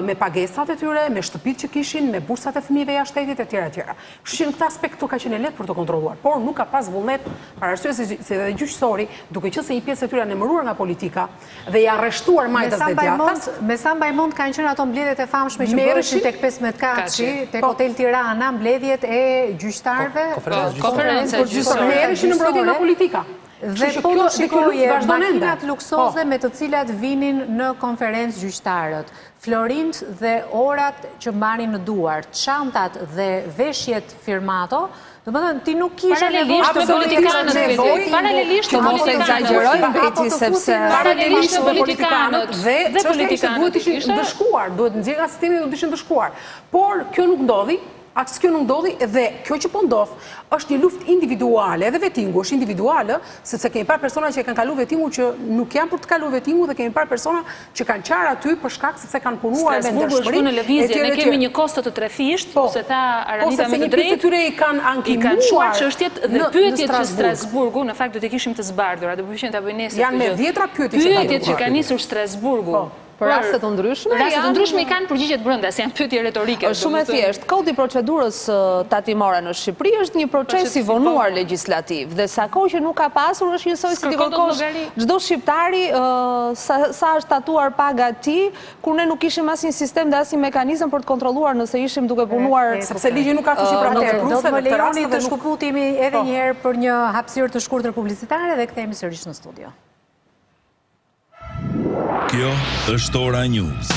me pagesat e tyre, me shtëpitë që kishin, me bursat e fëmijëve jashtë shtetit e tjera tjera. Kështu që në këtë aspekt këto ka qenë lehtë për të kontrolluar, por nuk ka pas vullnet për arsye se edhe gjyqësori, duke qenë se një pjesë e tyre janë emëruar nga politika dhe janë arrestuar majtas dhe djathtas. Me sa mbajmend kanë qenë ato mbledhjet e famshme që bëheshin tek 15 Kaçi, tek Hotel Tirana, mbledhjet e gjyqtarëve, konferencë gjyqësore në mbrojtje nga politika. Dhe po të shikoje makinat luksoze me të cilat vinin në konferencë gjyqtarët, florint dhe orat që marrin në duar, çantat dhe veshjet firmato, do të thënë ti nuk kishe nevojë me politikanët, paralelisht të mos egzagjerojmë beti sepse paralelisht me politikanët dhe politikanët duhet ishin ndëshkuar, duhet nxjerrë nga sistemi, duhet ishin ndëshkuar. Por kjo nuk ndodhi. Kjo nuk ndodhi dhe kjo që po ndodh është një luftë individuale, edhe vetingu është individuale, sepse kemi parë persona që kanë kaluar vetingu që nuk janë për të kaluar vetingu dhe kemi parë persona që kanë qarë aty për shkak sepse kanë punuar me ndërshmëri. Strasburgu është në lëvizje, ne kemi një kosto të trefisht, se tha Aranita me të drejtë. Po tyre i kanë ankimuar. I kanë çuar çështjet dhe pyetjet që Strasburgu, në fakt do të kishim të zbardhura, do të bëjnë ta bëjnë nesër. Janë me 10 pyetje që ka nisur Strasburgu Për rastet të ndryshme? Rastet të ndryshme i kanë përgjigjet brenda, se janë pyetje retorike. Është shumë e thjeshtë. Kodi procedurës tatimore në Shqipëri është një proces i vonuar legjislativ dhe sa kohë që nuk ka pasur është njësoj si t'i kërkosh çdo shqiptari sa është tatuar paga e tij, kur ne nuk kishim asnjë sistem dhe asnjë mekanizëm për të kontrolluar nëse ishim duke punuar sepse ligji nuk ka fuqi për atë. Do të më lejoni të shkëputemi edhe një herë për një hapësirë të shkurtër publicitare dhe kthehemi sërish në studio. Kjo është Ora News.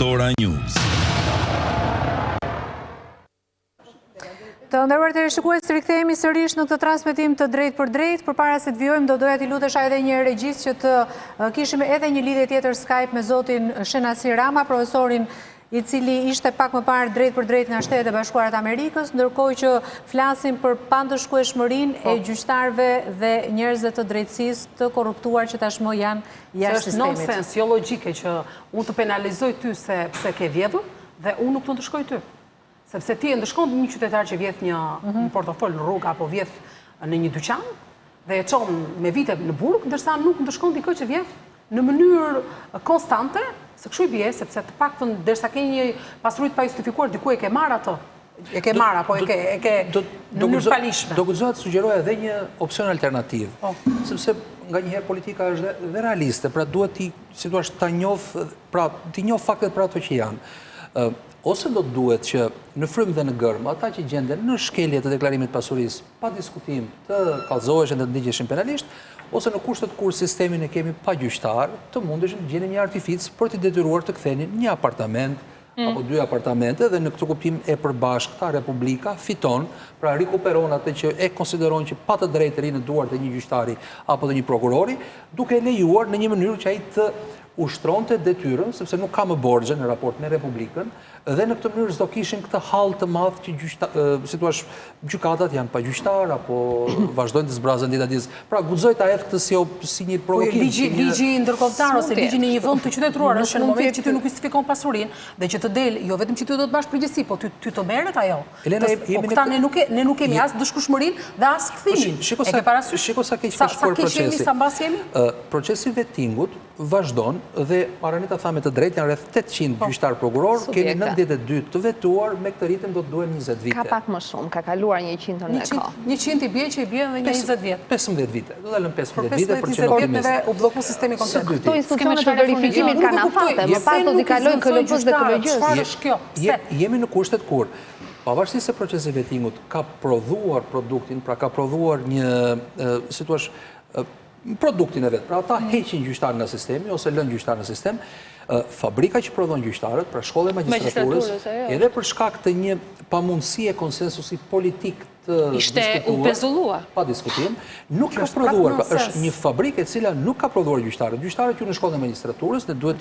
Ora News. Të nderuar teleshikues, rikthehemi sërish në këtë transmetim të drejt për drejt. Përpara se të vijojmë, doja t'i lutesha edhe një regjist që të kishim edhe një lidhje tjetër Skype me zotin Shenasi Rama, profesorin i cili ishte pak më parë drejt për drejt nga Shtetet e Bashkuara të Amerikës, ndërkohë që flasim për pandëshkueshmërinë e gjyqtarëve dhe njerëzve të drejtësisë të korruptuar që tashmë janë jashtë sistemit. Është nonsens, jo logjike që unë të penalizoj ty se pse ke vjedhur dhe unë nuk të ndëshkoj ty. Sepse ti e ndëshkon një qytetar që vjedh një portofol në rrugë apo vjedh në një dyqan dhe e çon me vite në burg, ndërsa nuk ndëshkon dikë që vjedh në mënyrë konstante, se kështu i bie, sepse të paktën derisa ke një pasuri të pajustifikuar, diku e ke marrë ato. E ke marrë apo e ke në mënyrë palishme. Do guxohet të sugjeroj edhe një opsion alternativ. Sepse nganjëherë politika është dhe realiste, pra duhet ti njoh faktet për ato që janë. Ose do të duhet që në frymë dhe në gërm, ata që gjenden në shkelje të deklarimit pasurisë, pa diskutim të kallëzoheshin dhe të ndigjeshin penalisht, ose në kushtet kur sistemin e kemi pa gjyqtar, të mundeshin të gjeni një artific për të detyruar të kthenin një apartament apo dy apartamente dhe në këtë kuptim e përbashkëta Republika fiton, pra rikuperon atë që e konsideron që pa të drejtë rinë në duart e një gjyqtari apo dhe një prokurori, duke lejuar në një mënyrë që ai të ushtronte detyrën, sepse nuk ka më borxhe në raport me Republikën, dhe në këtë mënyrë s'do kishin këtë hall të madh që si thua gjykatat janë pa gjyqtar apo vazhdojnë të zbrazën dita ditës. Pra guxoj ta hedh këtë si një provokim. Ligji ndërkombëtar ose ligji në një vend të qytetëruar është në moment që ti nuk justifikon pasurinë dhe që të del, jo vetëm që ti do të bash përgjegjësi, po ty të merret ajo. Këta ne nuk kemi as dëshkueshmërinë dhe as kthimin. E ke parasysh? Shiko sa keq ka shkuar procesi. Sa mbas jemi? Procesi vettingut vazhdon dhe Aranita tha me të drejtë janë rreth 800 gjyqtar prokuror, kemi 92 të vetuar, me këtë ritëm do të duhen 20 vite. Ka pak më shumë, ka kaluar 100 në ka. 100 i bie që i bie dhe 20 vjet. 15 vite, do dalën 15 vite për që në optimist. U bloku sistemi komplet. Këto institucionet të verifikimit kanë afate, më pas do t'i kalojnë KLP-s dhe KLG-s. Jemi në kushtet kur pavarësisht se procesi vetingut ka prodhuar produktin, pra ka prodhuar një, si thua, produktin e vetë, pra ata heqin gjyqtarë nga sistemi, ose lën gjyqtarë në sistem, fabrika që prodhon gjyqtarët, pra shkolla e magistraturës, edhe për shkak të një pamundësie konsensusi politik të ishte u pezulluar. Pa diskutim, nuk ka prodhuar, është një fabrikë e cila nuk ka prodhuar gjyqtarët. Gjyqtarët ju në shkollën e magistraturës, ne duhet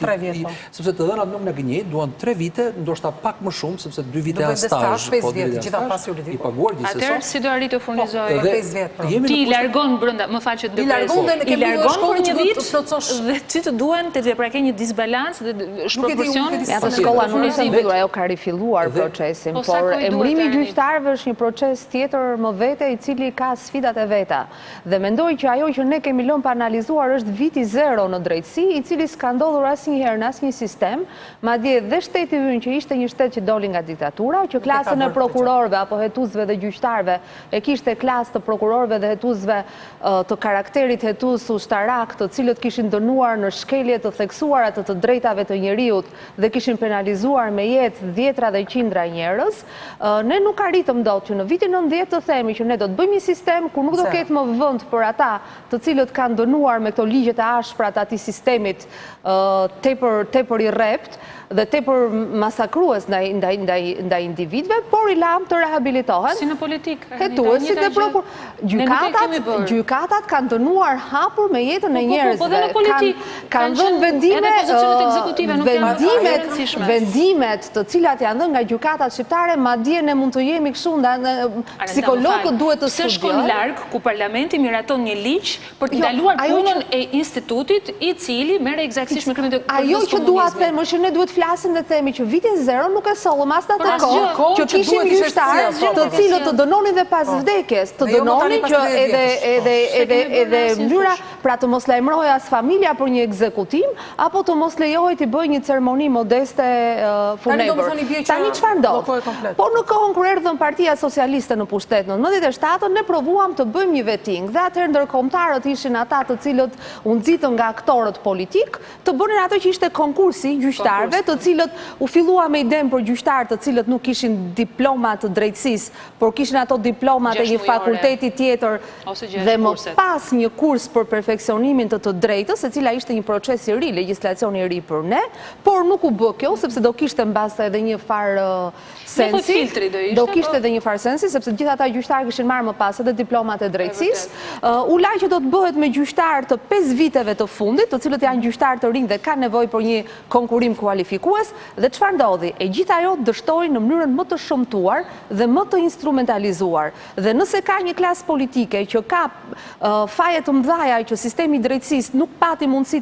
sepse të dhënat nuk na gënjejnë, duan 3 vite, ndoshta pak më shumë, sepse 2 vite janë stazh, i paguar gjithsesi. Atëherë si do arrit të furnizojë? Ti i largon brenda, më fal që të i largon për një vit dhe ti të duhen të pra ke një disbalancë dhe shpropërsion. Ja të shkolla nuk është mbyllur, ajo ka rifilluar procesin, por emërimi i gjyqtarëve është një proces tjetër më vete i cili ka sfidat e veta. Dhe mendoj që ajo që ne kemi lënë pa analizuar është viti 0 në drejtësi, i cili s'ka ndodhur asnjëherë në asnjë sistem, madje dhe shteti ynë që ishte një shtet që doli nga diktatura, që klasën e prokurorëve apo hetuesve dhe gjyqtarëve e kishte klasë të prokurorëve dhe hetuesve të karakterit hetues ushtarak, të cilët kishin dënuar në shkelje të theksuara të drejtave të njeriut dhe kishin penalizuar me jetë dhjetra dhe qindra njerëz, ne nuk arritëm dot që në vitin 90 të themi që ne do të bëjmë një sistem ku nuk do ketë më vend për ata të cilët kanë dënuar me këto ligjet e ashpra të atij sistemit tepër i rrept dhe tepër masakrues ndaj individëve, por i lam të rehabilitohen. Si në politikë. Hetuesit dhe gjykatat kanë dënuar hapur me jetën e njerëzve. Kanë dhënë vendimet të cilat janë dhënë nga gjykatat shqiptare, madje ne mund të jemi kështu psikologët duhet të studiojnë. Se shkon larg ku parlamenti miraton një ligj për të ndaluar punën e institutit i cili merr eksaktësisht me krimin e ajo që dua të them është që ne duhet flasim dhe themi që vitin 0 nuk e sollëm as në atë kohë që kishin gjyqtarë të cilët të dënonin dhe pas vdekjes, të dënonin që edhe mënyra pra të mos lajmërohej as familja për një ekzekutim apo të mos lejohej të bëjë një ceremoni modeste funebër. Tani çfarë ndodh? Po në kohën kur erdhën Partia Socialiste në pushtet në 97-ën ne provuam të bëjmë një veting dhe atëherë ndërkombëtarët ishin ata të cilët u nxitën nga aktorët politik të bënin ato që ishte konkursi gjyqtarëve, të cilët u fillua me idenë për gjyqtarë të cilët nuk kishin diploma të drejtësisë, por kishin ato diplomat e një fakulteti tjetër dhe më pas një kurs për perfeksionimin të drejtës, e cila ishte një proces i ri, legjislacioni i ri për ne, por nuk u bë kjo sepse do kishte mbas edhe një farë sensi, do kishte edhe një farë sensi sepse gjithë ata gjyqtarë kishin marrë më pas edhe diplomat e drejtësisë. U la që do të bëhet me gjyqtarë të 5 viteve të fundit, të cilët janë gjyqtarë të rinj dhe kanë nevojë për një konkurim kualifikues dhe çfarë ndodhi? E gjithë ajo dështoi në mënyrën më të shëmtuar dhe më të instrumentalizuar. Dhe nëse ka një klasë politike që ka faje të mëdha që sistemi i drejtësisë nuk pati mundësi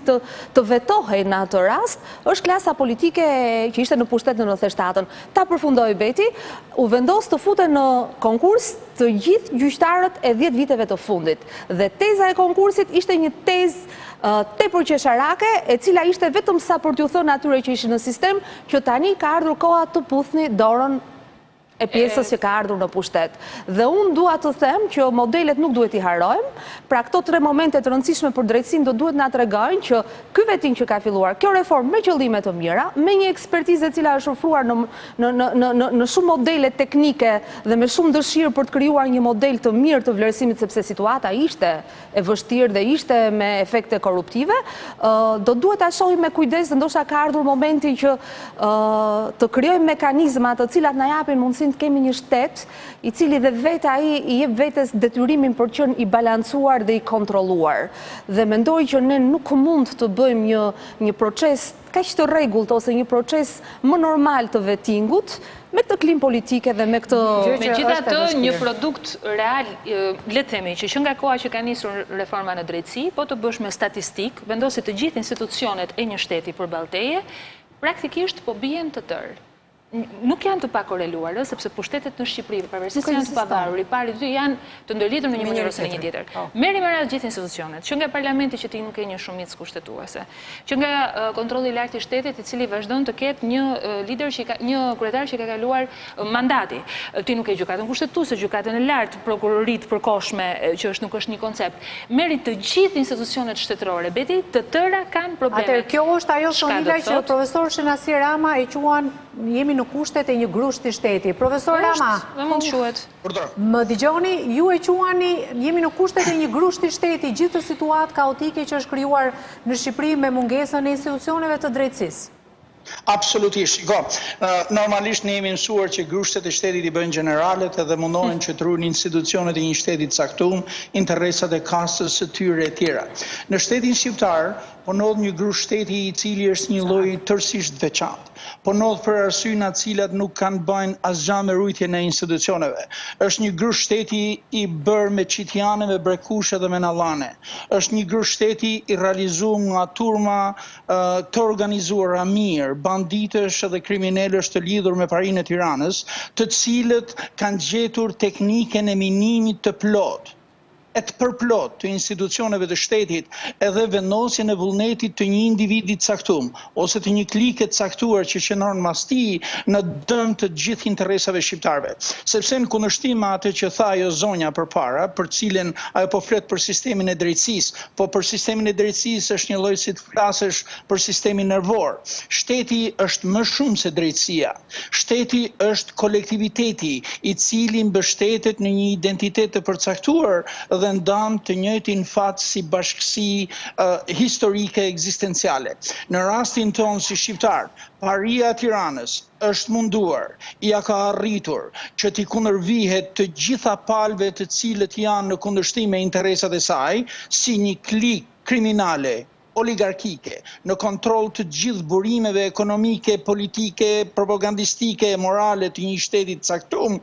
të vetohej në atë rast, është klasa politike që ishte në pushtet në 97-ën. Ta përfundoi Beti, u vendos të futen në konkurs të gjithë gjyqtarët e 10 viteve të fundit. Dhe teza e konkursit ishte një tezë tepër qesharake, e cila ishte vetëm sa për t'ju thënë atyre që ishin në sistem, që tani ka ardhur koha të puthni dorën e pjesës që ka ardhur në pushtet. Dhe unë dua të them që modelet nuk duhet i harojmë, pra këto 3 momente të rëndësishme për drejtësinë do duhet na tregojnë që ky veting që ka filluar, kjo reformë me qëllime të mira, me një ekspertizë e cila është ofruar në shumë modele teknike dhe me shumë dëshirë për të krijuar një model të mirë të vlerësimit sepse situata ishte e vështirë dhe ishte me efekte korruptive, do duhet ta shohim me kujdes dhe ndoshta ka ardhur momenti që të krijojmë mekanizma të cilat na japin mundësi të kemi një shtet i cili dhe vetë ai i jep vetes detyrimin për të qenë i balancuar dhe i kontrolluar. Dhe mendoj që ne nuk mund të bëjmë një proces kaq të rregullt ose një proces më normal të vetingut me këtë klim politike dhe me këtë... Megjithatë, një produkt real, le të themi, që nga koha që ka nisur reforma në drejtësi, po të bësh me statistik, vendosi të gjithë institucionet e një shteti përballë teje, praktikisht po bien të tërë. nuk janë të pakoreluar, sepse pushtetet në Shqipëri, pavarësisht se janë të pavarur, i pari dy janë të ndërlidhur në një mënyrë ose në një tjetër. Merri me radhë gjithë institucionet, që nga parlamenti që ti nuk ke një shumicë kushtetuese, që nga kontrolli i lartë i shtetit, i cili vazhdon të ketë një lider një kryetar që ka kaluar mandati. Ti nuk ke gjykatën kushtetuese, gjykatën e lartë, prokuroritë përkohshme, që nuk është një koncept. Merri të gjithë institucionet shtetërore, beti të tëra kanë probleme. Atëherë kjo është ajo sonila që profesor Shenasi Rama e quan jemi në kushtet e një grusht i shteti. Profesor Rama, më dëgjoni, ju e quani jemi në kushtet e një grusht i shteti, gjithë të situatë kaotike që është krijuar në Shqipëri me mungesën e institucioneve të drejtësisë. Absolutisht. Normalisht ne jemi mësuar që grushtet e shtetit i bëjnë generalet edhe mundohen që të ruajnë institucionet e një shteti të caktuar, interesat e kastës së tyre e tjera. Në shtetin shqiptar punodh një grusht shteti i cili është një lloj tërësisht veçantë. Punodh për arsyena të cilat nuk kanë bëjnë asgjë me rujtjen e institucioneve. Është një grusht shteti i bërë me qitjane, me brekushe dhe me nallane. Është një grusht shteti i realizuar nga turma të organizuara mirë, banditësh dhe kriminalësh të lidhur me parinë e Tiranës, të cilët kanë gjetur teknikën e minimit të plotë e të përplot të institucioneve të shtetit edhe vendosjen e vullnetit të një individi të caktuar ose të një klike të caktuar që qëndron mas tij në dëm të gjithë interesave shqiptarëve. Sepse në kundërshtim me atë që tha ajo zonja përpara, për cilën ajo po flet për sistemin e drejtësisë, po për sistemin e drejtësisë është një lloj si të flasësh për sistemin nervor. Shteti është më shumë se drejtësia. Shteti është kolektiviteti i cili mbështetet në një identitet të përcaktuar dhe ndam të njëjtin fat si bashkësi historike ekzistenciale. Në rastin tonë si shqiptar, paria e Tiranës është munduar, ja ka arritur që t'i kundërvihet të gjitha palëve të cilët janë në kundërshtim me interesat e saj, si një klik kriminale oligarkike, në kontroll të gjithë burimeve ekonomike, politike, propagandistike e morale të një shteti të caktuar,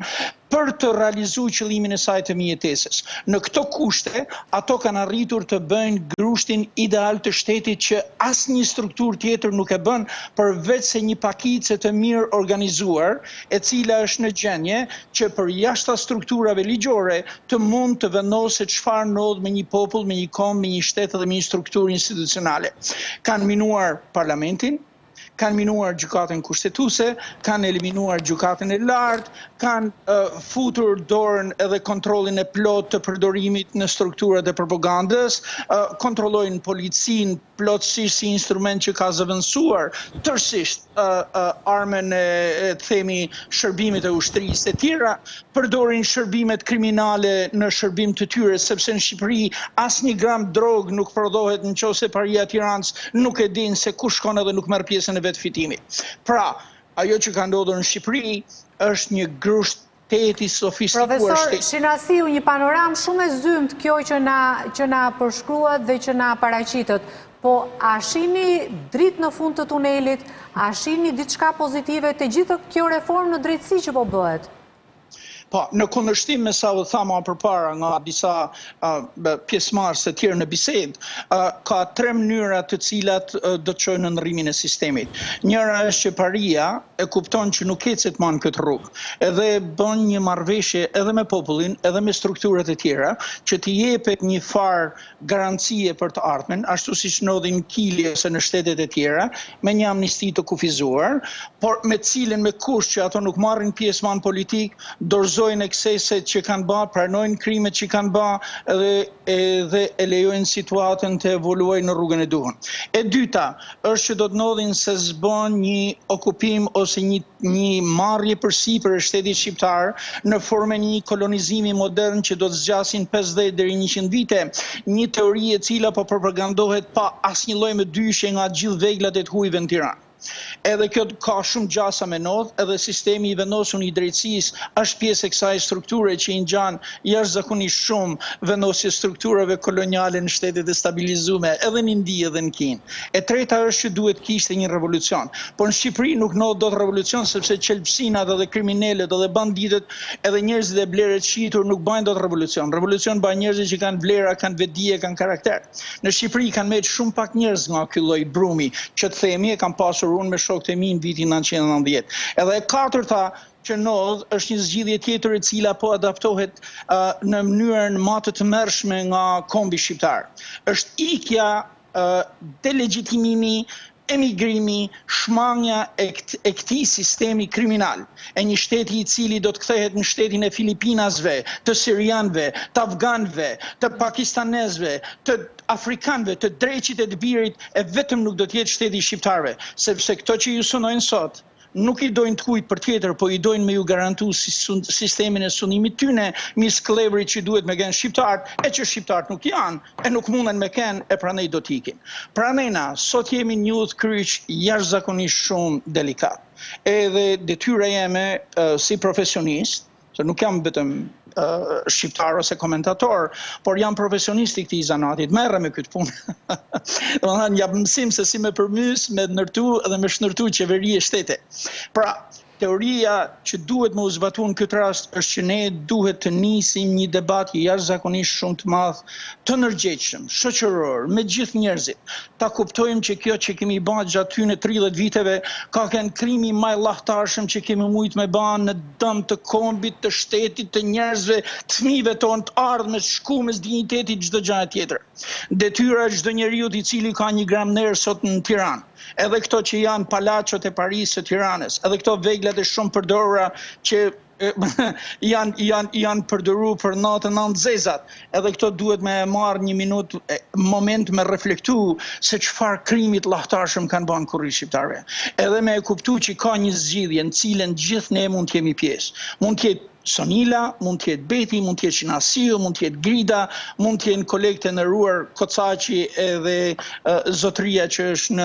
për të realizuar qëllimin e saj të mbijetesës. Në këto kushte, ato kanë arritur të bëjnë grushtin ideal të shtetit që asnjë strukturë tjetër nuk e bën, përveç se një pakicë të mirë organizuar, e cila është në gjendje që përjashta strukturave ligjore të mund të vendosë çfarë ndodh me një popull, me një kombë, me një shtet dhe me një strukturë institucionale. Kanë minuar parlamentin, kanë minuar gjykatën kushtetuese, kanë eliminuar gjykatën e lartë, kanë futur dorën edhe kontrollin e plot të përdorimit në strukturat e propagandës, kontrollojnë policinë plotësisht si instrument që ka zëvendësuar tërësisht armën e themi shërbimit e ushtrisë e tjera, përdorin shërbimet kriminale në shërbim të tyre, sepse në Shqipëri asnjë gram drogë nuk prodhohet nëse paria e Tiranës nuk e din se ku shkon edhe nuk merr pjesën e vet fitimit. Pra, ajo që ka ndodhur në Shqipëri është një grusht shteti sofistikuar. Profesor Shenasiu, një panoram shumë e zymt kjo që na përshkruat dhe që na paraqitet. Po a shihni dritë në fund të tunelit, a shihni diçka pozitive të gjithë kjo reformë në drejtësi që po bëhet? Po, në kundërshtim me sa u thama përpara nga disa pjesëmarrës të tjerë në bisedë, ka tre mënyra të cilat do të çojnë në ndrrimin e sistemit. Njëra është që paria e kupton që nuk ecet më në këtë rrugë, edhe bën një marrëveshje edhe me popullin, edhe me strukturat e tjera, që t'i jepet një farë garancie për të ardhmen, ashtu siç ndodhin në Kili ose në shtetet e tjera, me një amnisti të kufizuar, por me cilën me kusht që ato nuk marrin pjesë më në politik, dorëzojnë ekseset që kanë bërë, pranojnë krimet që kanë bërë dhe e lejojnë situatën të evoluojë në rrugën e duhur. E dyta është që do të ndodhin se zbën një okupim ose një marrje përsipër e shtetit shqiptar në formën një kolonizimi modern që do të zgjasin 50 deri 100 vite, një teori e cila po propagandohet pa asnjë lloj me dyshje nga gjithë veglat e të hujve në Tiranë. Edhe kjo ka shumë gjasa me nodh, edhe sistemi i vendosur i drejtësisë është pjesë e kësaj strukture që i ngjan jashtëzakonisht shumë vendosje strukturave koloniale në shtetet e stabilizuara, edhe në Indi edhe në Kinë. E treta është që duhet kishte një revolucion. Por në Shqipëri nuk ndodh dot revolucion sepse çelpsinat edhe kriminalet edhe banditët edhe njerëzit e blerët shitur nuk bëjnë dot revolucion. Revolucion bëjnë njerëzit që kanë vlera, kanë vetdije, kanë karakter. Në Shqipëri kanë më shumë pak njerëz nga ky lloj brumi që të themi e kanë pasur unë me shokët e mi në vitin 1990. Edhe e katërta që ndodh është një zgjidhje tjetër e cila po adaptohet në mënyrën më të tmerrshme nga kombi shqiptar. Është ikja, delegjitimimi, emigrimi, shmangja e këtij sistemi kriminal, e një shteti i cili do të kthehet në shtetin e Filipinasve, të Sirianëve, të Afganëve, të Pakistanezve, të Afrikanëve, të Dreqit e të Birit, e vetëm nuk do të jetë shteti i shqiptarëve, sepse këto që ju synojnë sot nuk i dojnë të kujt për tjetër, po i dojnë me ju garantu sistemin e sunimit tyne, mis klevrit që duhet me kenë shqiptarët, e që shqiptarët nuk janë, e nuk munden me kenë, e pranej do t'ikin. Pranej na, sot jemi një udhkryq jashtëzakonisht shumë delikat. Edhe detyra jeme si profesionist, se nuk jam vetëm shqiptar ose komentator, por jam profesionist i këtij zanatit, merre me këtë punë. Domethënë jam mësim se si me përmys, me ndërtu dhe me shnërtu qeveri e shtete. Pra, teoria që duhet me u zbatu në këtë rast është që ne duhet të nisim një debat jashtëzakonisht shumë të madh, të ndërgjegjshëm, shoqëror, me gjithë njerëzit. Ta kuptojmë që kjo që kemi bërë gjatë tyne 30 viteve ka qenë krimi më i llahtarshëm që kemi mujt me bërë në dëm të kombit, të shtetit, të njerëzve, të fëmijëve tonë, të ardhmes, shkumes, dignitetit, çdo gjë tjetër. Detyra e çdo njeriu i cili ka një gram nerë sot në Tiranë. Edhe këto që janë palacot e Parisë së Tiranës, edhe këto veglat e shumë përdorura që janë përdoru për natën nxezat, edhe këto duhet me marrë një minutë, moment me reflektu se çfarë krimit llahtarshëm kanë bën kurrë shqiptarëve. Edhe me e kuptu që ka një zgjidhje në cilën gjithë ne mund të jemi pjesë. Mund të jetë Sonila, mund të jetë Beti, mund të jetë Shinasiu, mund të jetë Grida, mund të jenë kolegët e nderuar Kocaqi edhe zotëria që është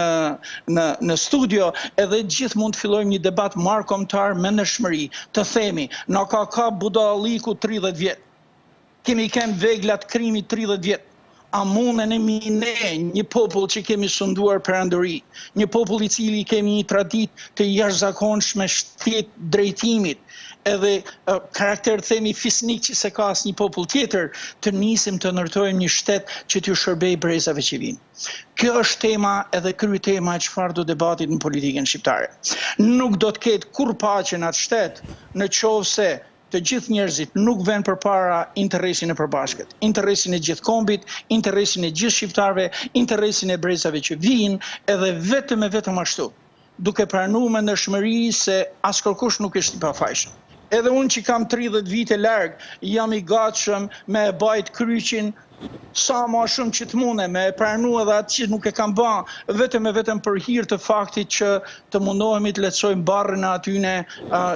në studio, edhe gjithë mund të fillojmë një debat marrëkombëtar me ndeshmëri, të themi, na ka budalliku 30 vjet. Kemi kënë veglat krimit 30 vjet. A mundën e ne, një popull që kemi sunduar perandori, një popull i cili kemi një traditë të jashtëzakonshme shtet drejtimit, edhe karakter themi fisnik që se ka asnjë popull tjetër, të nisim të ndërtojmë një shtet që t'ju shërbej brezave që vinë. Kjo është tema edhe kryetema e çfarë do debatit në politikën shqiptare. Nuk do të ketë kur paqe në atë shtet nëse të gjithë njerëzit nuk vënë përpara interesin e përbashkët, interesin e gjithë kombit, interesin e gjithë shqiptarëve, interesin e brezave që vinë, edhe vetëm e vetëm ashtu, duke pranuar me ndeshmëri se askërkush nuk është i pafajshëm. Edhe unë që kam 30 vite larg, jam i gatshëm me e bajt kryqin sa ma shumë që të mune, me e pranu edhe atë që nuk e kam ba, vetëm e vetëm për hir të faktit që të mundohemi të lehtësojmë barrën e atyne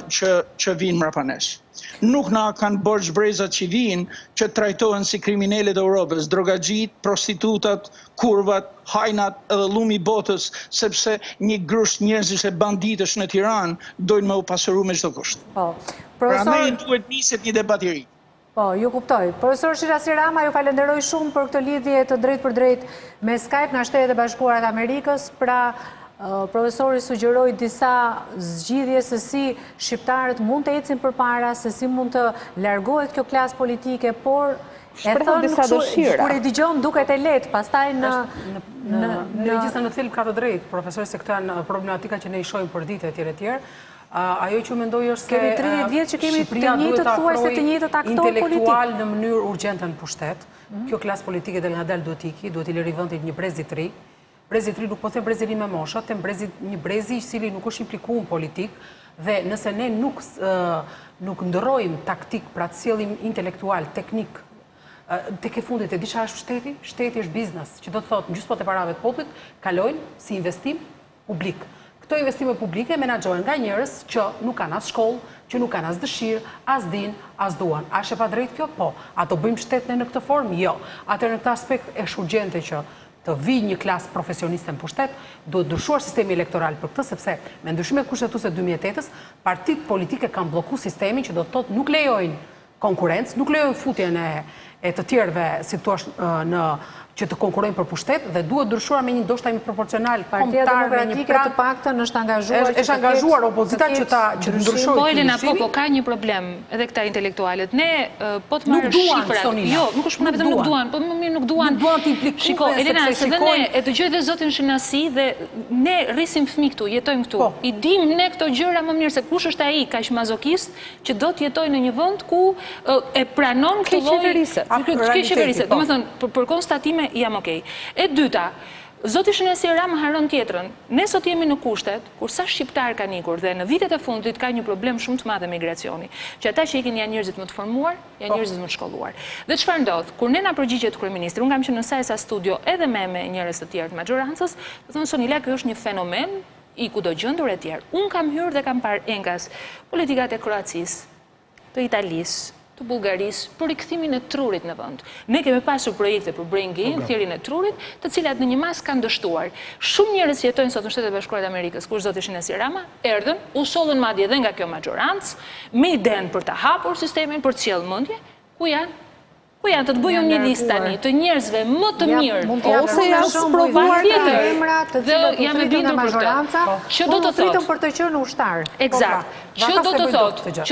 që vinë mrapanesh. Nuk na kanë borxh brezat që vinë që trajtohen si kriminalet e Europës, drogaxhit, prostitutat, kurvat, hajnat edhe lumi i botës, sepse një grusht njerëzish e banditësh në Tiranë dojnë me u pasuru me çdo kusht. Pra ne duhet niset një debat i ri. Po, ju kuptoj. Profesor Shirasi Rama, ju falenderoj shumë për këtë lidhje të drejt për drejt me Skype nga Shtetet e Bashkuara të Amerikës. Pra, profesori sugjeroi disa zgjidhje se si shqiptarët mund të ecin përpara, se si mund të largohet kjo klasë politike, por e thënë kur e dëgjon duket e lehtë, pastaj në gjithë në thelb ka të drejtë, profesor, se këto janë problematika që ne i shohim për ditë etj etj. Ajo që mendoj është se kemi 30 vjet që kemi të njëjtët thuajse të njëjtët aktorë politik intelektual në mënyrë urgjente në pushtet. Kjo klasë politike del ngadalë duhet iki, duhet i lëri vendit një brez i tri. Brez i tri nuk po them brez i ri me mosha, them një brezi i cili nuk është implikuar në politik, dhe nëse ne nuk ndërrojmë taktik, pra të sjellim intelektual, teknik, tek e fundit e di çfarë është shteti? Shteti është biznes, që do të thotë gjysmët e parave të popullit kalojnë si investim publik. Këto investime publike menaxhohen nga njerëz që nuk kanë as shkollë, që nuk kanë as dëshirë, as din, as duan. A është e padrejtë kjo? Po. A do bëjmë shtetën në këtë formë? Jo. Atëherë në këtë aspekt është urgjente që të vijë një klasë profesioniste në pushtet, duhet ndryshuar sistemi elektoral për këtë, sepse me ndryshimet kushtetuese të 2008-s, partitë politike kanë bllokuar sistemin, që do të thotë nuk lejojnë konkurrencë, nuk lejojnë futjen e të tjerëve, si thua, që të konkurrojnë për pushtet dhe duhet ndryshuar me një ndoshta proporcional Partia Demokratike të paktën është angazhuar opozita që të ndryshojë. Po Elena, po ka një problem edhe këta intelektualet. Ne po të marrë shifrat. Jo, nuk është puna vetëm nuk duan, po më mirë nuk duan. Nuk duan të implikuar. Shiko, Elena, se dhe ne e dëgjoj dhe zotin Shinasi dhe ne rrisim fëmijë këtu, jetojmë këtu. I dim ne këto gjëra më mirë se kush është ai kaq mazokist që do të jetojë në një vend ku e pranon këtë lloj domethënë për konstatime jam okej. E dyta, zoti Shinasi Rama haron tjetrën. Ne sot jemi në kushtet kur sa shqiptar kanë ikur dhe në vitet e fundit ka një problem shumë të madh me migracioni, që ata që ikin janë njerëzit më të formuar, janë njerëzit më të shkolluar. Dhe çfarë ndodh? Kur ne na përgjigjet kryeministri, unë kam qenë në sa studio edhe me njerëz të tjerë të majorancës, do thonë Sonila, ky është një fenomen i kudo gjendur e tjerë. Unë kam hyrë dhe kam parë engas politikat e Kroacisë, të Italisë, të Bullgarisë, për rikthimin e trurit në vend. Ne kemi pasur projekte për brain gain, thirrjen e trurit, të cilat në një mas kanë dështuar. Shumë njerëz që jetojnë sot në Shtetet e Bashkuara të Amerikës, kur zoti Shinasi Rama, erdhën, u sollën madje edhe nga kjo majorancë, me idenë për ta hapur sistemin, për të sjellë mendje, ku janë? Po janë të të bëjmë një listë tani të njerëzve më të mirë, ose janë sprovuar të emra të cilët u fritën nga majoranca, që do të fritën për të qenë ushtar. Eksakt. Që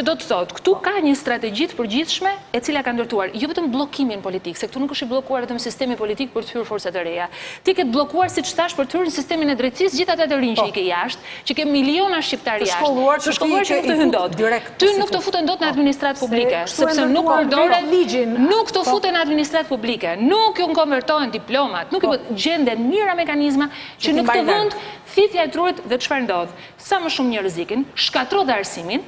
do të thotë, këtu ka një strategji të përgjithshme e cila ka ndërtuar jo vetëm bllokimin politik, se këtu nuk është i bllokuar vetëm sistemi politik për të hyrë forcat e reja. Ti ke bllokuar, siç thash, për të hyrë në sistemin e drejtësisë gjithë ata të rinj që i ke jashtë, që ke miliona shqiptar jashtë, të shkolluar që nuk të hyn dot. Ty nuk të futen dot në administratë publike, sepse nuk përdoret ligjin, nuk të futen në administratë publike, nuk ju konvertohen diplomat, nuk gjenden mira mekanizma që në këtë vend thithja e trurit dhe çfarë ndodh? Sa më shumë njerëz ikin, shkatro dhe arsimin,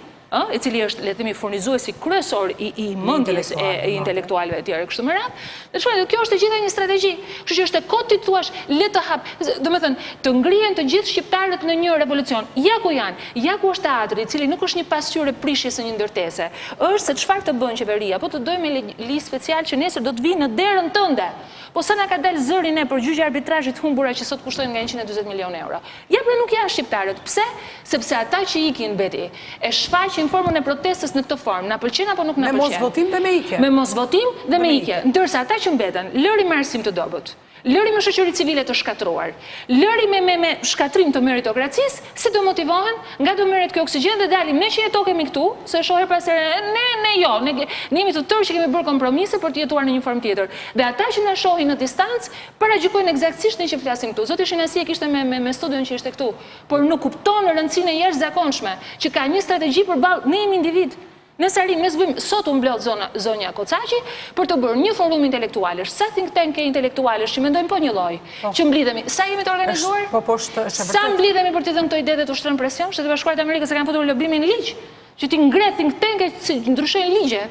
i cili është, le të themi, furnizuesi kryesor i mendjes e intelektualëve të tjerë kështu me radhë. Dhe çfarë, kjo është e gjitha një strategji. Kështu që është e kotë ti thuash le të hap, domethënë të ngrihen të gjithë shqiptarët në një revolucion. Ja ku janë, ja ku është teatri, i cili nuk është një pasqyrë prishjes së një ndërtese. Është se çfarë të bën qeveria, po të dojmë listë special që nesër do të vinë në derën tënde. Po sa na ka dalë zëri ne për gjyqje arbitrazhit humbura që sot kushtojnë nga 140 milionë euro. Ja pra nuk janë shqiptarët. Pse? Sepse ata që ikin beti e shfaqin formën e protestës në këtë formë. Na pëlqen apo nuk na pëlqen? Me mos votim dhe me ikje. Me mos votim dhe me ikje. Ndërsa ata që mbeten, lëri me arsim të dobët, lëri me shoqëri civile të shkatruar, lëri me shkatrim të meritokracisë, si do motivohen, nga do merret kjo oksigjen dhe dalim ne që jetokemi këtu, se shohë pas ne jemi të tërë që kemi bërë kompromise për të jetuar në një formë tjetër. Dhe ata që na shohin në distancë, paragjykojnë eksaktësisht ne që flasim këtu. Zoti Shinasi e kishte me studion që ishte këtu, por nuk kupton rëndësinë e jashtëzakonshme që ka një strategji përballë, ne jemi individ. Ne sarim, ne zbëjmë, sot u mblodh zonja Kocaqi për të bërë një forum intelektualesh. Sa think tank e intelektualesh që mendojmë po një lloj, që mblidhemi. Sa jemi të organizuar? Sa mblidhemi për të dhënë këto ide dhe të ushtrojmë presion? Shtetet e Bashkuara të Amerikës e kanë futur lobimin në ligj, që ti ngre think tank që ndryshojnë ligje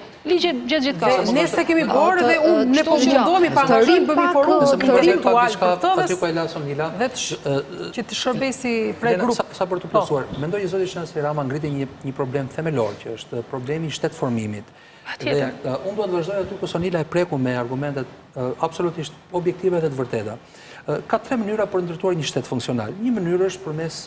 gjatë kohës. Ne se kemi bërë dhe ne po mundohemi pa angazhim bëmi forum intelektual për të dhe që të shërbesi prej grup. Sa për të plotësuar, mendoj që zoti Shinasi Rama ngriti një problem themelor, që është problemi i shtetformimit. Dhe unë do të vazhdoj aty ku Sonila e preku me argumentet absolutisht objektive dhe të vërteta. Ka tre mënyra për ndërtuar një shtet funksional. Një mënyrë është përmes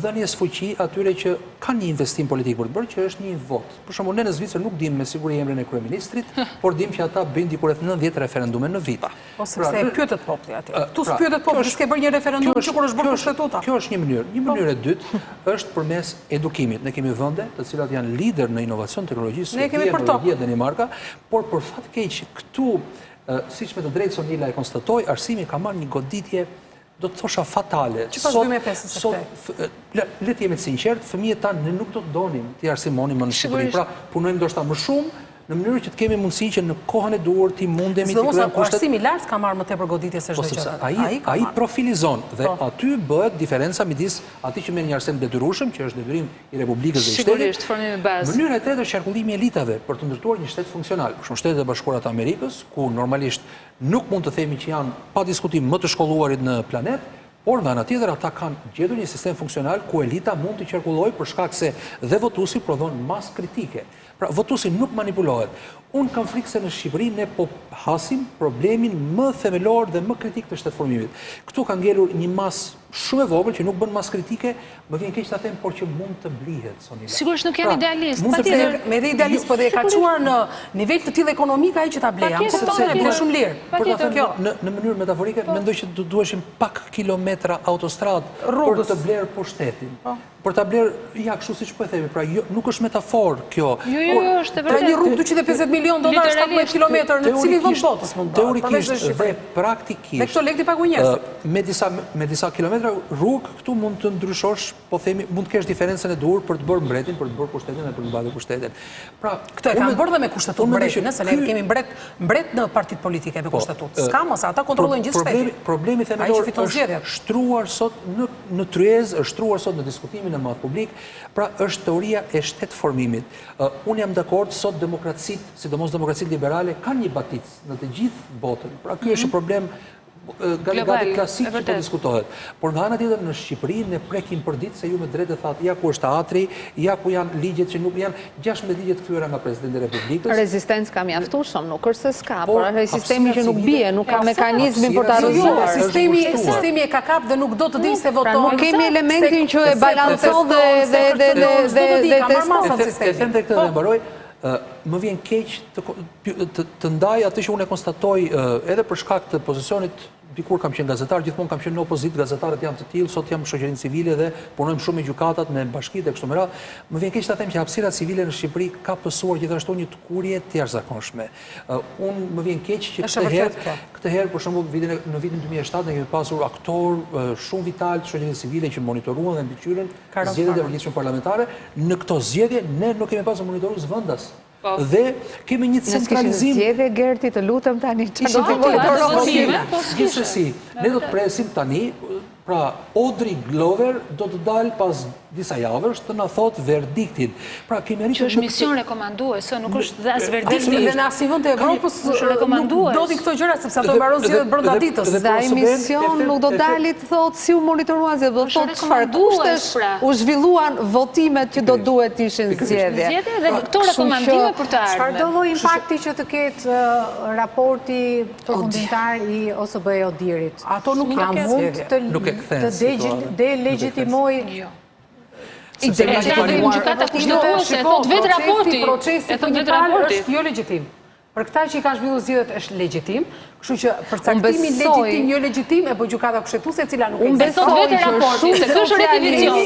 dhënies fuqi atyre që kanë një investim politik për të bërë, që është një vot. Për shembull, ne në Zvicër nuk dimë me siguri emrin e kryeministrit, por dimë që ata bëjnë diku rreth 90 referendume në vit. Ose se pyetet populli atje. Tu s'pyetet populli, s'ke bërë një referendum që kur është bërë kushtetuta. Kjo është një mënyrë. Një mënyrë e dytë është përmes edukimit. Ne kemi vende të cilat janë lider në inovacion teknologjisë, Norvegjia, Danimarka, por për fat keq këtu, siç me të drejtë Sonila e konstatoi, arsimi ka marrë një goditje, do të thosha fatale. Që pas 2025? Le të jemi të sinqert, fëmijët tanë ne nuk do të donim të arsimonin më në Shqipëri. Pra, punojmë ndoshta më shumë në mënyrë që të kemi mundësi që në kohën e duhur ti mundemi të kryejmë kushtet. Arsimi lart ka marrë më tepër goditje se çdo gjë. Ai profilizon dhe aty bëhet diferenca midis atij që merr një arsim detyrueshëm, që është detyrim i Republikës dhe i Shtetit. Sigurisht, formimi bazë. Mënyra e tretë është qarkullimi i elitave për të ndërtuar një shtet funksional. Për shembull, Shtetet e Bashkuara të Amerikës, ku normalisht nuk mund të themi që janë pa diskutim më të shkolluarit në planet, por nga ana tjetër ata kanë gjetur një sistem funksional ku elita mund të qarkullojë për shkak se dhe votuesi prodhon mas kritike. Pra, votuesi nuk manipulohet. Unë kam frikë se në Shqipëri ne po hasim problemin më themelor dhe më kritik të shtetformimit. Këtu ka ngelur një mas shumë e vogël që nuk bën mas kritike, më vjen keq ta them, por që mund të blihet Sonila. Sigurisht nuk jam idealist, patjetër. Me dhe idealist, po dhe e ka çuar në nivel të tillë ekonomik ai që ta bleja. Sepse bie shumë lirë. Për ta thënë në mënyrë metaforike, mendoj që duheshin pak kilometra autostradë për të blerë pushtetin. Për ta blerë, ja, kështu siç po e themi, pra nuk është metafor kjo. Jo, është vërtet. Pra një rrugë $250 milion, 17 kilometër, në cilin vend botës mund të teorikisht dhe praktikisht. Dhe këto lekë i paguajnë njerëzit. Me disa kilometra rrugë këtu mund të ndryshosh, po themi, mund të kesh diferencën e duhur për të bërë mbretin, për të bërë pushtetin dhe për të mbajtur pushtetin. Pra, këtë e kanë bërë dhe me kushtetutë mbretin, nëse ne kemi mbret në partitë politike me kushtetutë. S'ka mos, ata kontrollojnë gjithë shtetin. Problemi themelor është shtruar sot në tryezë, është shtruar sot në diskutimin e madh publik, pra është teoria e shtetformimit. Unë jam dakord, sot demokracitë, sidomos demokracitë liberale, kanë një baticë në të gjithë botën. Pra ky është problem gati klasik që po diskutohet. Por nga ana tjetër në Shqipëri ne prekim për ditë se ju me drejtë thatë ja ku është teatri, ja ku janë ligjet që nuk janë 16 ligjet kthyer nga Presidenti i Republikës. Rezistencë ka mjaftueshëm, nuk është se s'ka, por është sistemi që nuk bie, nuk ka mekanizmin për ta rrezuar. Sistemi e ka kap dhe nuk do të dinë se votojnë. Nuk kemi elementin që e balancon dhe teston. E them tek këtë dhe mbaroj. Më vjen keq të ndaj atë që unë e konstatoj edhe për shkak të pozicionit. Dikur kam qenë gazetar, gjithmonë kam qenë në opozitë, gazetarët janë të tillë, sot jam në shoqërinë civile dhe punojmë shumë me gjykatat, me bashkitë e kështu me radhë. Më vjen keq ta them që hapësira civile në Shqipëri ka pësuar gjithashtu një tukurje të jashtëzakonshme. Unë më vjen keq që këtë herë për shembull në vitin 2007 ne kemi pasur aktor shumë vital të shoqërisë civile që monitoruan dhe mbikëqyrën zgjedhjet e përgjithshme parlamentare. Në këto zgjedhje ne nuk kemi pasur monitorues vendas. Dhe kemi një centralizim. Nëse zgjedhje Gerti, të lutem tani. Gjithsesi, ne do të presim tani, pra Audrey Glover do të dalë pas disa javësh të na thot verdiktin. Pra kemi arritur është mision rekomanduese, nuk është dhe as verdikti. Dhe në asnjë vend të Evropës nuk do të këto gjëra sepse ato mbaron zgjedhjet brenda ditës. Dhe ai mision nuk do dali të thotë si u monitoruan zgjedhjet, do thotë çfarë kushtesh u zhvilluan votimet që do duhet të ishin zgjedhje. Dhe këto rekomandime për të ardhmen. Çfarë do lloj impakti që të ketë raporti përfundimtar i OSBE-Odirit? Ato nuk kanë të delegitimoj i gjykata kushtetuese, e thot vetë raporti. Procesi përgjithësi është jo legjitim. Për këta që i ka zhvilluar zgjedhjet është legjitim, kështu që përcaktimi legjitim jo legjitim e po gjykata kushtetuese e cila nuk unë besoj vetë raporti, se kjo është revizicion.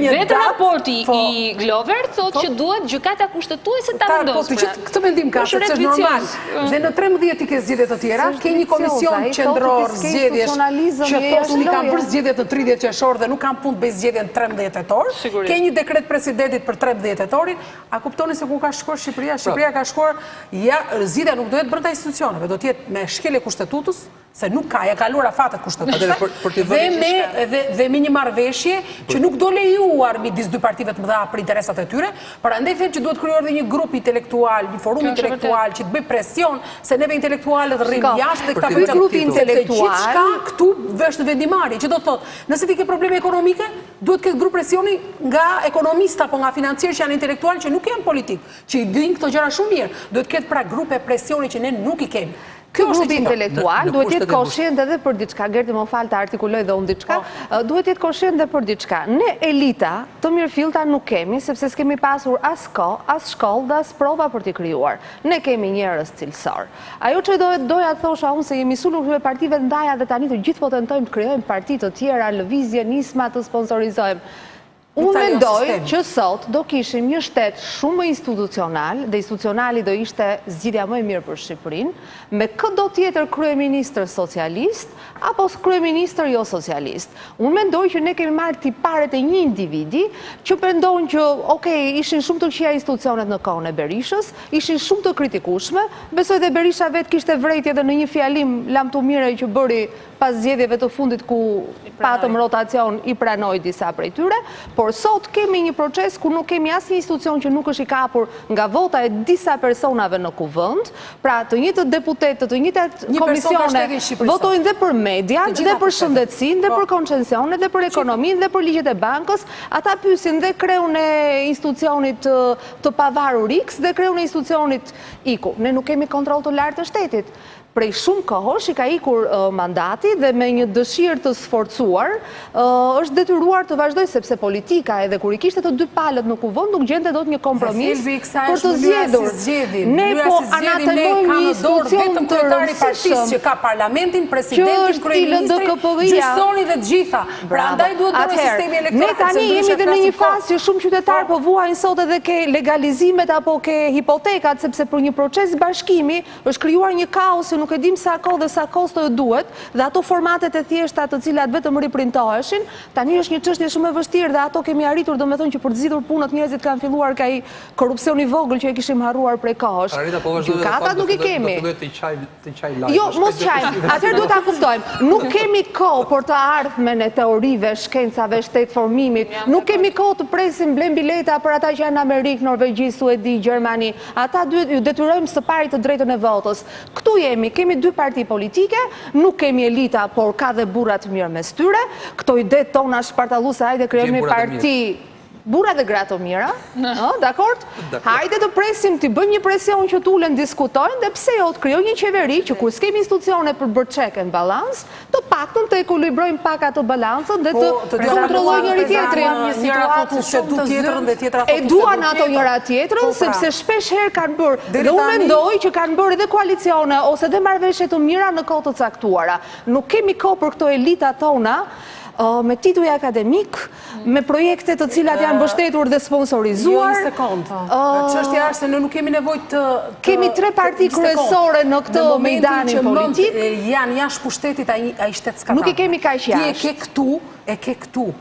Vetë raporti i Glover thotë që duhet gjykata kushtetuese ta vendosë. Po këtë mendim ka, sepse është normal. Dhe në 13 i ke zgjedhje të tjera, ke një komision qendror zgjedhjesh që thotë unë kam bërë zgjedhjet në 30 qershor dhe nuk kam punë të bëj zgjedhjen 13 tetor. Ke një dekret presidentit për 13 tetorin. A kuptoni se ku ka shkuar Shqipëria? Shqipëria ka shkuar zgjedhja nuk do jetë brenda institucioneve, do të jetë me shkelje kushtetutës, se nuk ka, ja kaluar afatet kushtetutëse, dhe me një marrëveshje që nuk do lejuar midis dy partive të mëdha për interesat e tyre, prandaj them që duhet krijuar edhe një grup intelektual, një forum intelektual që të bëj presion se neve intelektualët rrim jashtë dhe këta grupi intelektual gjithçka këtu vesh në vendimarrje, që do të thotë, nëse ti ke probleme ekonomike, duhet këtë grup presioni nga ekonomista apo nga financier që janë intelektual që nuk janë politik, që i dinë këto gjëra shumë mirë, duhet ketë pra grupe presioni që ne nuk i kemi. Ky grup intelektual duhet jetë koshient edhe për diçka, Gerti më fal të artikuloj dhe unë diçka, duhet jetë koshient edhe për diçka. Ne elita të mirëfillta nuk kemi, sepse s'kemi pasur as kohë, as shkollë dhe as prova për t'i krijuar. Ne kemi njerëz cilësor. Ajo që doja të thosha unë se jemi sulur me partive ndaja dhe tani të gjithë po tentojmë të krijojmë parti të tjera, lëvizje, nisma të sponsorizojmë. Unë mendoj që sot do kishim një shtet shumë më institucional, dhe institucionali do ishte zgjidhja më e mirë për Shqipërinë, me këdo tjetër kryeministër socialist, apo kryeministër jo socialist. Unë mendoj që ne kemi marrë tiparet e një individi, që mendojnë që, ishin shumë të këqija institucionet në kohën e Berishës, ishin shumë të kritikueshme, besoj dhe Berisha vetë kishte vrejtje dhe në një fjalim lam të mire që bëri pas zgjedhjeve të fundit ku patëm rotacion i pranoi disa prej tyre, por sot kemi një proces ku nuk kemi asnjë institucion që nuk është i kapur nga vota e disa personave në kuvend, pra të njëjtët deputetë, të njëjtat komisione votojnë dhe për median, dhe për shëndetësinë, dhe për koncesionet, dhe për ekonominë, dhe për ligjet e bankës, ata pyesin dhe kreun e institucionit të pavarur X dhe kreun e institucionit Y. Ne nuk kemi kontroll të lartë të shtetit. prej shumë kohësh i ka ikur mandati dhe me një dëshirë të sforcuar është detyruar të vazhdoj sepse politika edhe kur i kishte të dy palët në kuvend nuk gjente dot një kompromis për të zgjedhur. Ne po anatemojmë një institucion të rëndësishëm që ka parlamentin, presidentin, kryeministrin, gjysoni dhe të gjitha. Prandaj duhet bërë sistemi elektoral. Ne tani jemi dhe në një fazë që shumë qytetarë po vuajnë sot edhe ke legalizimet apo ke hipotekat sepse për një proces bashkimi është krijuar një kaos që nuk e dim sa kohë dhe sa kosto duhet, dhe ato formatet e thjeshta të cilat vetëm riprintoheshin, tani është një çështje shumë e vështirë dhe ato kemi arritur domethënë që për të zgjidhur punët njerëzit kanë filluar ka i korrupsioni vogël që e kishim harruar prej kohësh. Gjykatat nuk i kemi. Jo, mos qaj. Atëherë duhet ta kuptojmë. Nuk kemi kohë për të ardhmen e teorive, shkencave, shtetformimit. Nuk kemi kohë të presim blem bileta për ata që janë në Amerikë, Norvegji, Suedi, Gjermani. Ata duhet ju detyrojmë së pari të drejtën e votës. Këtu kemi dy parti politike, nuk kemi elita, por ka dhe burrat mirë mes tyre. Këto ide tona shpartalluse, hajde krijojmë parti burra dhe gra të mira, dakord? Hajde të presim, të bëjmë një presion që t'ulen diskutojnë, dhe pse jo të krijojmë një qeveri që kur s'kemi institucione për bërë check and balance, të paktën të ekuilibrojmë pak ato balancën dhe të kontrollojnë njëri tjetrin. E duan ato njëra tjetrën, sepse shpesh herë kanë bërë, dhe unë mendoj që kanë bërë edhe koalicione ose edhe marrëveshje të mira në kohë të caktuara. Nuk kemi kohë për këto elita tona me tituj akademik, me projekte të cilat janë mbështetur dhe sponsorizuar. Jo, një sekundë. Çështja është se ne nuk kemi nevojë të kemi tre parti kryesore në këtë mejdanin politik. Janë jashtë pushtetit ai shtet s'ka. Nuk i kemi kaq jashtë. Ti e ke këtu.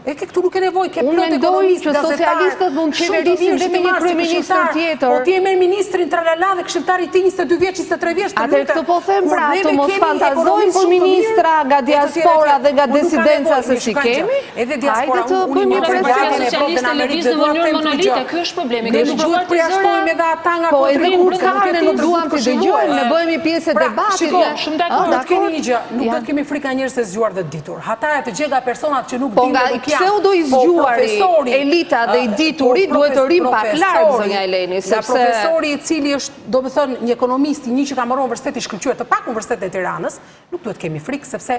Nuk e nevojë, ke plot ekonomist, që socialistët mund qeverisin dhe me një kryeministër tjetër. Po ti e merr ministrin tralala dhe këshilltari i tij 22 vjeç, 23 vjeç. Atë këtë po them pra, të mos fantazojmë për ministra nga diaspora dhe nga disidenca se si kemi. Edhe diaspora të bëjmë një presion socialistë lëviznë në mënyrë monolite. Ky është problemi. Ne nuk duhet të përjashtojmë edhe ata nga po edhe kur kanë ne nuk duam të dëgjojmë, ne bëhemi pjesë e debatit. Shumë dakord. Nuk do të kemi frikë njerëz të zgjuar dhe ditur. Ata të gjega personat që nuk dinë nuk janë. Pse u do i zgjuari elita dhe i dituri duhet të rrim pak larg zonja Eleni, sepse profesori i cili është domethënë një ekonomist i një që ka marrë universitet i shkëlqyer të pak Universitetin e Tiranës, nuk duhet kemi frikë sepse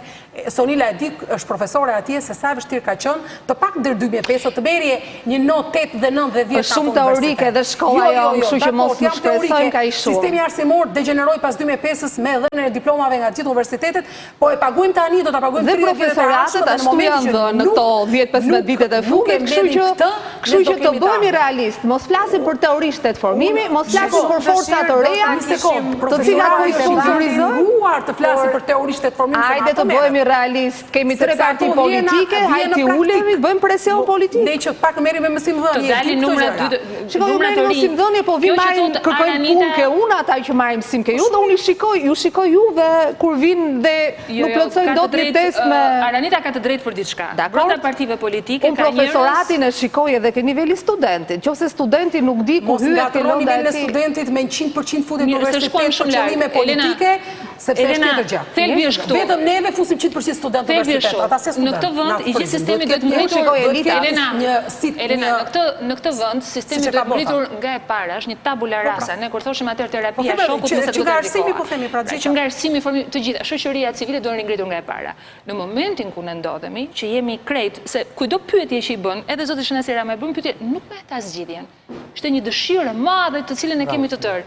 Sonila e di është profesore atje se sa vështirë ka qenë të pak deri 2005 të merrje një notë 8 dhe 9 dhe 10 është shumë teorike dhe shkolla jonë, kështu që mos më shpresojmë kaq shumë. Sistemi arsimor degeneroi pas 2005-s me dhënien e diplomave nga gjithë universitetet, po e paguajmë tani, do ta paguajmë 30 vjet të ardhshëm në momentin që në këto 10-15 vitet e fundit, kështu që të bëhemi realist, mos flasim për teori shtetformimi, mos flasim për forca të reja, të cilat po i sponsorizojnë, të flasim për teori shtetformimi. Hajde të bëhemi realist, kemi tre parti politike, hajde të ulemi, bëjmë presion politik. Ne që pak merrim me mësimdhënie. Të dalin numrat 2. Shikoj, merrim mësimdhënie, po vi marrim kërkojnë punë ke unë ata që marrin mësim ke ju, dhe unë ju shikoj juve kur vinë dhe nuk plotësojnë dot një test me Aranita ka të drejtë për diçka. Brenda partive politike ka njerëz. Profesoratin e shikoj edhe ke niveli studentit. Nëse studenti nuk di ku hyet ke lënda e studentit me 100% futet në universitet për qëllime politike, sepse është tjetër gjë. Thelbi është këtu. Vetëm neve fusim 100% student në universitet, ata se student. Në këtë vend i gjithë sistemi duhet mbritur. Elena, në këtë vend sistemi duhet mbritur nga e para, është një tabula rasa. Ne kur thoshim atëherë terapia shokut nëse duhet nga arsimi po themi pra që nga arsimi të gjitha, shoqëria civile duhet ngritur nga e para. Në momentin ku ne ndodhemi, që jemi krejt, se kujdo pyetje që i bën, edhe zoti Shnasera më bën pyetje, nuk me ta zgjidhjen. Është një dëshirë e madhe të cilën e kemi të tërë.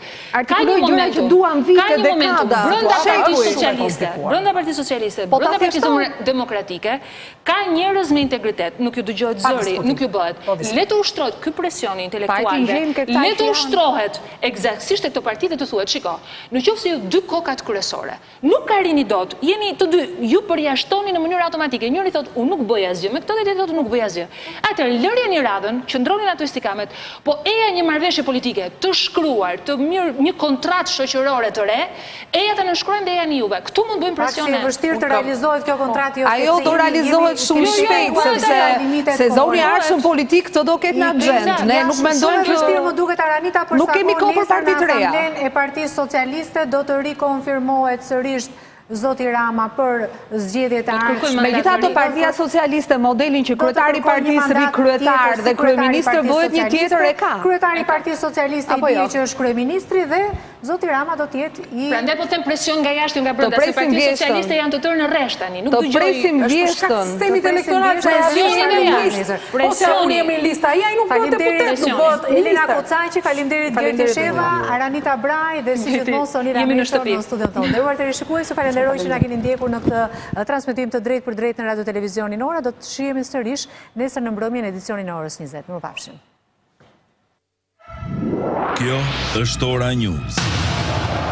Ka një moment që duam vite dekada. Brenda Partisë Socialiste, brenda Partisë Demokratike, ka njerëz me integritet, nuk ju dëgjohet zëri, nuk ju bëhet. Le të ushtrohet ky presion intelektual. Le të ushtrohet eksaktësisht këto partitë të thuhet, shiko, nëse ju dy kokat kryesore nuk arrini dot, jeni të dy, ju përjashtoni në mënyrë automatike. Njëri thotë, unë nuk bëj asgjë, me këtë tjetri thotë, nuk bëj asgjë. Atëherë lërjeni radhën, qëndroni ato istikamet, po eja një marrëveshje politike të shkruar, të mirë, një kontratë shoqërore të re, eja të nënshkruajmë dhe janë juve. Këtu mund bëjmë presione. Pak si vështirë të realizohet kjo kontratë. Ajo do realizohet shumë shpejt, sepse sezoni i ardhshëm politik të do ketë në agjendë. Ne nuk mendojmë që vështirë më duket Aranita për nuk kemi kohë për parti të reja. E Partisë Socialiste do të rikonfirmohet sërish zoti Rama për zgjedhjet e ardhshme. Megjithatë, Partia Socialiste modelin që kryetari i partisë ri kryetar dhe kryeministër bëhet një tjetër e ka. Kryetari i Partisë Socialiste i di që është kryeministri dhe zoti Rama do të jetë i. Prandaj po them presion nga jashtë nga brenda, se Partia Socialiste janë të tërë në rresht tani. Nuk dëgjoj. Do presim vjeshtën. Sistemit elektoral ose unë jemi në listë, ai nuk bëhet deputet, nuk bëhet Elena Kocaqi, faleminderit Gjergj Sheva, Aranita Braj dhe si gjithmonë Sonira Meshtor në studion tonë. Nderuar televizionistë, falenderoj që na keni ndjekur në këtë transmetim të drejtë për drejtë në Radio Televizionin Ora. Do të shihemi sërish nesër në mbrëmje në edicionin e orës 20. Mirupafshim. Kjo është Ora News.